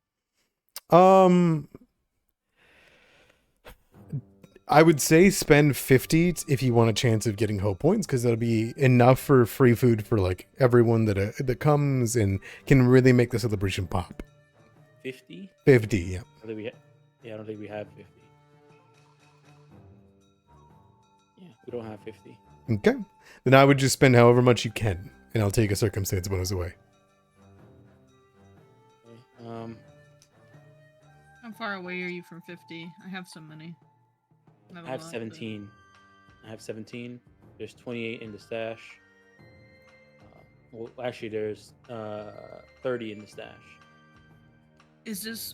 I would say spend 50 if you want a chance of getting hope points, because that'll be enough for free food for like everyone that comes and can really make the celebration pop. 50? 50, yeah. I don't think we have 50. Yeah, we don't have 50. Okay. Then I would just spend however much you can, and I'll take a circumstance bonus away. Okay. How far away are you from 50? I have some money. Not a I have lot, but- 17. I have 17. There's 28 in the stash. Well, actually, there's 30 in the stash.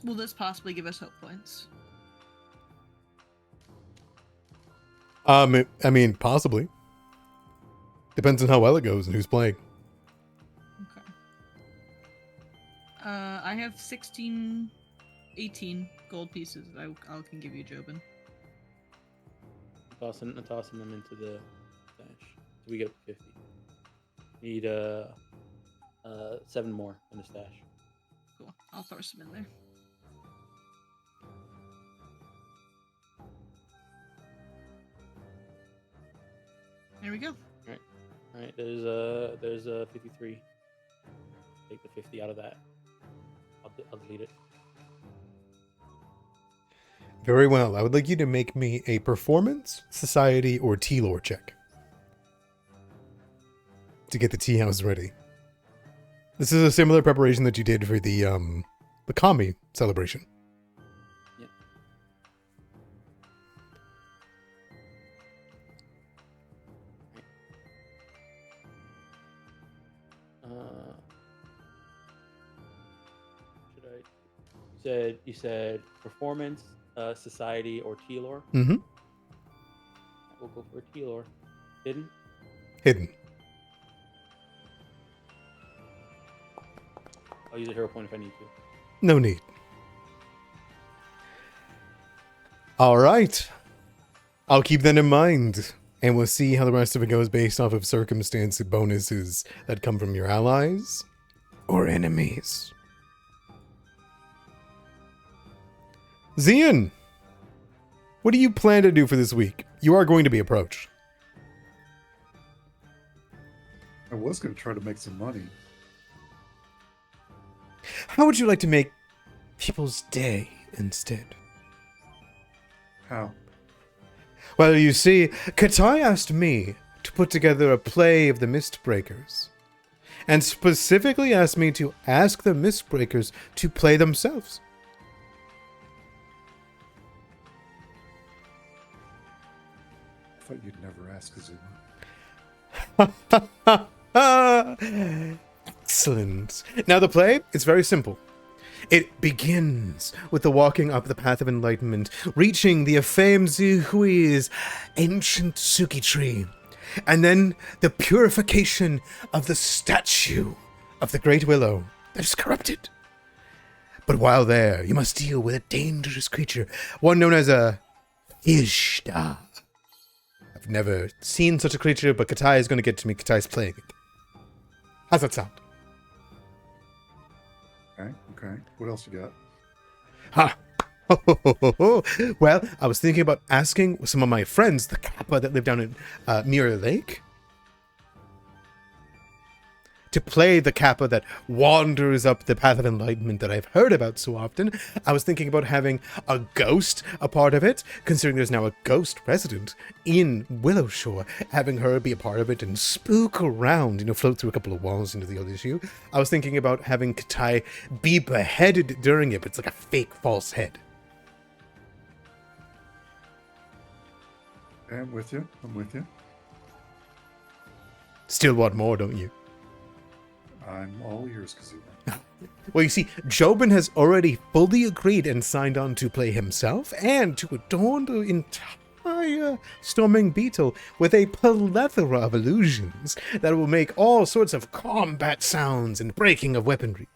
Will this possibly give us hope points? I mean, possibly. Depends on how well it goes and who's playing. Okay. I have 18 gold pieces that I can give you, Jobin. Tossing them into the stash. So we get up to 50. Need 7 more in the stash. Cool. I'll throw some in there. There we go. All right. There's 53. Take the 50 out of that. I'll delete it. Very well. I would like you to make me a performance, society, or T-lore check to get the tea house ready. This is a similar preparation that you did for the Kami celebration. Yep. You said performance, society, or T-lore? Mm-hmm. We'll go for T-lore. Hidden? Hidden. I'll use a hero point if I need to. No need. All right. I'll keep that in mind. And we'll see how the rest of it goes based off of circumstance bonuses that come from your allies or enemies. Zian, what do you plan to do for this week? You are going to be approached. I was going to try to make some money. How would you like to make people's day instead? How? Well, you see, Katai asked me to put together a play of the Mistbreakers, and specifically asked me to ask the Mistbreakers to play themselves. I thought you'd never ask Azuma. Excellent. Now the play is very simple. It begins with the walking up the path of enlightenment, reaching the famed Zihui's ancient Suki tree, and then the purification of the statue of the Great Willow that is corrupted. But while there, you must deal with a dangerous creature, one known as a Ishtar. I've never seen such a creature, but Katai is going to get to me. Katai's playing it. How's that sound? Okay. What else you got? Ha! Well, I was thinking about asking some of my friends, the Kappa that live down in Mirror Lake, to play the Kappa that wanders up the path of enlightenment that I've heard about so often. I was thinking about having a ghost a part of it, considering there's now a ghost resident in Willowshore, having her be a part of it and spook around, float through a couple of walls into the other issue. I was thinking about having Katai be beheaded during it, but it's like a fake false head. I'm with you. Still want more, don't you? I'm all ears, Kazuma. Well, you see, Jobin has already fully agreed and signed on to play himself and to adorn the entire Storming Beetle with a plethora of illusions that will make all sorts of combat sounds and breaking of weaponry.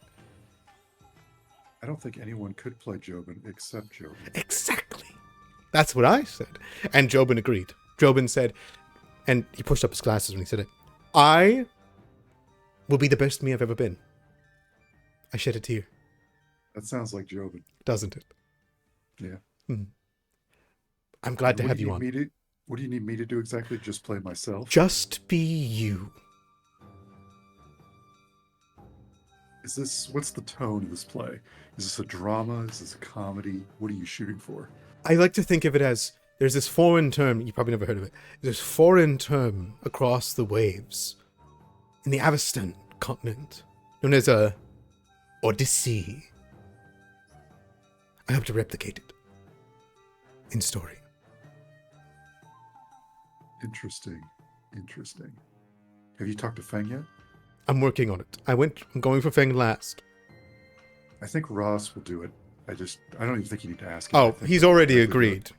I don't think anyone could play Jobin except Jobin. Exactly. That's what I said. And Jobin agreed. Jobin said, and he pushed up his glasses when he said it, I will be the best me I've ever been. I shed a tear. That sounds like Jobin. Doesn't it? Yeah. I'm glad to have you on. What do you need me to do exactly? Just play myself? Just be you. What's the tone of this play? Is this a drama? Is this a comedy? What are you shooting for? I like to think of it as, there's this foreign term, you probably never heard of it, there's this foreign term across the waves in the Avestan continent, known as a Odyssey. I hope to replicate it in story. Interesting. Have you talked to Feng yet? I'm working on it. I'm going for Fang last. I think Ross will do it. I don't even think you need to ask him. I Oh, think he's he'll already definitely do agreed.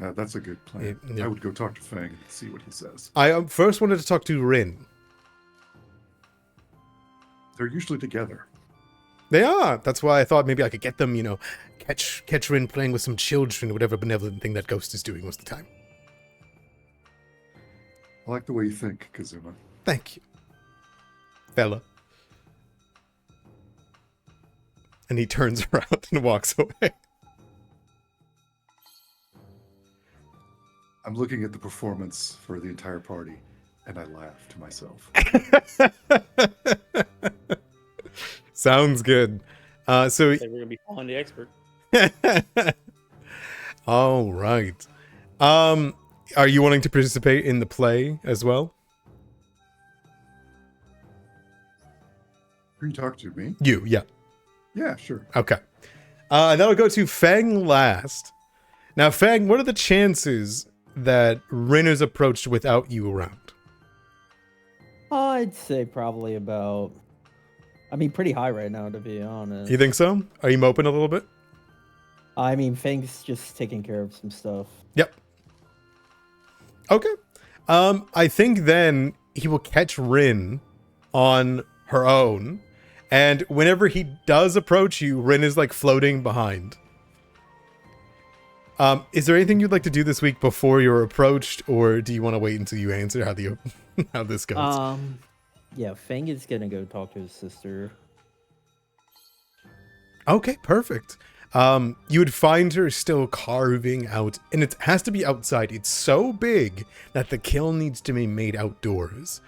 it. That's a good plan. Yeah. I would go talk to Fang and see what he says. I first wanted to talk to Rin. They're usually together. They are. That's why I thought maybe I could get them, catch Rin playing with some children, whatever benevolent thing that ghost is doing most of the time. I like the way you think, Kazuma. Thank you, fella. And he turns around and walks away. I'm looking at the performance for the entire party, and I laugh to myself. Sounds good. So We're gonna be following the expert. all right. Are you wanting to participate in the play as well? Who you talking to, me? You, yeah. Yeah, sure. Okay. That'll go to Fang last. Now, Fang, what are the chances that Rin is approached without you around? I'd say probably about. I mean, pretty high right now, to be honest. You think so? Are you moping a little bit? I mean, Fang's just taking care of some stuff. Yep. Okay. I think then he will catch Rin on her own, and whenever he does approach you, Rin is like floating behind. Is there anything you'd like to do this week before you're approached, or do you want to wait until you answer how this goes? Yeah, Fang is gonna go talk to his sister. Okay, perfect. You would find her still carving out, and it has to be outside. It's so big that the kiln needs to be made outdoors.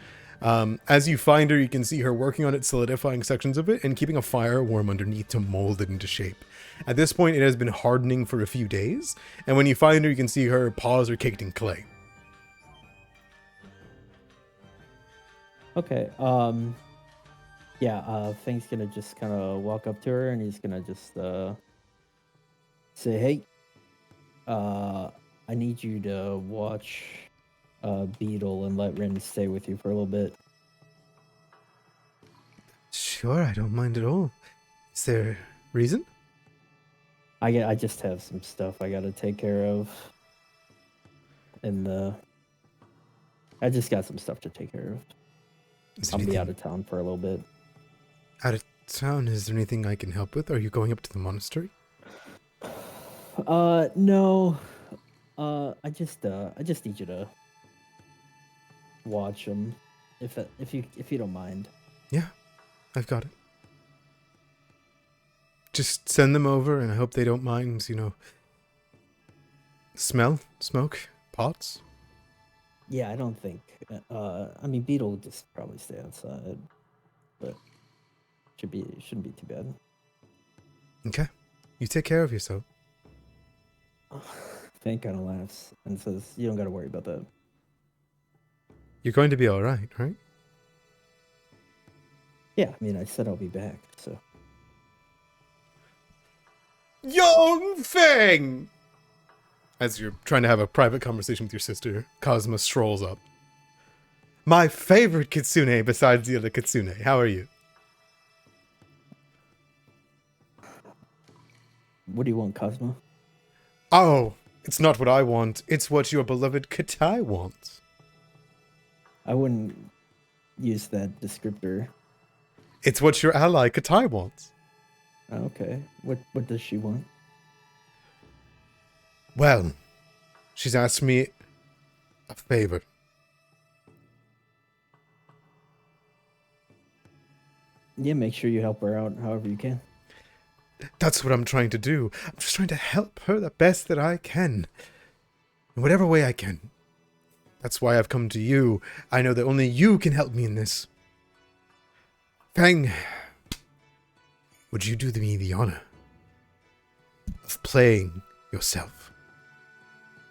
As you find her, you can see her working on it, solidifying sections of it, and keeping a fire warm underneath to mold it into shape. At this point, it has been hardening for a few days, and when you find her, you can see her paws are caked in clay. Okay. Yeah. Fang's gonna just kind of walk up to her, and he's gonna just say, "Hey, I need you to watch Beetle and let Rin stay with you for a little bit." Sure, I don't mind at all. Is there reason? I just have some stuff I gotta take care of, and I just got some stuff to take care of. Is there I'll be anything out of town for a little bit. out of town? Is there anything I can help with? Are you going up to the monastery? No. I just need you to watch them, if you don't mind. Yeah, I've got it. Just send them over, and I hope they don't mind, smell, smoke, pots. Yeah, I don't think. I mean, Beetle will just probably stay outside, but shouldn't be too bad. Okay, you take care of yourself. Fang kind of laughs and says, "You don't got to worry about that." You're going to be all right, right? Yeah, I mean, I said I'll be back, so. Young Fang! As you're trying to have a private conversation with your sister, Cosma strolls up. My favorite kitsune besides the other kitsune. How are you? What do you want, Cosmo? Oh, it's not what I want. It's what your beloved Katai wants. I wouldn't use that descriptor. It's what your ally Katai wants. Okay. What does she want? Well, she's asked me a favor. Yeah, make sure you help her out however you can. That's what I'm trying to do. I'm just trying to help her the best that I can. In whatever way I can. That's why I've come to you. I know that only you can help me in this. Fang, would you do me the honor of playing yourself?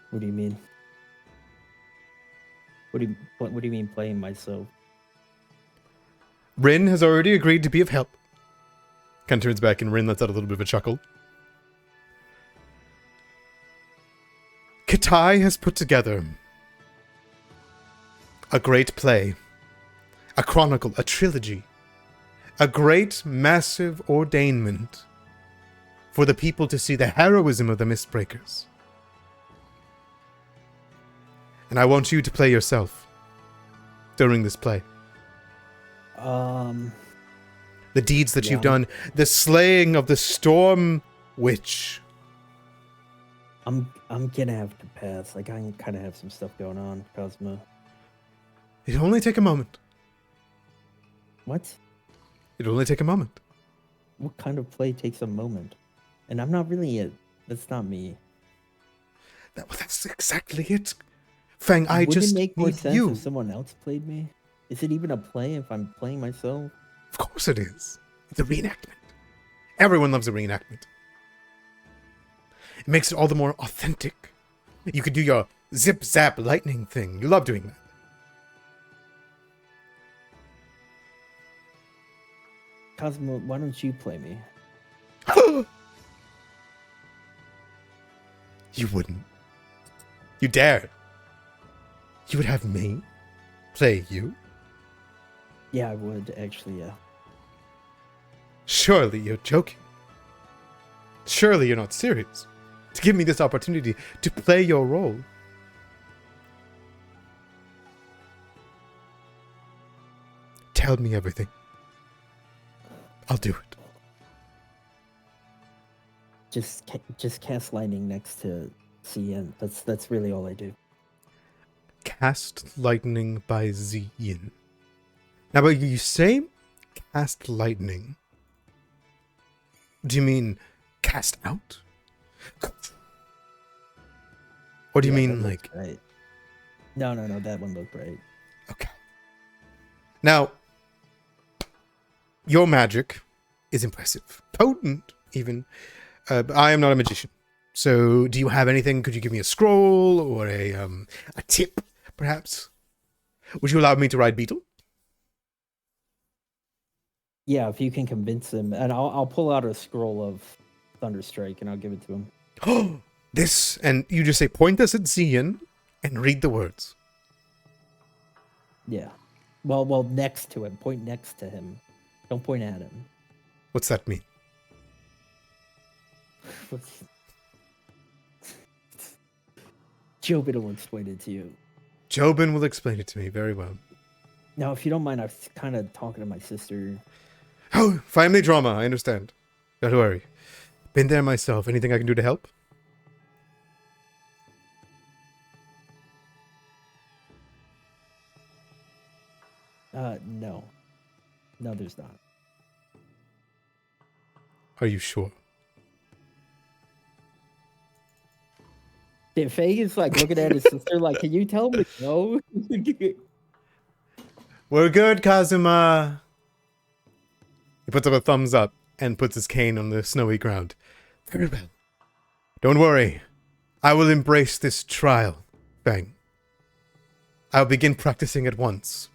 What do you mean? What do you mean playing myself? Rin has already agreed to be of help. Kind of turns back and Rin lets out a little bit of a chuckle. Katai has put together a great play. a chronicle, a trilogy, a great, massive ordainment for the people to see the heroism of the Mistbreakers. And I want you to play yourself during this play. Um, The deeds that Yeah. you've done, the slaying of the Storm Witch. I'm gonna have to pass. Like, I kind of have some stuff going on, Cosmo. It'll only take a moment. What? It'll only take a moment. What kind of play takes a moment? And I'm not really it. That's not me. That's exactly it. Fang, I Wouldn't just it make more need sense you. if someone else played me? Is it even a play if I'm playing myself? Of course it is. It's a reenactment. Everyone loves a reenactment. It makes it all the more authentic. You could do your zip zap lightning thing. You love doing that. Cosmo, why don't you play me? You wouldn't. You dare. You would have me play you? Yeah, I would, actually, yeah. Surely you're joking. Surely you're not serious. To give me this opportunity to play your role. Tell me everything. I'll do it. Just cast lightning next to CN. That's really all I do. Cast lightning by Ziyin. Now, but you say cast lightning. Do you mean cast out? Or do you Yeah, mean that like... looks right? No, that one looked right. Okay. Now, your magic is impressive. Potent, even. But I am not a magician. So, do you have anything? Could you give me a scroll or a tip, perhaps? Would you allow me to ride Beetle? Yeah, if you can convince him, and I'll pull out a scroll of Thunderstrike and I'll give it to him. Oh, this, and you just say, point this at Zion and read the words. Yeah. Well, next to him. Point next to him. Don't point at him. What's that mean? Jobin will explain it to you. Jobin will explain it to me very well. Now, if you don't mind, I was kind of talking to my sister. Oh, family drama, I understand. Don't worry. Been there myself. Anything I can do to help? No. No, there's not. Are you sure? Yeah, Faye is like looking at his sister like, can you tell me no? We're good, Kazuma. He puts up a thumbs up and puts his cane on the snowy ground. Very well. Don't worry. I will embrace this trial, Fang. I'll begin practicing at once.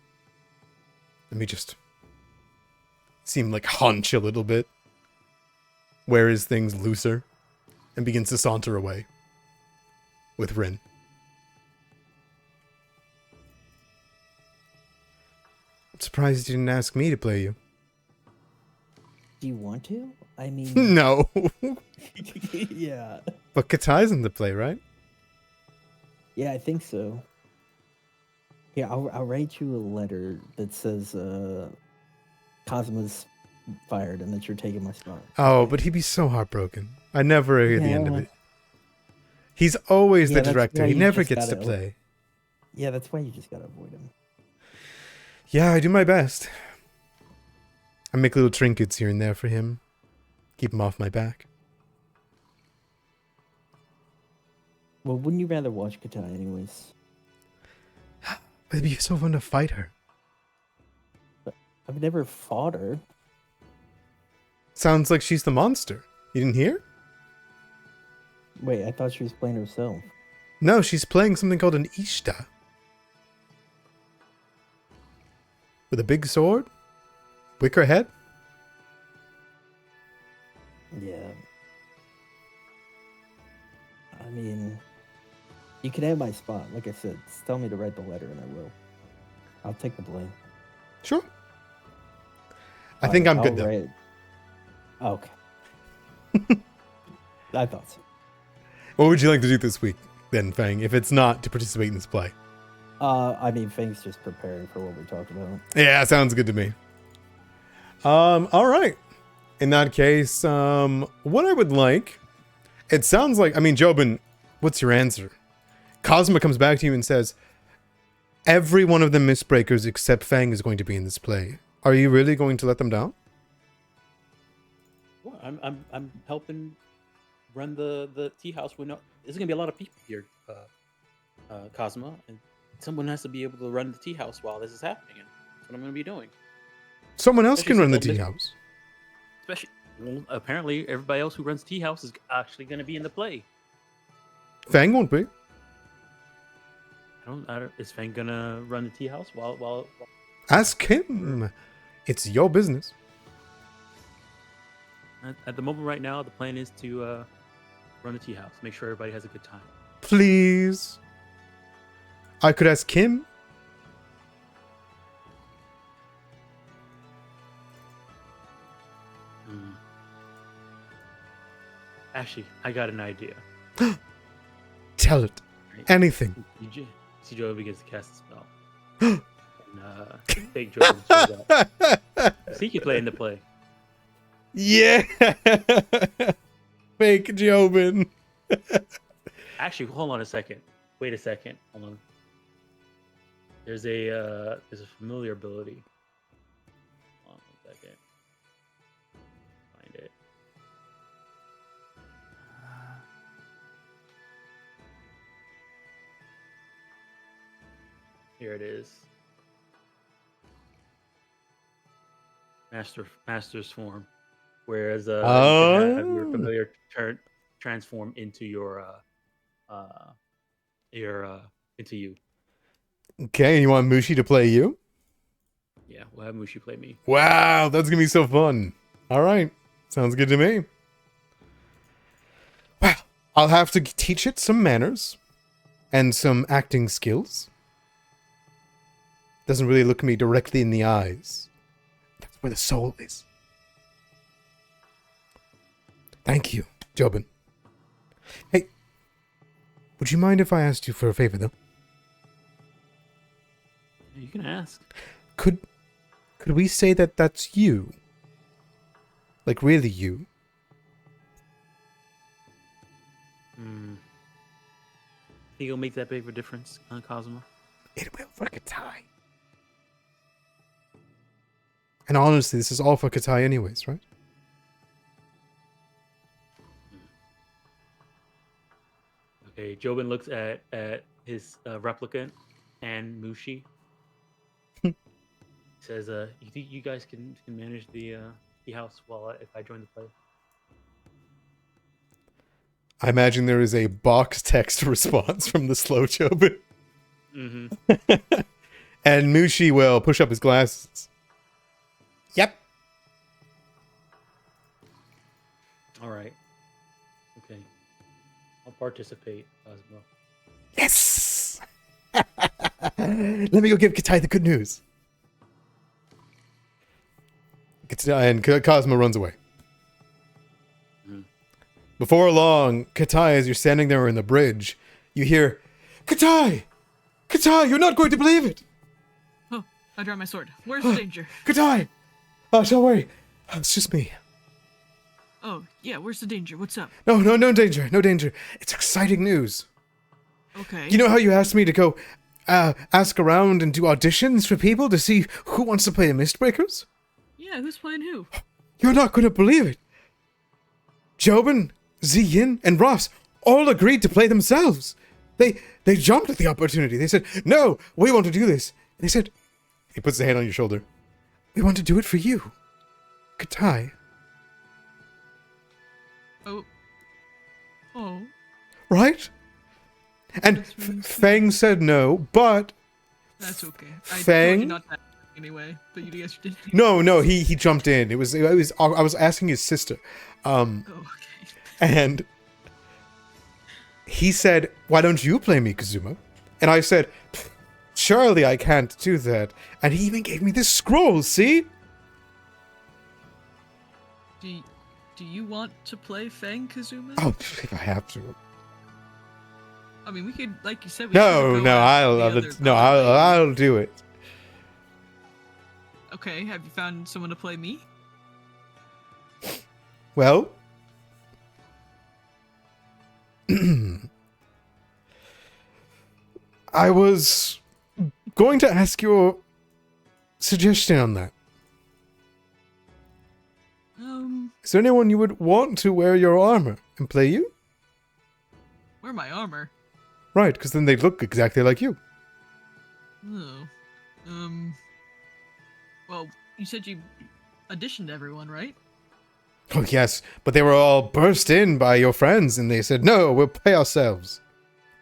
Let me just seem like hunch a little bit. Wear his things looser. And begins to saunter away. With Rin. I'm surprised you didn't ask me to play you. Do you want to? I mean, No. yeah. But Katai's in the play, right? Yeah, I think so. Yeah, I'll write you a letter that says Cosmo's fired and that you're taking my spot. Oh, but he'd be so heartbroken. I never hear the end of Yeah. it. He's always Yeah, the that's director. why He you never just gets to gotta- play. Yeah, that's why you just gotta avoid him. Yeah, I do my best. I make little trinkets here and there for him. Keep him off my back. Well, wouldn't you rather watch Katai anyways? But it'd be so fun to fight her. I've never fought her. Sounds like she's the monster. You didn't hear? Wait, I thought she was playing herself. No, she's playing something called an Ishta. With a big sword? Wicker head? Yeah. I mean, you can have my spot. Like I said, just tell me to write the letter and I will. I'll take the blame. Sure. I think I'm good though. Alright. Okay. I thought so. What would you like to do this week then, Fang, if it's not to participate in this play? I mean, Fang's just preparing for what we talked about. Yeah, sounds good to me. All right. In that case, what I would like, it sounds like, I mean, Jobin, what's your answer? Cosma comes back to you and says, every one of the Mistbreakers except Fang is going to be in this play. Are you really going to let them down? Well, I'm helping run the tea house. There's gonna be a lot of people here, Cosma, and someone has to be able to run the tea house while this is happening. And that's what I'm gonna be doing. Someone else Especially can run the since tea I'm house. Especially, well, apparently, everybody else who runs tea house is actually gonna be in the play. Fang won't be. I don't. Is Fang gonna run the tea house while Ask him. It's your business. At the moment right now, the plan is to run the tea house, make sure everybody has a good time. Please. I could ask him. Actually, I got an idea. Tell it. Right? Anything. See, Joe begins to cast a spell. And fake Joe shows up. See, you play in the play. Yeah. Fake Jobin. Actually, hold on a second. Wait a second. Hold on. There's a familiar ability. Hold on a second. Find it. Here it is. Master's form. Whereas you can have your familiar transform into your into you. Okay, you want Mushi to play you? Yeah, we'll have Mushi play me. Wow, that's gonna be so fun. All right, sounds good to me. Well, I'll have to teach it some manners and some acting skills. Doesn't really look me directly in the eyes. That's where the soul is. Thank you, Jobin. Hey, would you mind if I asked you for a favor, though? You can ask. Could we say that that's you? Like, really you? Think it'll make that big of a difference, Cosmo? It will for Katai. And honestly, this is all for Katai anyways, right? Okay, Jobin looks at his replicant and Mushi. Says, "You think you guys can manage the house if I join the play?" I imagine there is a box text response from the slow Jobin. Mm-hmm. And Mushi will push up his glasses. Yep. All right. Okay. I'll participate, Cosmo. Yes! Let me go give Katai the good news. And Cosmo runs away. Before long, Katai, as you're standing there in the bridge, you hear, Katai! Katai, you're not going to believe it! Oh, I draw my sword. Where's the danger? Katai! Oh, don't worry. It's just me. Oh, yeah, where's the danger? What's up? No danger, no danger. It's exciting news. Okay. You know how you asked me to go ask around and do auditions for people to see who wants to play the Mistbreakers? Yeah, who's playing who? You're not going to believe it. Jobin, Ziyin, and Ross all agreed to play themselves. They jumped at the opportunity. They said, no, we want to do this. And they said, he puts a hand on your shoulder, we want to do it for you, Katai. Oh. Right? And That's really sweet. Fang said no, but That's okay. I told you Fang? not to anyway, but you guys did. No, he jumped in. It was I was asking his sister. Oh, okay. And he said, why don't you play me, Kazuma? And I said, Surely I can't do that. And he even gave me this scroll, see? Do you want to play Fang Kazuma? Oh, if I have to. I mean, we could, like you said, we No, could no, go I'll after the I'll do it. Okay, have you found someone to play me? Well, I was going to ask your suggestion on that. Is there anyone you would want to wear your armor and play you? Wear my armor? Right, because then they'd look exactly like you. Oh. Well, you said you auditioned everyone, right? Oh, yes, but they were all burst in by your friends, and they said, no, we'll play ourselves.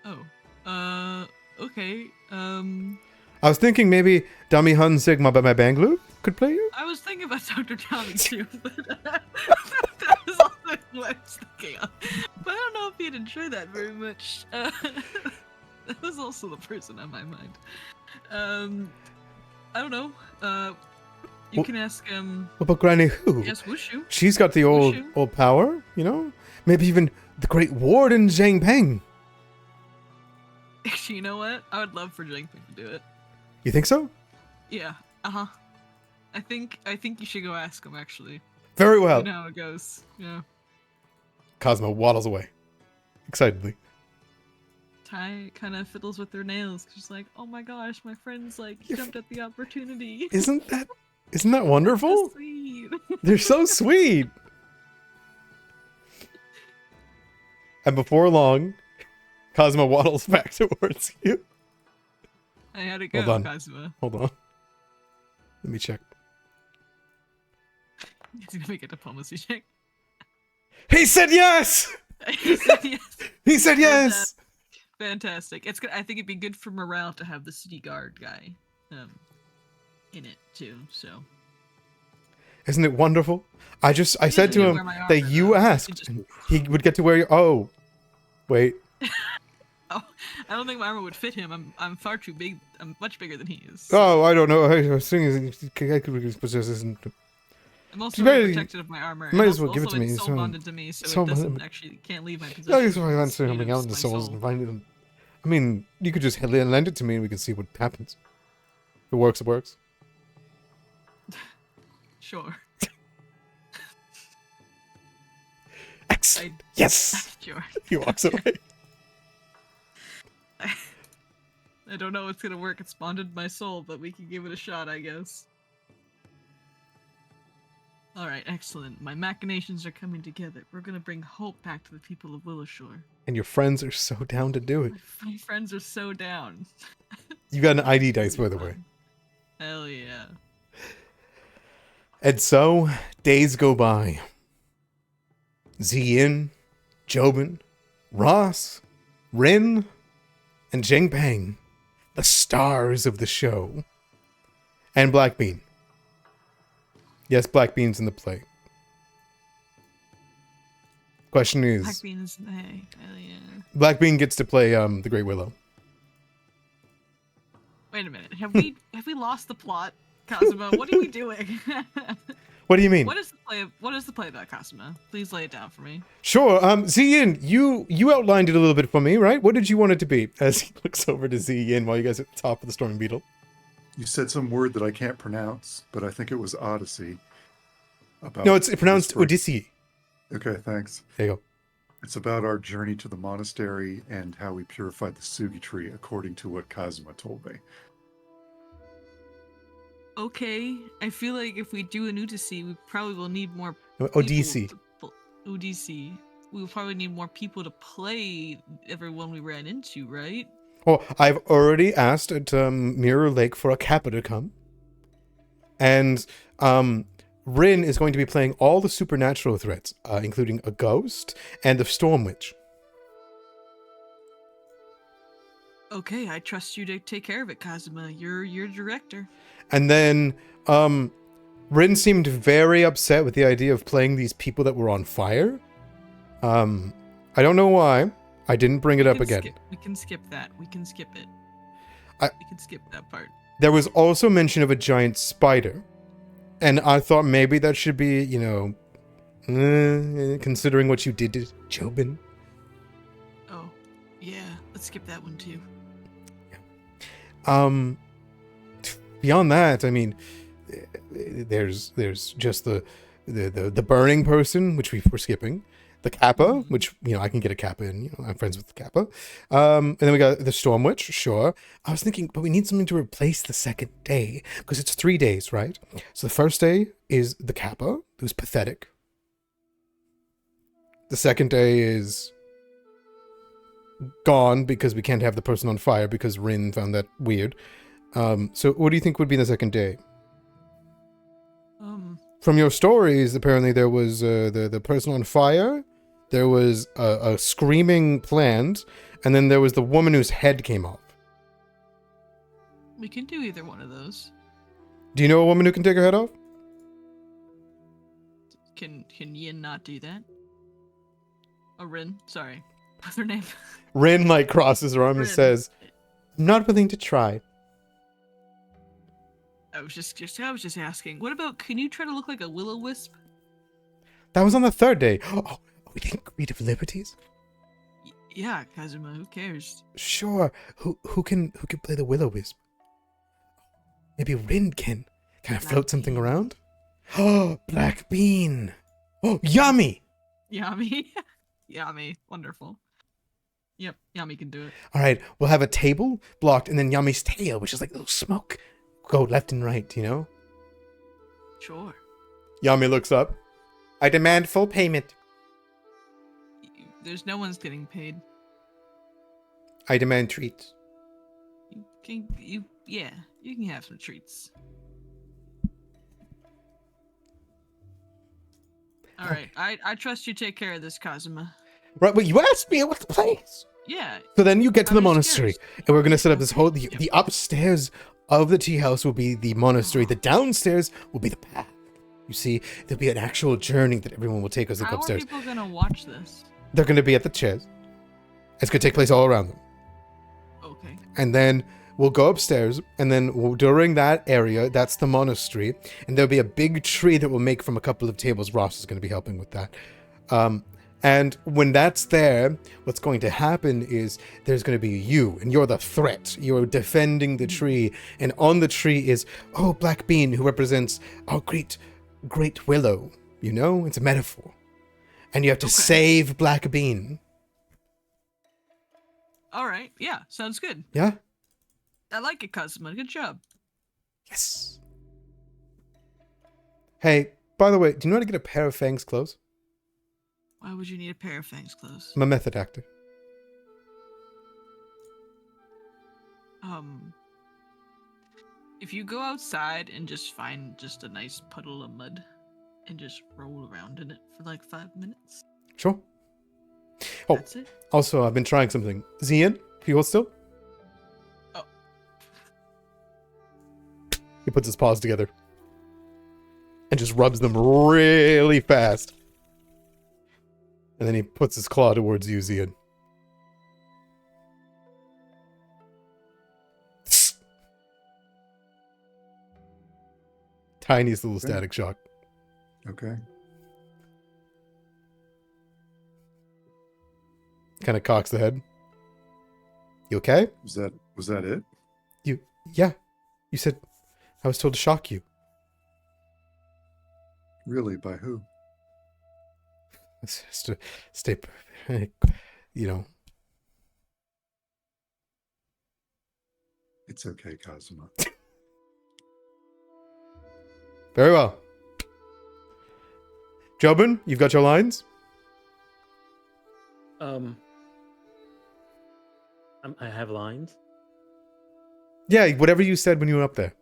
Oh. Okay, I was thinking maybe Dami Hun Sigma by my Banglu could play you? I was thinking about Dr. Tommy too, but that was all I was thinking of. But I don't know if he'd enjoy that very much. That was also the person on my mind. I don't know. You can ask, What about Granny Who? Yes, Wushu. She's got the old power, you know? Maybe even the great warden Zhang Peng. Actually, you know what? I would love for Jing to do it. You think so? Yeah. I think you should go ask him, actually. Very well. You know how it goes. Yeah. Cosmo waddles away. Excitedly. Ty kind of fiddles with her nails. She's like, oh my gosh, my friends, like, jumped at the opportunity. Isn't that wonderful? So sweet. They're so sweet. And before long, Cosmo waddles back towards you. I had to go, Hold on. Kazuma. Hold on. Let me check. He's gonna make a diplomacy check. He said yes! He said yes. He said yes! Fantastic. It's good. I think it'd be good for morale to have the city guard guy in it too, so. Isn't it wonderful? I said to him that you asked. And he would get to wear your... Oh. Wait. Oh, I don't think my armor would fit him. I'm far too big. I'm much bigger than he is. Oh, I don't know. I was thinking I could possess this. I'm also very protected of my armor. Might and as well give it to me. It's It's soul fine. bonded to me, so Soul it doesn't bonded. actually can't leave my I possession. guess I went to It's something made out of in the my souls soul. and find it. I mean, you could just lend it to me and we can see what happens. If it works, it works. Sure. Excellent. Yes! Sure. He walks away. I don't know if it's gonna work. It's bonded my soul, but we can give it a shot, I guess. Alright, excellent. My machinations are coming together. We're gonna bring hope back to the people of Willowshore. And your friends are so down to do it. My friends are so down. You got an ID dice, by the way. Hell yeah. And so, days go by. Ziyin, Jobin, Ross, Rin, and Zheng Peng, the stars of the show. And Blackbean. Yes, Blackbean's in the play. Question is... Blackbean's hey, hell yeah. Blackbean gets to play the Great Willow. Wait a minute. Have we lost the plot, Kazuma? What are we doing? What do you mean? What is the play about, Kazuma? Please lay it down for me. Sure. Ziyin, you outlined it a little bit for me, right? What did you want it to be? As he looks over to Ziyin while you guys are at the top of the Storming Beetle. You said some word that I can't pronounce, but I think it was Odyssey. About No, it's pronounced whispering- Odyssey. Okay, thanks. There you go. It's about our journey to the monastery and how we purified the Sugi tree, according to what Kazuma told me. Okay, I feel like if we do an Odyssey, we probably will need more. Odyssey. Odyssey. We will probably need more people to play everyone we ran into, right? Well, I've already asked at Mirror Lake for a Kappa to come. And Rin is going to be playing all the supernatural threats, including a ghost and the Storm Witch. Okay, I trust you to take care of it, Kazuma. You're director. And then Rin seemed very upset with the idea of playing these people that were on fire. I don't know why. I didn't bring it up again. We can skip that. We can skip it. we can skip that part. There was also mention of a giant spider. And I thought maybe that should be, considering what you did to Jobin. Oh, yeah. Let's skip that one too. Beyond that, I mean, there's just the burning person, which we're skipping. The Kappa, which, I can get a Kappa in, I'm friends with the Kappa. And then we got the Storm Witch, sure. I was thinking, but we need something to replace the second day, because it's 3 days, right? So the first day is the Kappa, who's pathetic. The second day is gone, because we can't have the person on fire, because Rin found that weird. So what do you think would be the second day? From your stories, apparently there was the person on fire, there was a screaming plant, and then there was the woman whose head came off. We can do either one of those. Do you know a woman who can take her head off? Can Yin not do that? Oh, Rin, sorry. What's her name? Rin, crosses her arm and Rin. says, "I'm not willing to try." I was just asking. What about, can you try to look like a will-o-wisp? That was on the third day. Oh, we think creative liberties? Yeah, Kazuma, who cares? Sure. Who can play the Will-O-Wisp? Maybe Rin can. Can I float something Bean. around? Oh, Black Bean. Oh, Yummy. Yami. Yami, wonderful. Yep, Yami can do it. All right, we'll have a table blocked, and then Yummy's tail, which is like a little smoke, go left and right, Sure. Yummy looks up. I demand full payment. There's no one's getting paid. I demand treats. You can have some treats. All right, I trust you take care of this, Kazuma. Right, but you asked me about the place. Yeah. So then you get to I the was monastery, curious. and we're going to set up this whole... Yep. The upstairs of the tea house will be the monastery. The downstairs will be the path. You see, there'll be an actual journey that everyone will take as they go How are upstairs. people gonna watch this? They're going to be at the chairs. It's going to take place all around them. Okay. And then we'll go upstairs, and then during that area, that's the monastery, and there'll be a big tree that we'll make from a couple of tables. Ross is going to be helping with that. And when that's there, what's going to happen is there's going to be you, and you're the threat. You're defending the tree, and on the tree is, Black Bean, who represents our great willow. It's a metaphor. And you have to save Black Bean. All right. Yeah, sounds good. Yeah? I like it, Kazuma. Good job. Yes. Hey, by the way, do you know how to get a pair of Fang's clothes? Why would you need a pair of Fang's clothes? I'm a method actor. If you go outside and just find just a nice puddle of mud and just roll around in it for like 5 minutes. Sure. Oh, That's it. also, I've been trying something. Zian, can you hold still? Oh. He puts his paws together and just rubs them really fast. And then he puts his claw towards you, Zian. Tiniest little static shock. Okay. Kind of cocks the head. You okay? Was that it? Yeah. You said I was told to shock you. Really? By who? It's just to stay, It's okay, Kazuma. Very well. Jobin, you've got your lines? I have lines. Yeah, whatever you said when you were up there.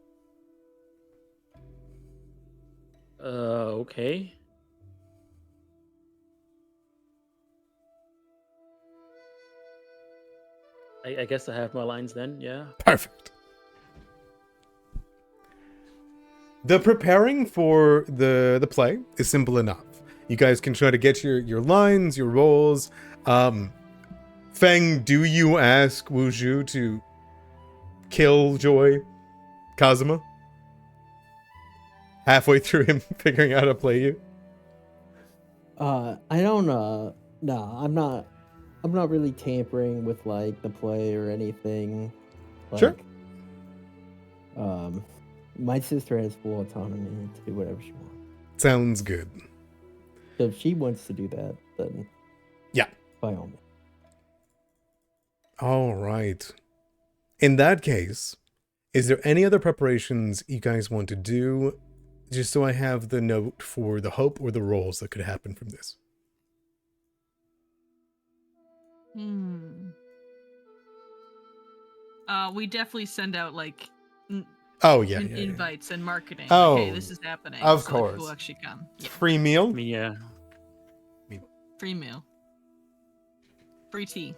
Okay. I guess I have my lines then, yeah. Perfect. The preparing for the play is simple enough. You guys can try to get your lines, your roles. Feng, do you ask Wu Zhu to killjoy Kazuma? Halfway through him figuring out how to play you? I don't no, I'm not really tampering with like the play or anything. Like, Sure. My sister has full autonomy to do whatever she wants. Sounds good. So if she wants to do that, then Yeah. by all means. All right. In that case, is there any other preparations you guys want to do? Just so I have the note for the hope or the rolls that could happen from this. We definitely send out like Oh, yeah. invites and marketing. Oh, like, hey, this is happening. of so, like, course. who'll actually come? Yeah. Free meal? I mean, yeah. Free meal. Free tea.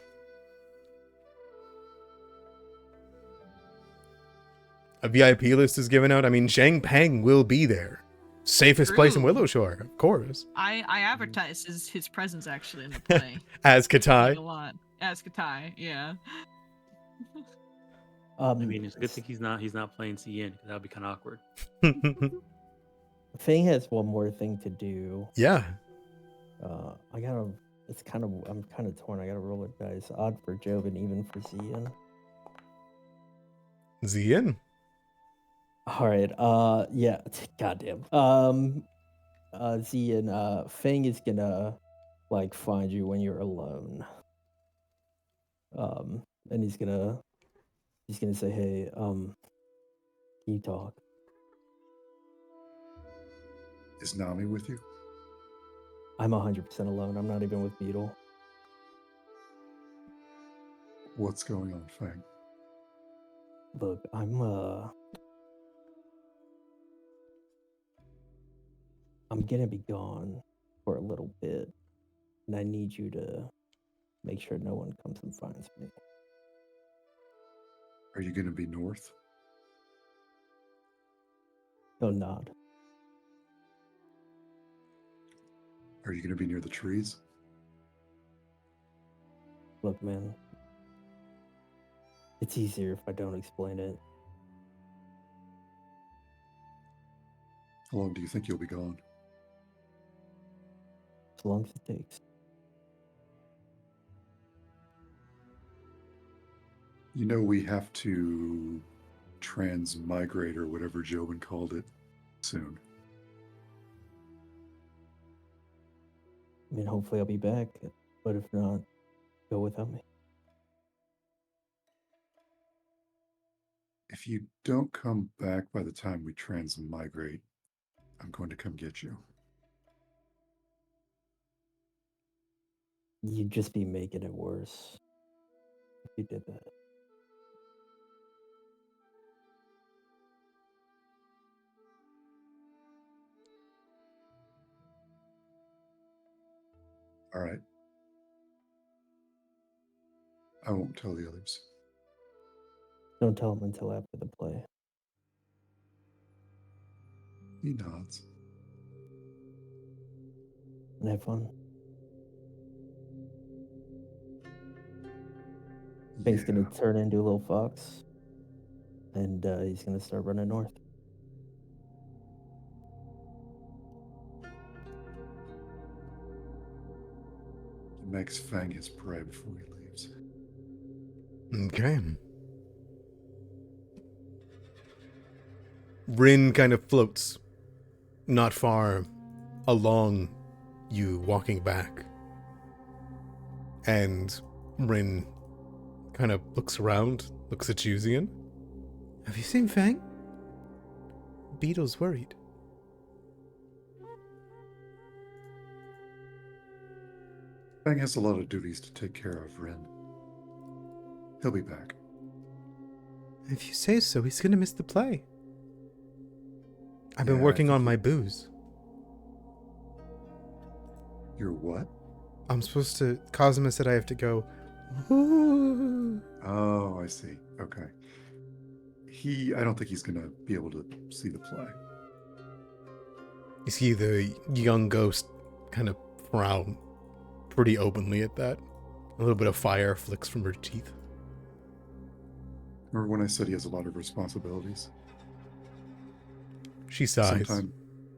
A VIP list is given out. I mean, Zhang Peng will be there. Safest place in True. Willowshore, of course. I advertise his presence actually in the play. As Like, a Katai. lot. As Katai, yeah. I mean, it's a good thing he's not playing CN because that would be kind of awkward. Fang has one more thing to do. Yeah. I'm kind of torn. I gotta roll it dice. Odd for Job and even for Zian. Zian. All right. Yeah. Goddamn. Zian. Fang is gonna like find you when you're alone. And he's gonna say, "Hey, can you talk?" Is Nami with you? I'm 100% alone. I'm not even with Beetle. What's going on, Fang? Look, I'm gonna be gone for a little bit, and I need you to make sure no one comes and finds me. Are you going to be north? He'll nod. Are you going to be near the trees? Look, man, it's easier if I don't explain it. How long do you think you'll be gone? As long as it takes. You know we have to transmigrate or whatever Jobin called it soon. I mean, hopefully I'll be back, but if not, go without me. If you don't come back by the time we transmigrate, I'm going to come get you. You'd just be making it worse if you did that. All right. I won't tell the others. Don't tell him until after the play. He nods. And have fun. Fang's gonna turn into a little fox, and he's gonna start running north. He makes Fang his prey before he leaves. Okay. Rin kind of floats not far along you walking back. And Rin kind of looks around, looks at you, Zian. Have you seen Fang? Beetle's worried. Fang has a lot of duties to take care of, Rin. He'll be back. If you say so, he's gonna miss the play. I've been Yeah, I working think on my booze. You're what? I'm supposed to... Cosima said I have to go... "Ooh." Oh, I see. Okay. I don't think he's going to be able to see the play. You see the young ghost kind of frown pretty openly at that. A little bit of fire flicks from her teeth. Remember when I said he has a lot of responsibilities? She sighs.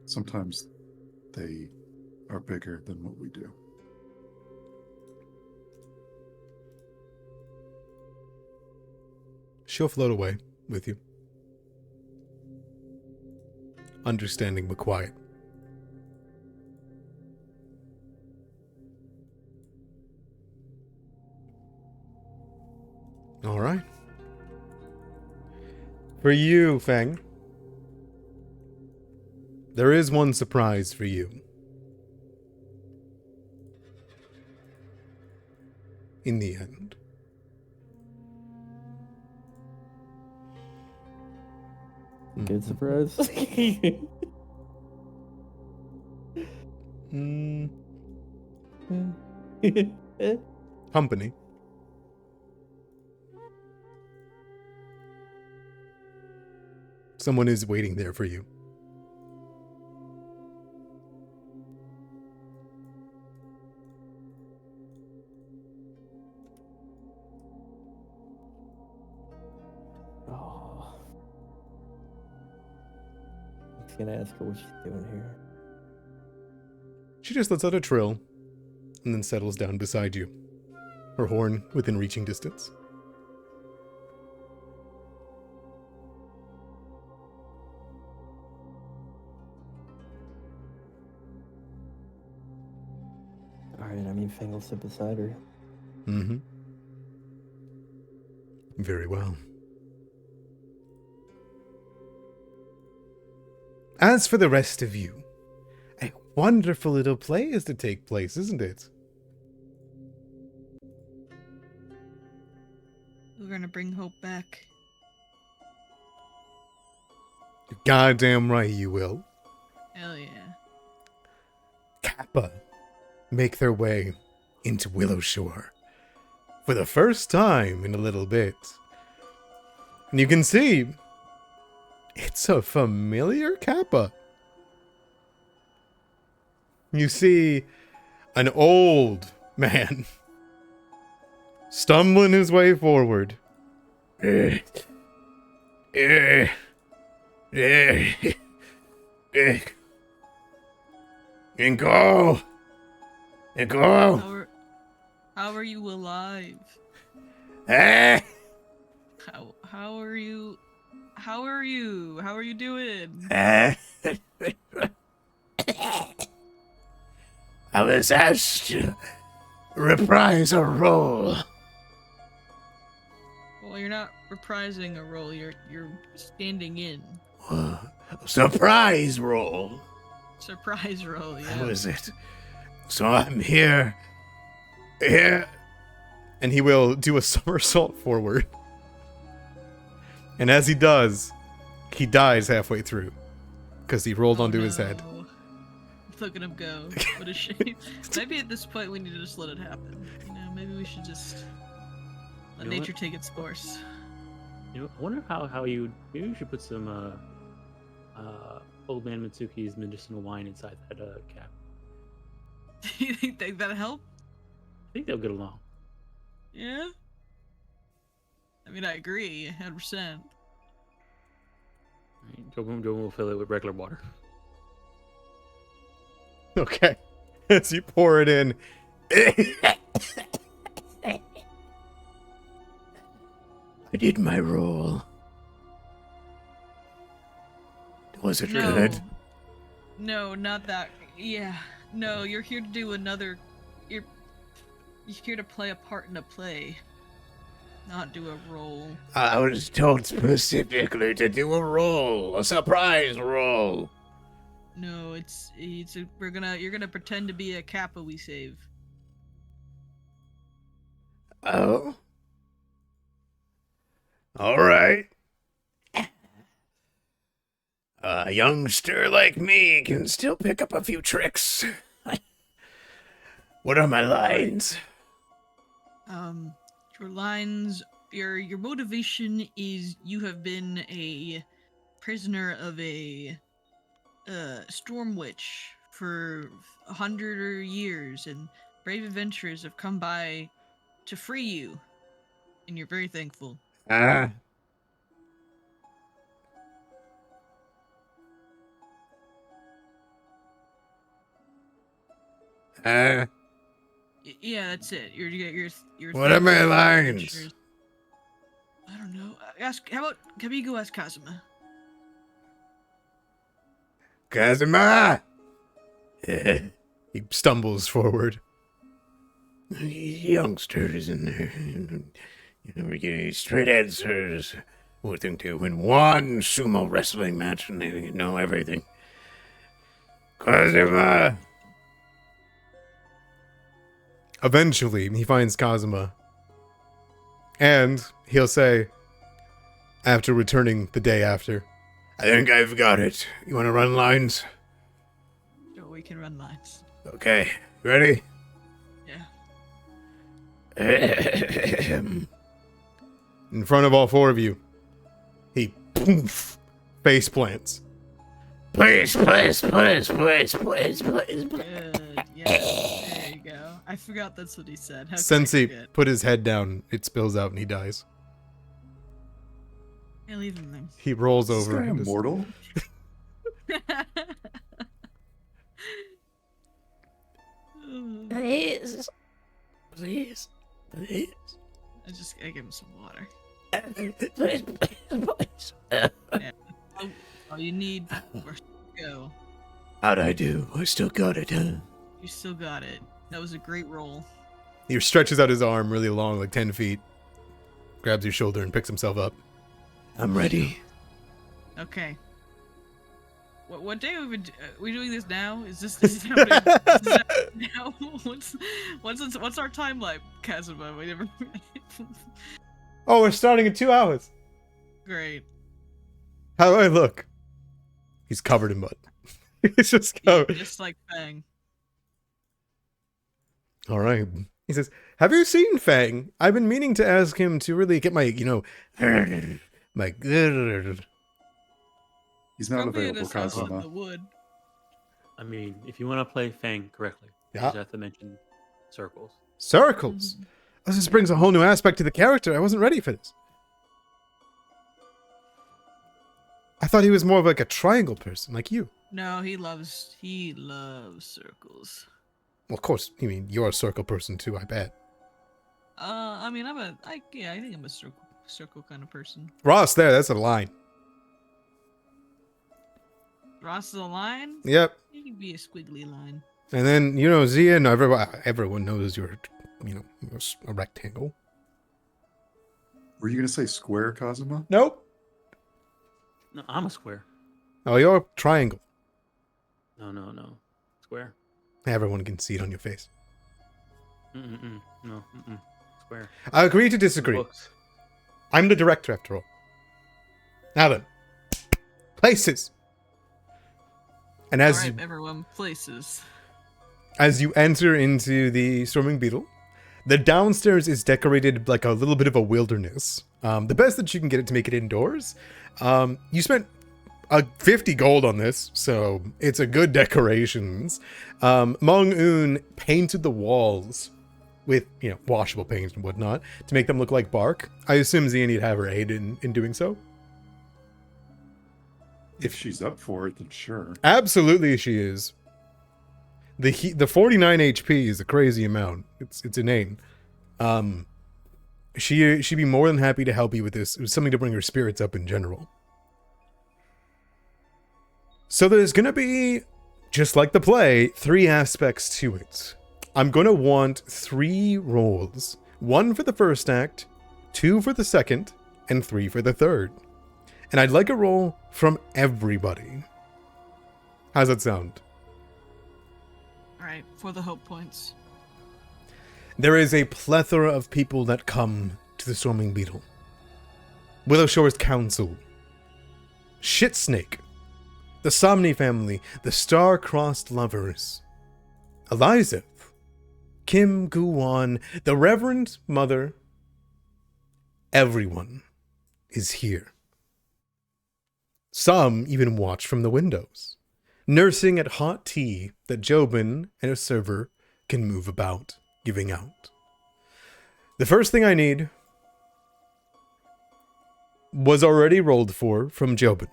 Sometimes they are bigger than what we do. She'll float away with you. Understanding but quiet. All right. For you, Feng, there is one surprise for you. In the end. Good surprise. Mm, company. Someone is waiting there for you. Oh. He's gonna ask her what she's doing here. She just lets out a trill and then settles down beside you, her horn within reaching distance. Alright, I mean, Fang will sit beside her. Mm-hmm. Very well. As for the rest of you, a wonderful little play is to take place, isn't it? We're gonna bring hope back. You're goddamn right you will. Hell yeah. Kappa make their way into Willowshore for the first time in a little bit. And you can see it's a familiar Kappa. You see an old man stumbling his way forward. And go. And go. How are you alive? Eh? How are you? How are you doing? I was asked to reprise a role. Well, you're not reprising a role. You're standing in. Surprise role. Surprise role. Yeah. How is it? So I'm here. And he will do a somersault forward. And as he does, he dies halfway through. Because he rolled onto his head. Look at him go. What a shame. Maybe at this point we need to just let it happen. You know, maybe we should just let nature take its course. You know, I wonder how you maybe we should put some old man Mitsuki's medicinal wine inside that cap. Do you think that'll help? I think they'll get along. Yeah. I mean, I agree, 100%. Joe will fill it with regular water. Okay. As you pour it in. I did my role. Was it good? No, not that. Yeah. No, you're here to do another. You're here to play a part in a play. Not do a role. I was told specifically to do a role. A surprise role. No, you're gonna pretend to be a Kappa we save. Oh? Alright. A youngster like me can still pick up a few tricks. What are my lines? Your lines, your motivation is you have been a prisoner of a storm witch for 100 years, and brave adventurers have come by to free you, and you're very thankful. Yeah, that's it. Your What are my things, your lines? adventures. I don't know. Ask. How about Kamigo ask Kazuma? Kazuma! He stumbles forward. Youngsters in there. You never get any straight answers. Would think they win one sumo wrestling match and they know everything. Kazuma! Eventually, he finds Kazuma. And he'll say, after returning the day after, I think I've got it. You want to run lines? Sure, we can run lines. Okay, ready? Yeah. In front of all four of you, he poof, face plants. Please. Good. Yeah. There you go. I forgot that's what he said. How could I Sensei forget? put his head down, it spills out, and he dies. Yeah, leave him there. He rolls Is this over. guy and just- immortal? Please. I give him some water. Please. All you need, where go. How'd I do? I still got it, huh? You still got it. That was a great roll. He stretches out his arm really long, like 10 feet, grabs your shoulder, and picks himself up. I'm ready. Okay. What day are we doing this now? Is this happening, is this happening now? What's our timeline, Kazuma? We never. Oh, we're starting in 2 hours. Great. How do I look? He's covered in mud. He's just covered. Just like Fang. All right. He says, have you seen Fang? I've been meaning to ask him to really get my, my... He's not Probably in available, his house in Kazuma. the wood. I mean, if you want to play Fang correctly, you Yeah. just have to mention circles. Circles. This brings a whole new aspect to the character. I wasn't ready for this. I thought he was more of like a triangle person, like you. No, he loves circles. Well, of course, you mean you're a circle person too, I bet. I mean, I think I'm a circle kind of person. Ross, that's a line. Ross is a line? Yep. He can be a squiggly line. And then, Zia, and everyone knows you're, a rectangle. Were you going to say square, Kazuma? Nope. No, I'm a square. Oh, you're a triangle. No. Square. Everyone can see it on your face. No. Square. I agree to disagree. Books. I'm the director, after all. Now then. Places. And as All you right, everyone, places. As you enter into the Storming Beetle, the downstairs is decorated like a little bit of a wilderness. The best that you can get it to make it indoors. You spent 50 gold on this, so it's a good decorations. Mong Un painted the walls with, washable paint and whatnot to make them look like bark. I assume Zia'd have her aid in doing so. If she's up for it, then sure. Absolutely she is. The 49 HP is a crazy amount. It's inane. She'd be more than happy to help you with this. It was something to bring her spirits up in general. So there's gonna be, just like the play, 3 aspects to it. I'm gonna want 3 rolls. 1 for the first act, 2 for the second, and 3 for the third. And I'd like a roll from everybody. How's that sound? All right, for the hope points. There is a plethora of people that come to the Storming Beetle. Willowshore's Council, Shitsnake, the Somni family, the Star-Crossed Lovers, Eliza, Kim Gu-won, the Reverend Mother. Everyone is here. Some even watch from the windows, nursing at hot tea that Jobin and a server can move about, giving out. The first thing I need was already rolled for from Jobin,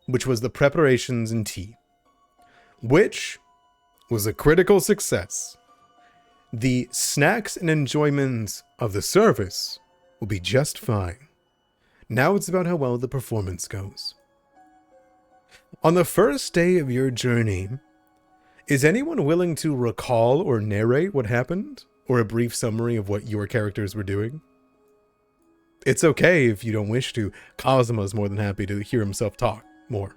which was the preparations and tea, which was a critical success. The snacks and enjoyments of the service will be just fine. Now it's about how well the performance goes. On the first day of your journey, is anyone willing to recall or narrate what happened? Or a brief summary of what your characters were doing? It's okay if you don't wish to. Cosmo's more than happy to hear himself talk more.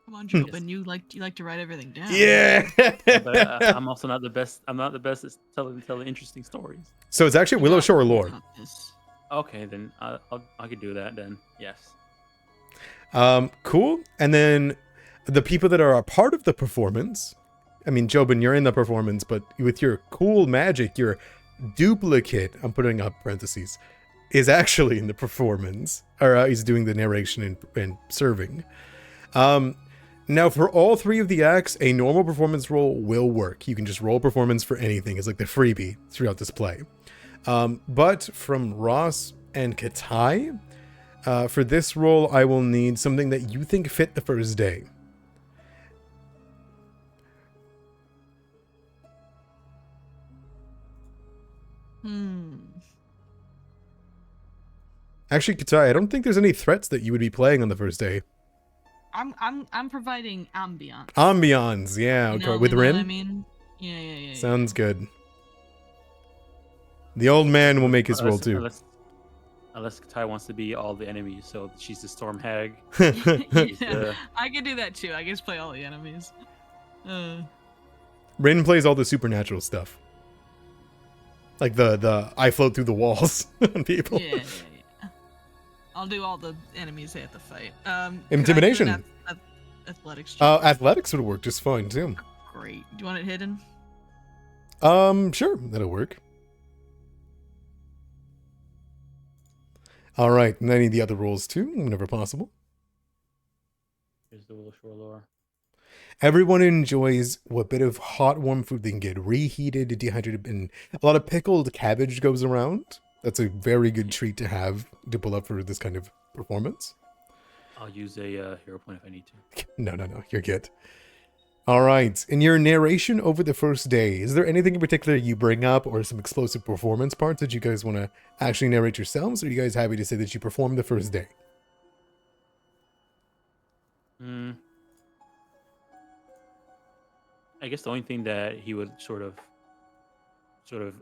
Come on, Jobin, you like to write everything down. Yeah! But I'm also not the best. I'm not the best at telling interesting stories. So it's actually You got- Willowshore you lore. got this. Okay, then I could do that then. Yes. Cool. And then the people that are a part of the performance, I mean, Jobin, you're in the performance, but with your cool magic, your duplicate, I'm putting up parentheses, is actually in the performance, or he's doing the narration and serving. Now, for all three of the acts, a normal performance roll will work. You can just roll performance for anything. It's like the freebie throughout this play. But from Ross and Katai, for this roll, I will need something that you think fit the first day. Actually, Katai, I don't think there's any threats that you would be playing on the first day. I'm providing ambiance. Ambiance, yeah. You Okay. know- With you know Rin? what I mean? Yeah. Sounds good. The old man will make his roll too. Unless Katai wants to be all the enemies, so she's the storm hag. Yeah, I could do that too. I can just play all the enemies. Rin plays all the supernatural stuff. Like the I float through the walls on people. Yeah. I'll do all the enemies they have to fight. Could I do an Intimidation. athletics check? Athletics would work just fine too. Great. Do you want it hidden? Sure, that'll work. All right, and I need the other rolls too, whenever possible. Here's the Willowshore lore. Everyone enjoys what bit of hot, warm food they can get. Reheated, dehydrated, and a lot of pickled cabbage goes around. That's a very good treat to have to pull up for this kind of performance. I'll use a hero point if I need to. No, you're good. All right, in your narration over the first day, is there anything in particular you bring up or some explosive performance parts that you guys want to actually narrate yourselves? Or are you guys happy to say that you performed the first day? I guess the only thing that he would sort of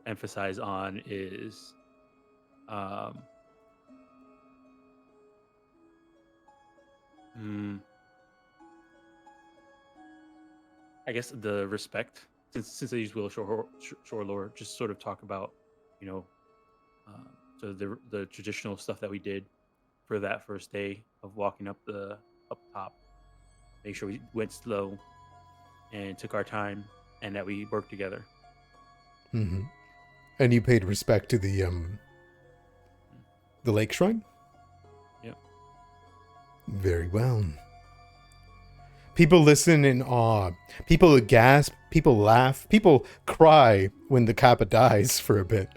emphasize on is I guess the respect, since I use Willowshore shore lore, just sort of talk about, so the traditional stuff that we did for that first day of walking up top. Make sure we went slow and took our time, and that we worked together. Mm-hmm. And you paid respect to the lake shrine? Yep. Very well. People listen in awe. People gasp. People laugh. People cry when the Kappa dies for a bit.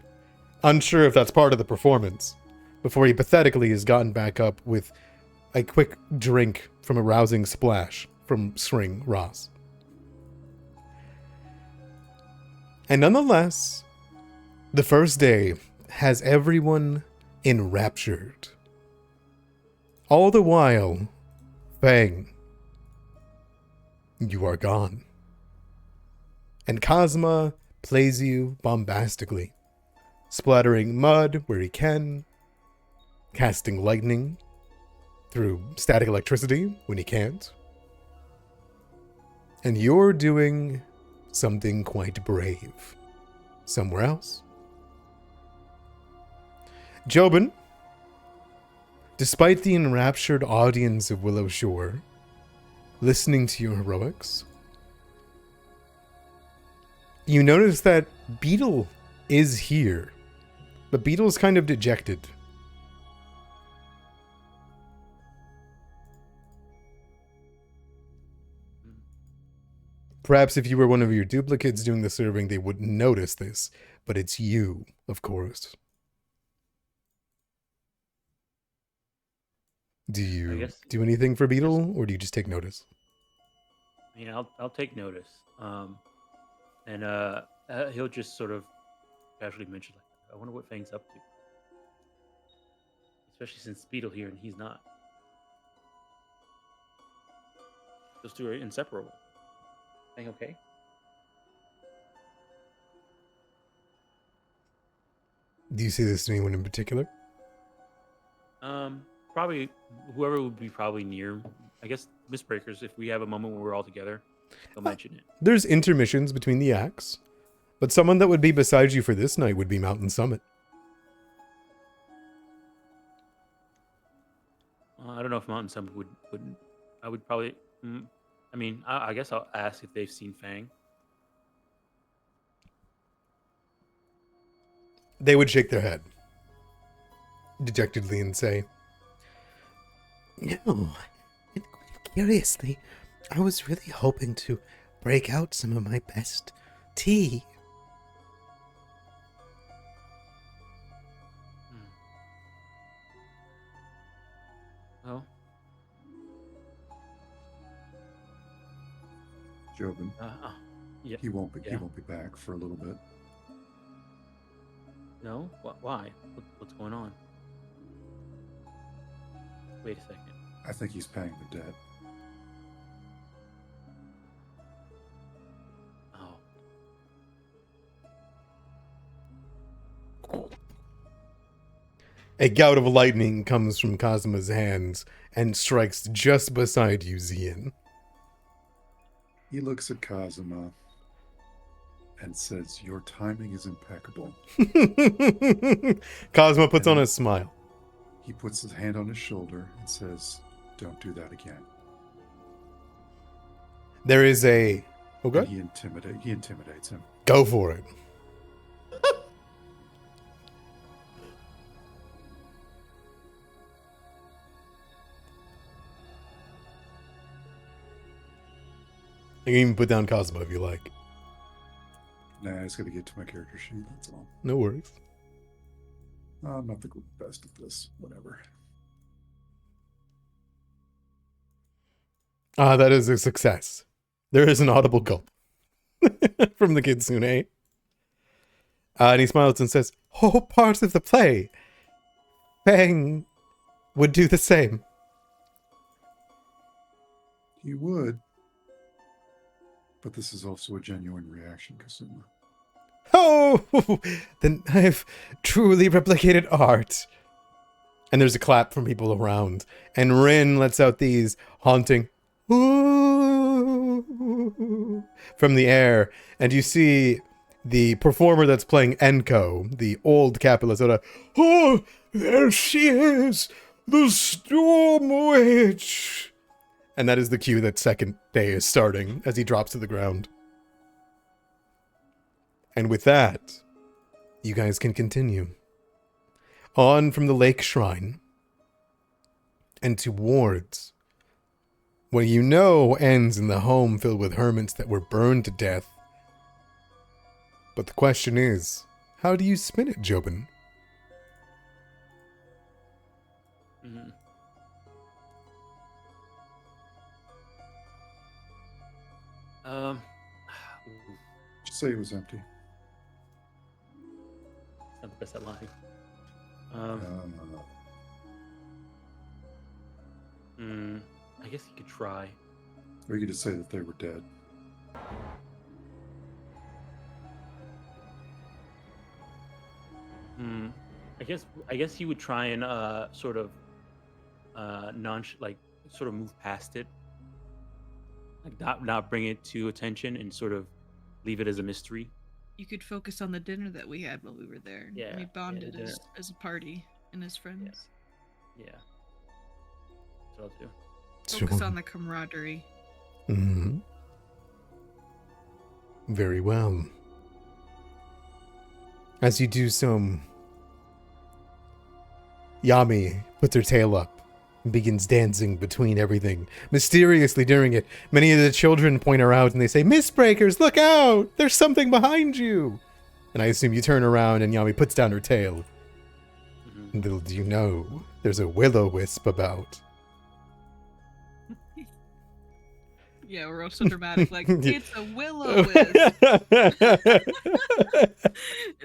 Unsure if that's part of the performance. Before he pathetically is gotten back up with a quick drink from a rousing splash from String Ross. And nonetheless, the first day has everyone enraptured. All the while, Fang, you are gone. And Cosma plays you bombastically, splattering mud where he can, casting lightning through static electricity when he can't. And you're doing something quite brave somewhere else. Jobin, despite the enraptured audience of Willowshore listening to your heroics, you notice that Beetle is here, but Beetle's kind of dejected. Perhaps if you were one of your duplicates doing the serving, they wouldn't notice this, but it's you, of course. Do you guess- do anything for Beetle, or do you just take notice? Yeah, I'll take notice. And he'll just sort of casually mention, like, I wonder what Fang's up to. Especially since Beetle here and he's not. Those two are inseparable. Fang okay? Do you say this to anyone in particular? Probably whoever would be probably near. I guess Mistbreakers, if we have a moment where we're all together, they'll mention it. There's intermissions between the acts, but someone that would be beside you for this night would be Mountain Summit. I don't know if Mountain Summit would. I would probably. I mean, I guess I'll ask if they've seen Fang. They would shake their head dejectedly and say, "No, and quite curiously, I was really hoping to break out some of my best tea." Well, Jobin, yeah. he won't be. He yeah. won't be back for a little bit. No? Why? What's going on? Wait a second. I think he's paying the debt. Oh. A gout of lightning comes from Cosmo's hands and strikes just beside you, Zian. He looks at Kazuma and says, "Your timing is impeccable." Cosmo puts on a smile. He puts his hand on his shoulder and says, "Don't do that again." There is a... And Okay, he intimidates him. go for it. You can even put down Cosmo if you like. Nah, I just got to get to my character sheet. That's all. No worries. I'm not the best at this. Whatever. Ah, that is a success. There is an audible gulp from the Kitsune. And he smiles and says, "Oh, part of the play. Fang would do the same." He would. But this is also a genuine reaction, Kasuma. Oh, then I've truly replicated art. And there's a clap from people around. And Rin lets out these haunting ooh from the air. And you see the performer that's playing Enko, the old Capula Soda. "Oh, there she is, the Storm Witch." And that is the cue that second day is starting as he drops to the ground. And with that, you guys can continue on from the lake shrine and towards what you know ends in the home filled with hermits that were burned to death. But the question is, how do you spin it, Jobin? Mhm. Just say it was empty. It's not the best at lying. I guess you could try. Or you could just say that they were dead. I guess you would try and sort of sort of move past it, like not bring it to attention and sort of leave it as a mystery. You could focus on the dinner that we had while we were there. And Yeah, we yeah, the bonded dinner. as a party and as friends. Yeah. That's what I'll do. Focus on the camaraderie. Mm-hmm. Very well. As you do so, Yami puts her tail up and begins dancing between everything. Mysteriously during it, many of the children point her out and they say, "Mistbreakers, look out! There's something behind you!" And I assume you turn around and Yami puts down her tail. Mhm. And little do you know, there's a will-o-wisp about. Yeah, we're so dramatic. Like, Yeah. it's a will-o-wisp.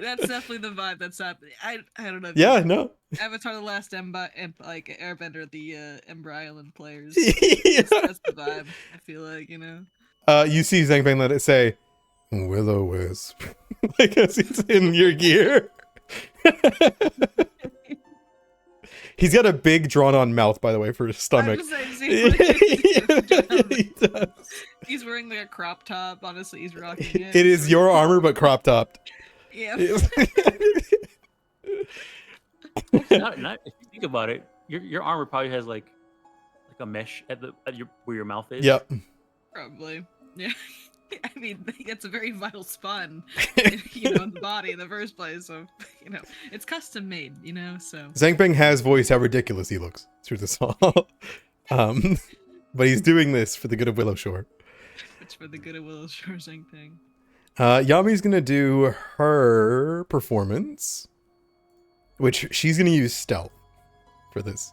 That's definitely the vibe that's happening. I don't know. If Yeah, you- no. Avatar: The Last like Airbender, the Ember Island players. Yeah. That's the vibe. I feel like, you know. You see Zhang Feng let it say, Will-o-wisp. Like, as he's in your gear. He's got a big drawn-on mouth, by the way, for his stomach. I'm just saying, He does. he's wearing like a crop top. Honestly, he's rocking it. It is your armor, but crop topped. Yeah. Not if you think about it, your armor probably has like a mesh at where your mouth is. Yep. Probably. Yeah. I mean, it's a very vital spot, in the body in the first place. So, it's custom made, so. Zhang Feng has voiced how ridiculous he looks through this all. But he's doing this for the good of Willowshore. It's for the good of Willowshore, Zhang Ping. Yami's gonna do her performance, which she's gonna use stealth for this.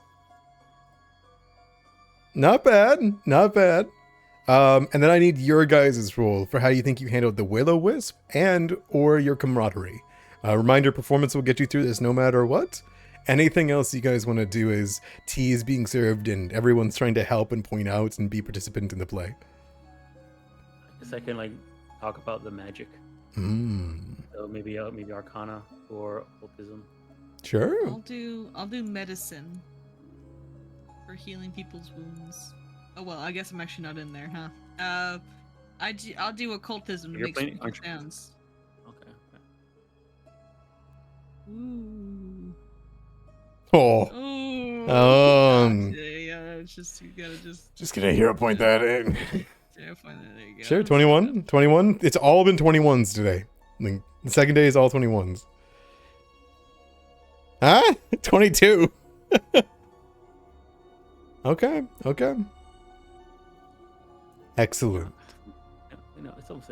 Not bad, not bad. And then I need your guys' role for how you think you handled the will-o-wisp and or your camaraderie. Reminder, performance will get you through this no matter what. Anything else you guys want to do is tea is being served and everyone's trying to help and point out and be participant in the play. I guess I can talk about the magic. So maybe Arcana or occultism. Sure. I'll do medicine for healing people's wounds. Oh well, I guess I'm actually not in there, huh? I'll do occultism to You're make playing- some aren't you- sounds. Okay. Ooh. Oh. Yeah, it's just you gotta Just gonna hero point that in. yeah, find that. There you go. Sure, 21. 21. It's all been 21s today. Like, the second day is all 21s. Huh? 22. Okay. Excellent. It's almost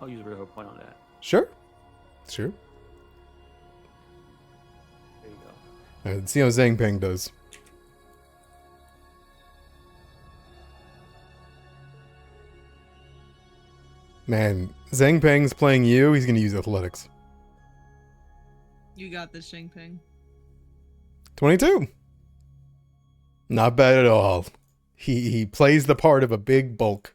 I'll use a real point on that. Sure. There you go. All right, let's see how Zhang Peng does. Man, Zhang Peng's playing you. He's going to use athletics. You got this, Shing Ping. 22. Not bad at all. He plays the part of a big bulk.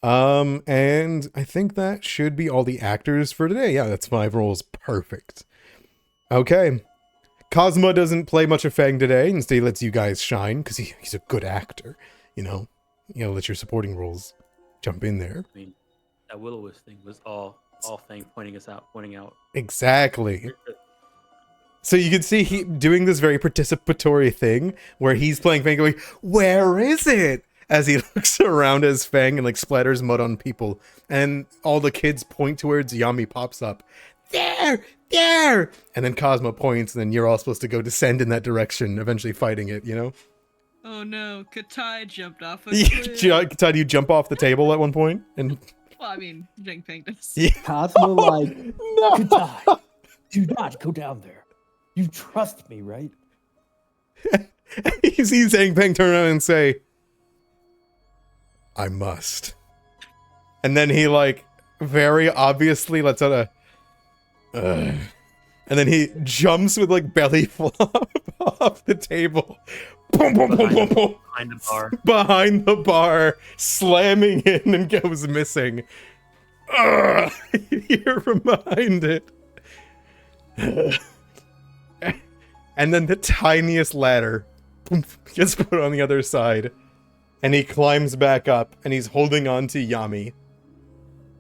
And I think that should be all the actors for today. Yeah, that's 5 rolls. Perfect. Okay. Cosma doesn't play much of Fang today. Instead, he lets you guys shine because he's a good actor. Let your supporting roles jump in there. I mean, that Will-o-wisp thing was all Fang pointing out. Exactly. So you can see he doing this very participatory thing where he's playing Fang going, "Where is it?" As he looks around as Fang and splatters mud on people. And all the kids point towards Yami pops up. There! And then Cosmo points and then you're all supposed to go descend in that direction, eventually fighting it, Oh no, Katai jumped off a cliff. Did you jump off the table at one point? And Well, I mean, Jing Ping does. yeah. Cosmo like, No! Katai, do not go down there. You trust me, right? You see Zhang Peng turn around and say, "I must." And then he very obviously lets out a and then he jumps with belly flop off the table. Boom, boom, boom, boom, boom. Behind the bar. Behind the bar, slamming in and goes missing. You hear from behind it. And then the tiniest ladder gets put on the other side. And he climbs back up and he's holding on to Yami.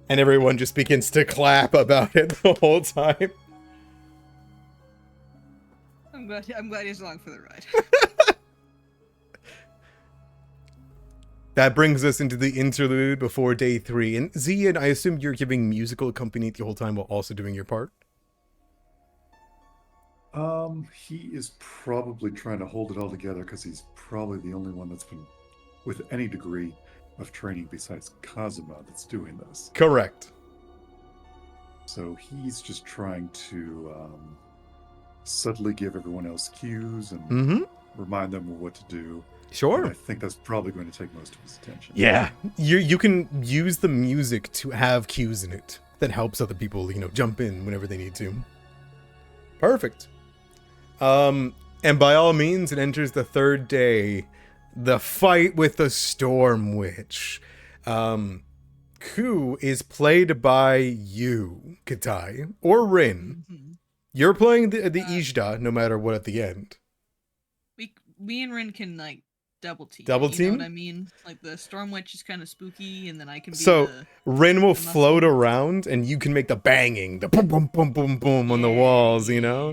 And everyone just begins to clap about it the whole time. I'm glad he's along for the ride. That brings us into the interlude before day 3. And Zian, I assume you're giving musical accompaniment the whole time while also doing your part? He is probably trying to hold it all together because he's probably the only one that's been with any degree of training besides Kazuma that's doing this. Correct. So he's just trying to subtly give everyone else cues and remind them of what to do. Sure. I think that's probably going to take most of his attention. Yeah, you can use the music to have cues in it that helps other people, jump in whenever they need to. Perfect. And by all means, it enters the third day, the fight with the Storm Witch. Who is played by you, Katai, or Rin. Mhm. You're playing the Ijda, no matter what at the end. Me and Rin can like double team. Double You know team? what I mean? Like the Storm Witch is kind of spooky, and then I can be So the Rin will the muscle. float around, and you can make the banging, the boom, boom, boom, boom, boom on the walls, Yeah.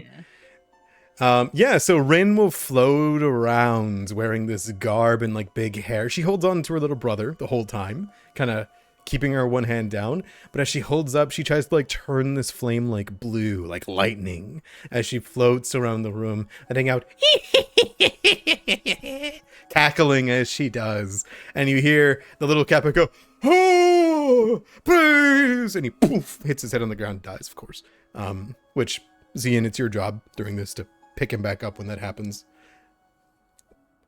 So Rin will float around wearing this garb and like big hair. She holds on to her little brother the whole time, kind of keeping her one hand down. But as she holds up, she tries to like turn this flame like blue, like lightning, as she floats around the room, letting out cackling as she does. And you hear the little Kappa go, "Oh, please!" And he poof hits his head on the ground, dies, of course. Which, Zian, it's your job during this to pick him back up when that happens.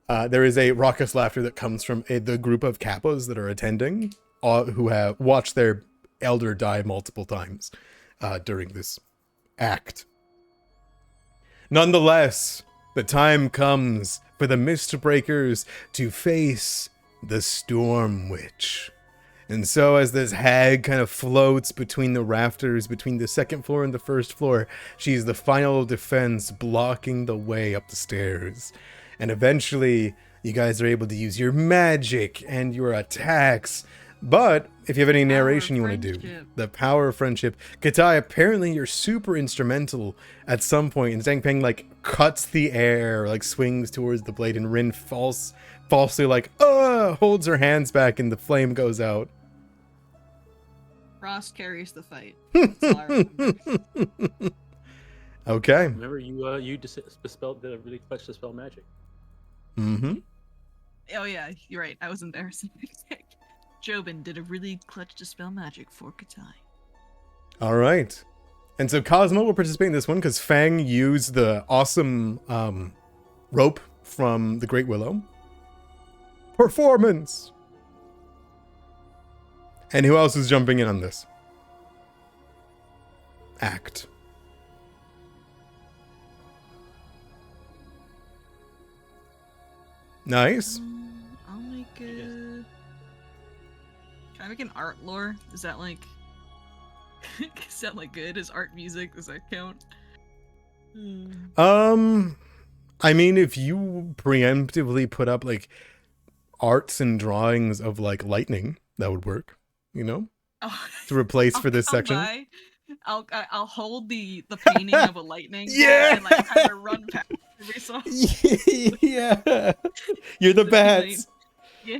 There is a raucous laughter that comes from the group of Kappas that are attending, who have watched their elder die multiple times during this act. Nonetheless, the time comes for the Mistbreakers to face the Storm Witch. And so as this hag kind of floats between the rafters, between the second floor and the first floor, she's the final defense blocking the way up the stairs. And eventually, you guys are able to use your magic and your attacks. But if you have any narration you want to do, friendship. the power of friendship. Katai, apparently you're super instrumental at some point, and Zhang Peng like cuts the air, like swings towards the blade, and Rin falsely like, holds her hands back and the flame goes out. Frost carries the fight. That's all I remember. Okay. Remember, you dispelled the really clutch dispel magic. Mm-hmm. Oh yeah, you're right. I was embarrassing. Jobin did a really clutch dispel magic for Katai. All right. And so Cosmo will participate in this one because Fang used the awesome rope from the Great Willow. Performance! And who else is jumping in on this? Act. Nice. I'll make a. Can I make an art lore? Is that like? Is that like good? Is art music? Does that count? I mean, if you preemptively put up like arts and drawings of like lightning, that would work, Oh, to replace for I'll this come section. by, I'll hold the painting of a lightning. Yeah! And like kind of run past every song. Yeah. You're the bats. Yeah.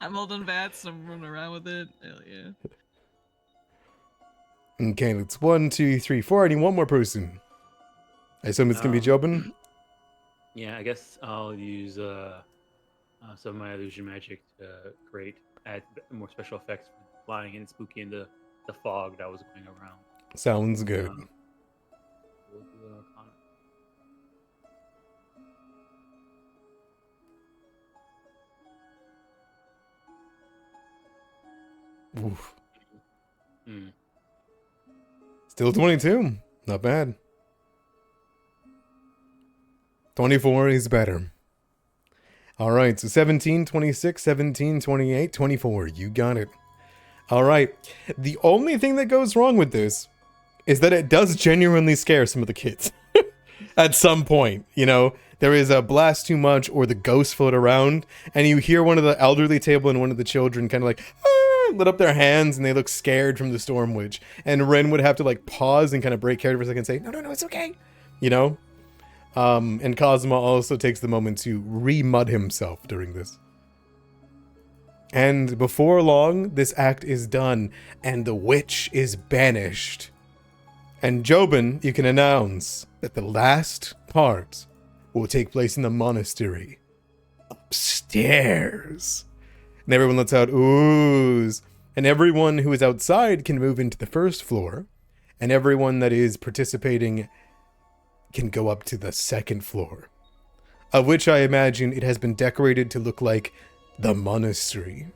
I'm holding bats. I'm running around with it. Hell yeah. Okay, it's 1, 2, 3, 4. I need one more person. I assume it's gonna be Jobin. Yeah, I guess I'll use some of my illusion magic to add more special effects for flying and spooky in the fog that was going around. Sounds good. We'll do an Arcana. Oof. Still 22. Not bad. 24 is better. All right, so 17, 26, 17, 28, 24. You got it. All right. The only thing that goes wrong with this is that it does genuinely scare some of the kids. At some point, there is a blast too much or the ghosts float around, and you hear one of the elderly table and one of the children kind of like, lit up their hands, and they look scared from the Storm Witch. And Ren would have to like pause and kind of break character for a second and say, no, it's okay. And Cosmo also takes the moment to re-mud himself during this. And before long, this act is done, and the witch is banished. And Jobin, you can announce that the last part will take place in the monastery. Upstairs. And everyone lets out oohs. And everyone who is outside can move into the first floor. And everyone that is participating can go up to the second floor. of which I imagine it has been decorated to look like the monastery.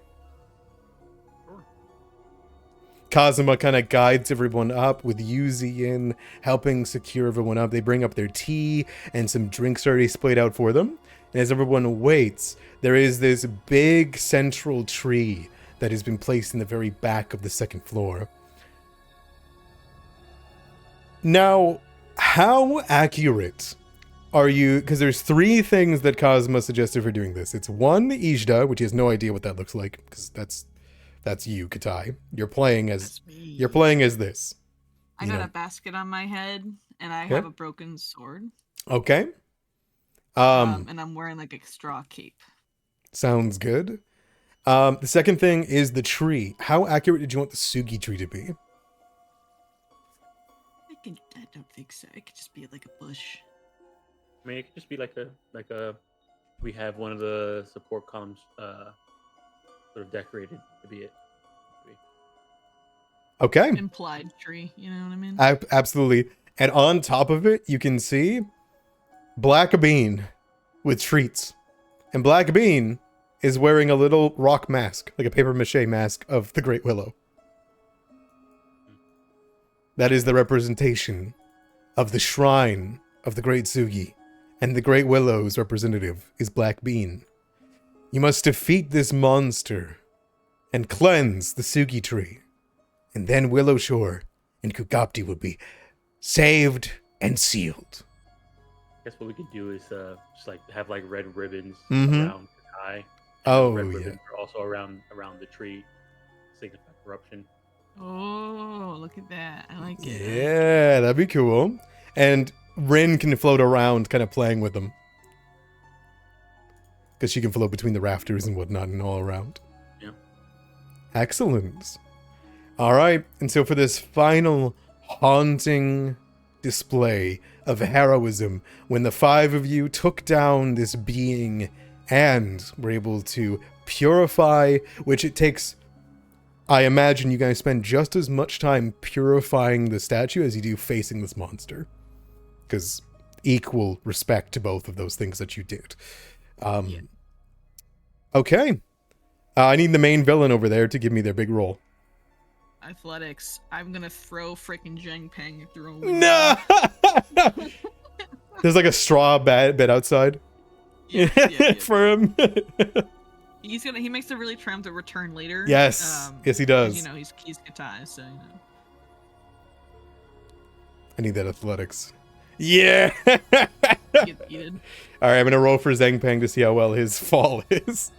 Sure. Kazuma kind of guides everyone up with Yuzi in, helping secure everyone up. They bring up their tea and some drinks already splayed out for them. And as everyone waits, there is this big central tree that has been placed in the very back of the second floor. Now, how accurate are you? Because there's three things that Kazuma suggested for doing this. It's one, Ijda, which he has no idea what that looks like, because that's you, Katai. You're playing as this. I you got know. a basket on my head, and I Okay. have a broken sword. Okay. And I'm wearing like a straw cape. Sounds good. The second thing is the tree. How accurate did you want the Sugi tree to be? I don't think so. It could just be like a bush. I mean, it could just be like a. We have one of the support columns sort of decorated to be it. Okay. Implied tree, you know what I mean? Absolutely. And on top of it, you can see Black Bean with treats. And Black Bean is wearing a little rock mask, like a paper mache mask of the Great Willow. That is the representation of the shrine of the Great Sugi. And the Great Willow's representative is Black Bean. You must defeat this monster and cleanse the Sugi tree. And then Willowshore and Kukapti will be saved and sealed. I guess what we could do is just like have like red ribbons Mhm. around the eye. Oh, red yeah. ribbons are also around the tree, signify corruption. Oh, look at that. I like it. Yeah, that'd be cool. And Rin can float around, kind of playing with them. Because she can float between the rafters and whatnot and all around. Yeah. Excellent. All right. And so for this final haunting display of heroism, when the five of you took down this being and were able to purify, which it takes... I imagine you guys spend just as much time purifying the statue as you do facing this monster. Because equal respect to both of those things that you did. Yeah. Okay. I need the main villain over there to give me their big roll. Athletics. I'm gonna throw freaking Zhang Peng through a window. No! There's like a straw bed outside Yeah. for him. He makes a really try to return later. Yes. Yes, he does. You know, he's Katai, so you know. I need that athletics. Yeah! Get yeeted. Alright, I'm gonna roll for Zhang Peng to see how well his fall is.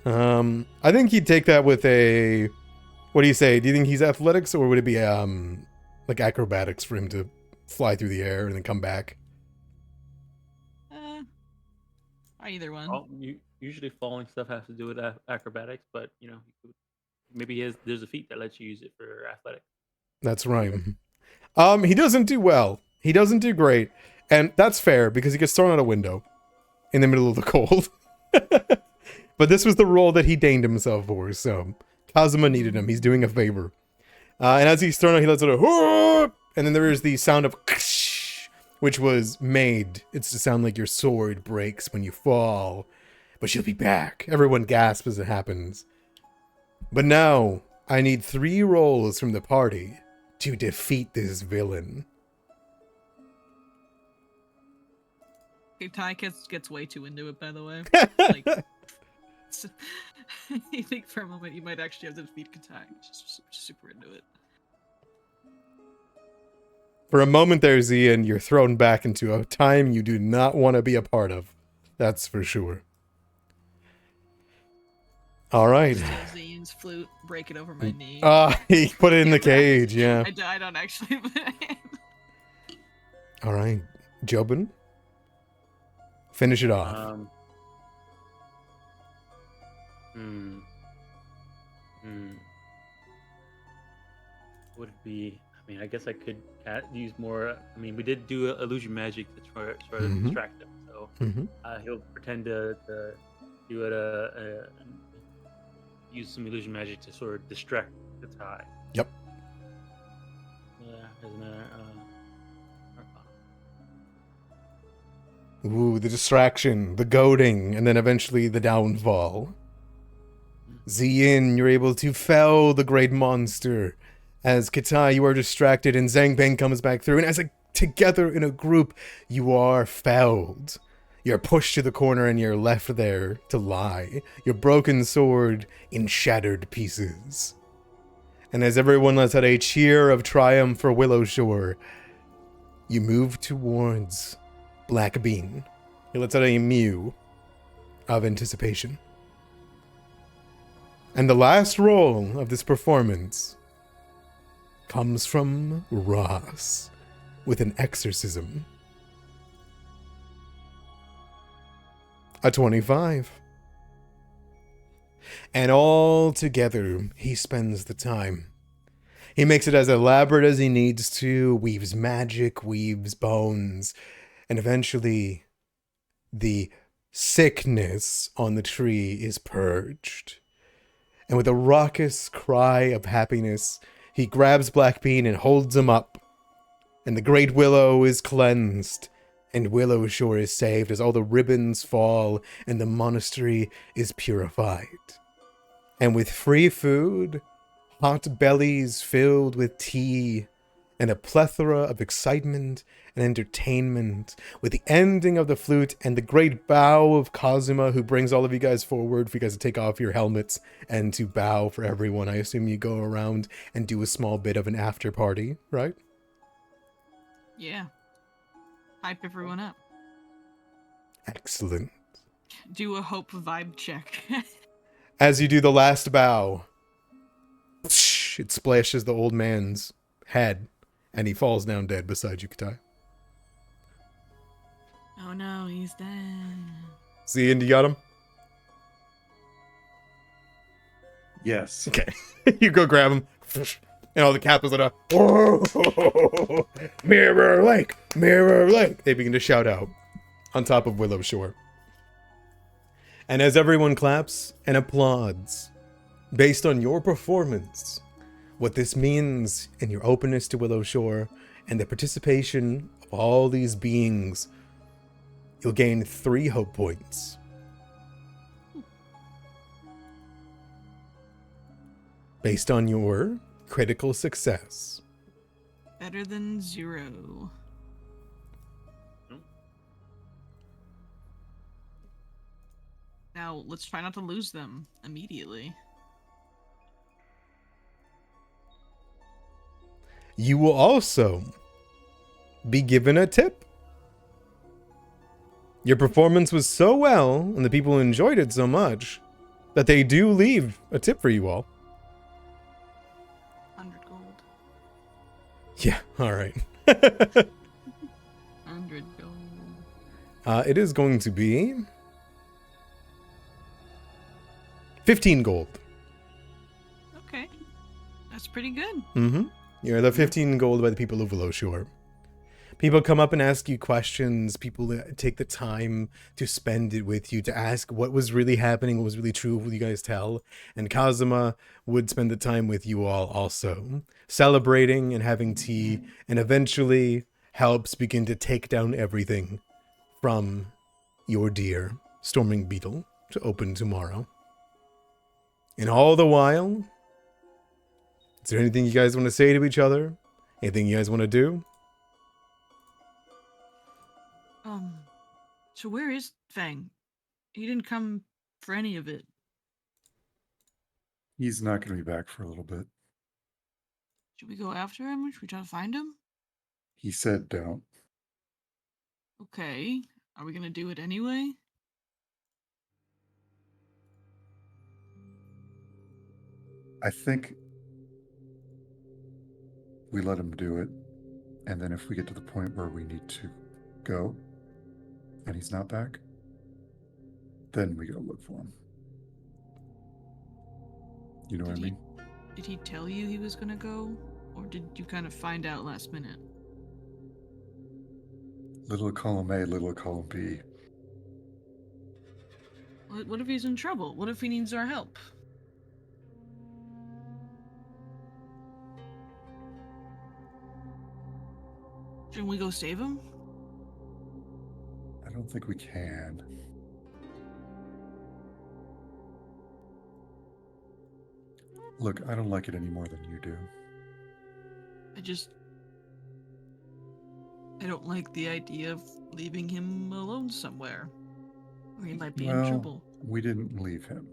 I think he'd take that with a... What do you say? Do you think he's athletics, or would it be like acrobatics for him to fly through the air and then come back? Either one. Well, usually falling stuff has to do with acrobatics, but you know, maybe there's a feat that lets you use it for athletics. That's right. He doesn't do well. He doesn't do great. And that's fair, because he gets thrown out a window in the middle of the cold. But this was the role that he deigned himself for, so Kazuma needed him. He's doing a favor. And as he's thrown out, he lets out a whoop, and then there is the sound of which was made. It's to sound like your sword breaks when you fall, but you'll be back. Everyone gasps as it happens. But now, I need 3 rolls from the party to defeat this villain. Katai gets way too into it, by the way. Like, you think for a moment you might actually have to defeat Katai. Just super into it. For a moment there, Zian, you're thrown back into a time you do not want to be a part of. That's for sure. All right. Steal Zian's flute, break it over my knee. He put it in the cage, yeah. I don't actually. All right. Jobin, finish it off. Would it be? I mean, I guess I could use more. I mean, we did do illusion magic to try to distract him, so he'll pretend to do it. Use some illusion magic to sort of distract the tie. Yep. Yeah, isn't there? Ooh, the distraction, the goading, and then eventually the downfall. Ziyin, you're able to fell the great monster. As Kitai, you are distracted, and Zangbang comes back through, and as together in a group, you are felled. You're pushed to the corner, and you're left there to lie. Your broken sword in shattered pieces. And as everyone lets out a cheer of triumph for Willowshore, you move towards Blackbean. He lets out a mew of anticipation. And the last roll of this performance comes from Ross with an exorcism. A 25. And all together, he spends the time. He makes it as elaborate as he needs to, weaves magic, weaves bones, and eventually the sickness on the tree is purged. And with a raucous cry of happiness, he grabs Blackbean and holds him up. And the great willow is cleansed, and Willowshore is saved as all the ribbons fall and the monastery is purified. And with free food, hot bellies filled with tea, and a plethora of excitement and entertainment, with the ending of the flute and the great bow of Kazuma, who brings all of you guys forward for you guys to take off your helmets and to bow for everyone. I assume you go around and do a small bit of an after party, right? Yeah. Hype everyone up. Excellent. Do a hope vibe check. As you do the last bow, it splashes the old man's head, and he falls down dead beside you, Katai. Oh no, he's dead. See, and you got him? Yes. Okay. You go grab him, and all the captains are like, Mirror Lake! Mirror Lake! They begin to shout out on top of Willowshore. And as everyone claps and applauds, based on your performance, what this means in your openness to Willowshore and the participation of all these beings, you'll gain 3 hope points. Based on your critical success. Better than 0. Now, let's try not to lose them immediately. You will also be given a tip. Your performance was so well, and the people enjoyed it so much, that they do leave a tip for you all. 100 gold. Yeah, alright. 100 gold. It is going to be 15 gold. Okay. That's pretty good. Mm-hmm. You're the 15 gold by the people of Willowshore. People come up and ask you questions. People take the time to spend it with you, to ask what was really happening, what was really true, what you guys tell. And Kazuma would spend the time with you all also, celebrating and having tea, and eventually helps begin to take down everything from your dear Storming Beetle to open tomorrow. And all the while, is there anything you guys want to say to each other? Anything you guys want to do? So where is Fang? He didn't come for any of it. He's not going to be back for a little bit. Should we go after him? Should we try to find him? He said don't. Okay. Are we gonna do it anyway? I think we let him do it, and then if we get to the point where we need to go, and he's not back, then we go look for him. You know what I mean? Did he tell you he was gonna go? Or did you kind of find out last minute? Little column A, little column B. What if he's in trouble? What if he needs our help? Shouldn't we go save him? I don't think we can. Look, I don't like it any more than you do. I don't like the idea of leaving him alone somewhere. Or he might be in Well, trouble. we didn't leave him.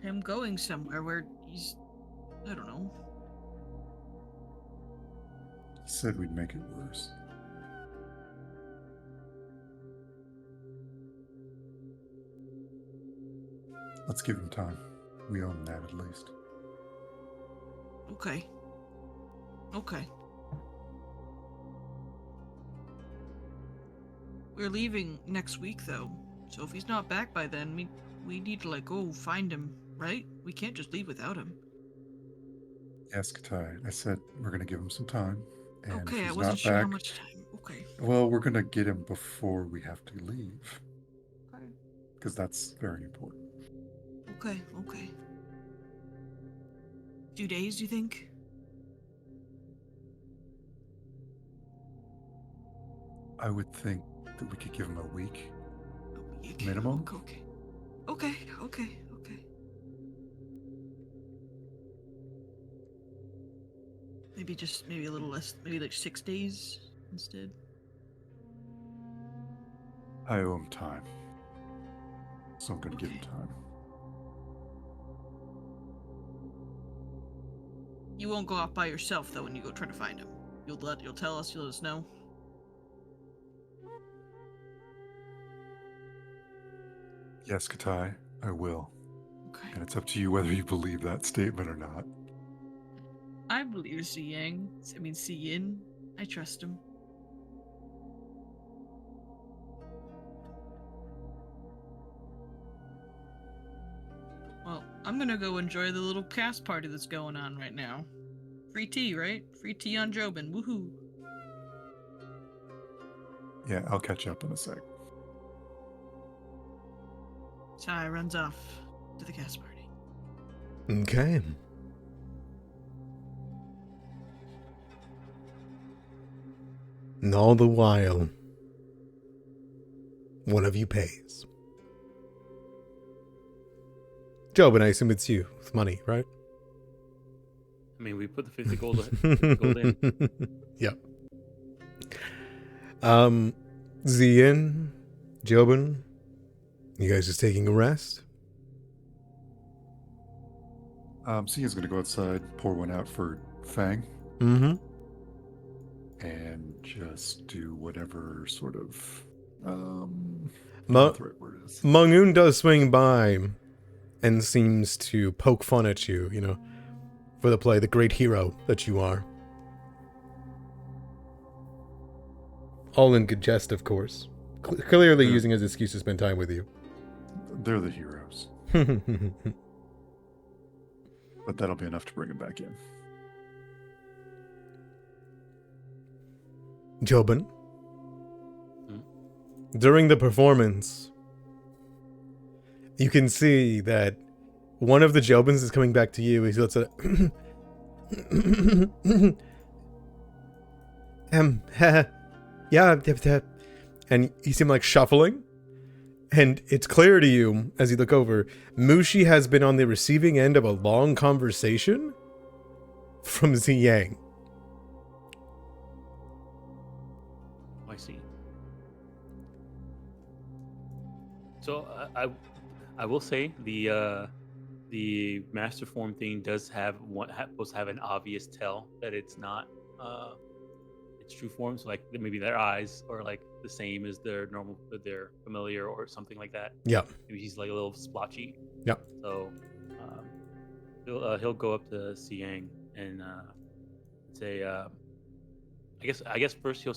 Him going somewhere where he's, I don't know. He said we'd make it worse. Let's give him time. We own that at least. Okay. Okay. We're leaving next week, though. So if he's not back by then, we need to, like, go find him, right? We can't just leave without him. Yes, Katai. I said we're going to give him some time. And Okay, if I he's wasn't not sure back, how much time. Okay. well, we're going to get him before we have to leave. Okay. Because that's very important. Okay, okay. 2 days, you think? I would think that we could give him a week. A week? Minimum? Okay. Okay, okay, okay. Maybe a little less, maybe like 6 days instead. I owe him time. So I'm going to give him Okay. time. You won't go off by yourself though when you go try to find him. You'll tell us, you'll let us know. Yes, Katai, I will. Okay. And it's up to you whether you believe that statement or not. I believe Yin. I trust him. Well, I'm gonna go enjoy the little cast party that's going on right now. Free tea, right? Free tea on Jobin. Woohoo! Yeah, I'll catch up in a sec. Sai runs off to the cast party. Okay. And all the while, one of you pays. Jobin, I assume it's you with money, right? I mean, we put the 50 gold in. Yep. Zien, Jobin, you guys just taking a rest? Sia's going to go outside, pour one out for Fang, Mm-hmm. and just do whatever sort of Mo- the right word is. Mongoon does swing by and seems to poke fun at you, you know, for the play, the great hero that you are. All in good jest, of course. Clearly Yeah. using his excuse to spend time with you. They're the heroes, but that'll be enough to bring him back in. Jobin, during the performance, you can see that one of the Jobins is coming back to you. He looks at yeah, and he seemed like shuffling. And it's clear to you as you look over, Mushi has been on the receiving end of a long conversation from Ziyang. I see. So I will say the master form thing does have supposed to have an obvious tell that it's not its true form. So like maybe their eyes are like the same as their normal, their familiar or something like that. Yeah. Maybe he's like a little splotchy. Yeah. So he'll go up to Siang and say, I guess first he'll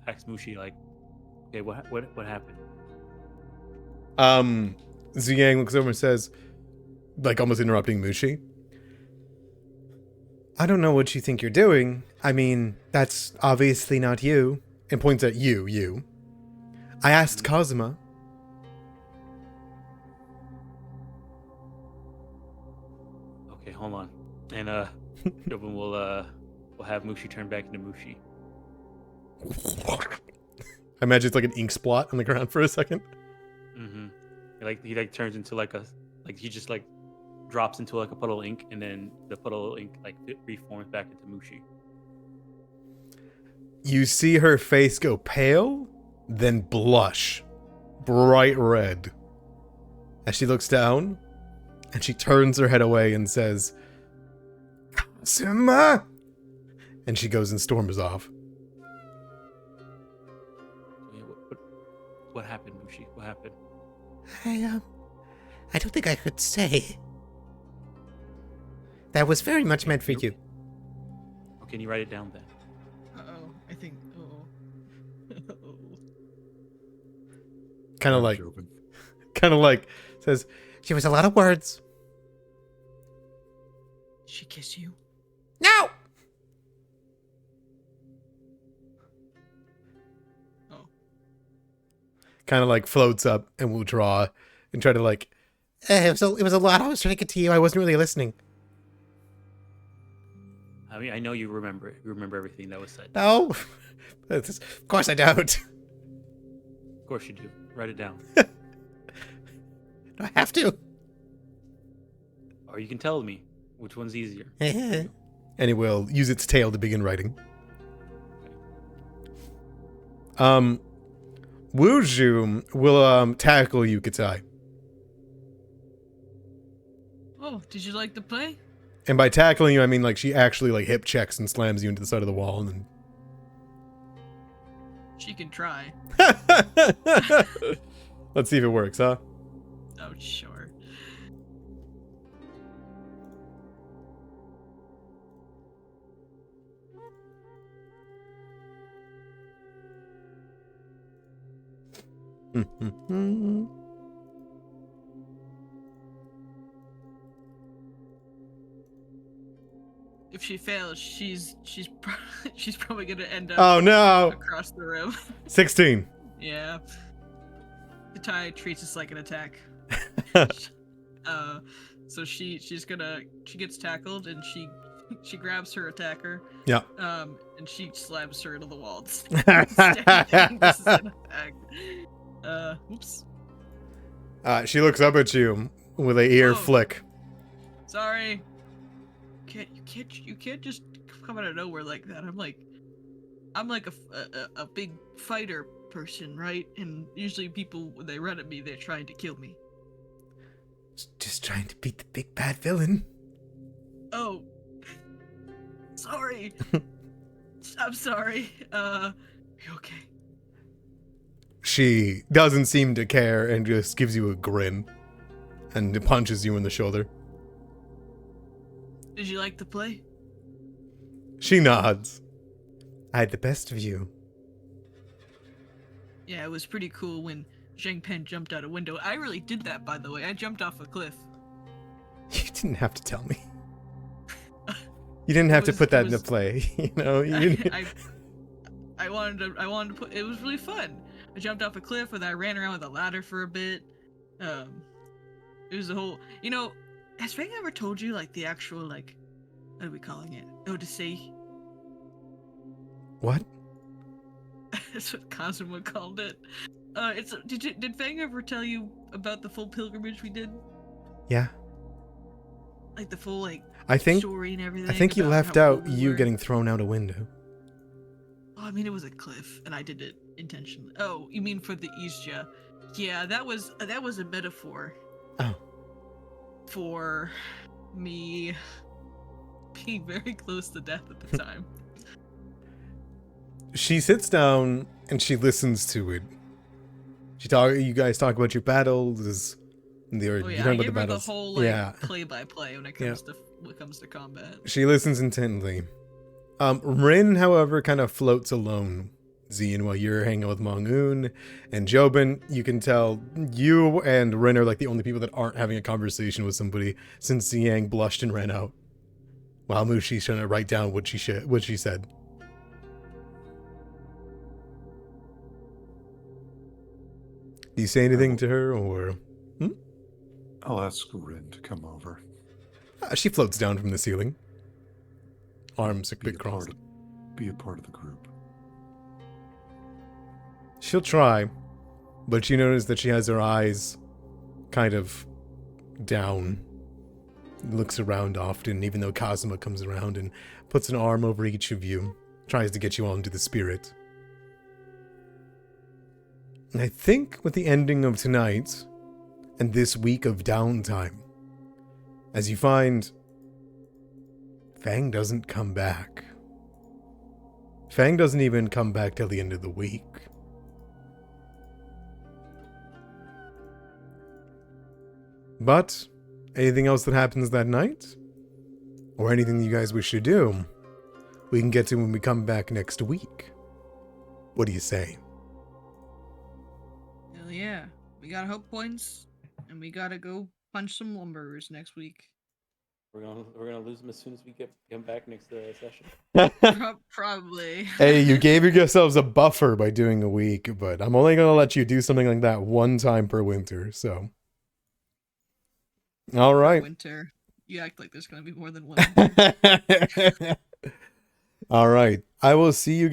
ask Mushi like, okay, what happened? Ziyang looks over and says, like almost interrupting Mushi, I don't know what you think you're doing. I mean, that's obviously not you. And points at you. I asked Kazuma. Okay, hold on. And Jobin will have Mushi turn back into Mushi. I imagine it's like an ink spot on the ground for a second. Mm-hmm. He turns into he just drops into like a puddle of ink, and then the puddle of ink reforms back into Mushi. You see her face go pale, then blush, bright red. As she looks down, and she turns her head away and says, "Kazuma!" And she goes and storms off. Yeah, what happened, Mushi? What happened? I don't think I could say. That was very much meant for you. Oh, can you write it down then? Uh-oh. I think... Uh-oh. Kind of I'm like, says, She was a lot of words. Did she kiss you? No! Oh. kind of like floats up and will draw and try to like, It was a lot. I was trying to get to you. I wasn't really listening. I mean, I know you remember it. You remember everything that was said. No. Of course I don't. Of course you do. Write it down. I have to. Or you can tell me which one's easier. and it will use its tail to begin writing. Wuju will tackle Yukatai. Oh, did you like the play? And by tackling you, I mean like she actually like hip checks and slams you into the side of the wall and then She can try. let's see if it works, huh? Oh, sure. If she fails, she's probably gonna end up Oh no! across the room. 16. Yeah. The tie treats this like an attack. So she gets tackled and she grabs her attacker. Yeah. And she slams her into the wall. This is an attack. Oops. She looks up at you with a ear Whoa. flick. Sorry. You can't just come out of nowhere like that. I'm like a big fighter person, right? And usually people, when they run at me, they're trying to kill me. Just trying to beat the big bad villain. Oh, sorry. I'm sorry. You okay? She doesn't seem to care and just gives you a grin and punches you in the shoulder. Did you like the play? She nods. I had the best of you. Yeah, it was pretty cool when Zheng Pen jumped out a window. I really did that, by the way. I jumped off a cliff. You didn't have to tell me. You didn't have to put that into play, you know. You didn't... I wanted to put. It was really fun. I jumped off a cliff and I ran around with a ladder for a bit. It was a whole. You know, has Fang ever told you like the actual like, what are we calling it? Odyssey. What? That's what Kazuma called it. Did Fang ever tell you about the full pilgrimage we did? Yeah. Like the full like I think story and everything. I think you about left how out old we you were? getting thrown out a window. Oh, I mean, it was a cliff, and I did it intentionally. Oh, you mean for the Isja? Yeah, that was a metaphor. Oh. For me being very close to death at the time. She sits down and she listens to it. You guys talk about your battles. Oh yeah, you I talk about gave the her the battles. whole like Yeah. play-by-play when it comes to combat. She listens intently. Rin, however, kind of floats alone, Zian, while you're hanging out with Mong-un and Jobin. You can tell you and Rin are like the only people that aren't having a conversation with somebody since Xiang blushed and ran out. While Mushi's trying to write down what she said. Do you say anything to her, or... I'll ask Rin to come over. She floats down from the ceiling. Arms a bit crossed. Be a part of the group. She'll try, but you notice that she has her eyes kind of down. Looks around often, even though Kazuma comes around and puts an arm over each of you, tries to get you all into the spirit. And I think with the ending of tonight, and this week of downtime, as you find Fang doesn't come back. Fang doesn't even come back till the end of the week. But anything else that happens that night? Or anything you guys wish to do? We can get to when we come back next week. What do you say? Hell yeah. We got hope points, and we gotta go punch some lumberers next week. We're gonna lose them as soon as we come back next session. Probably. Hey, you gave yourselves a buffer by doing a week, but I'm only gonna let you do something like that one time per winter, so. All right. Winter. You act like there's gonna be more than one. All right. I will see you guys.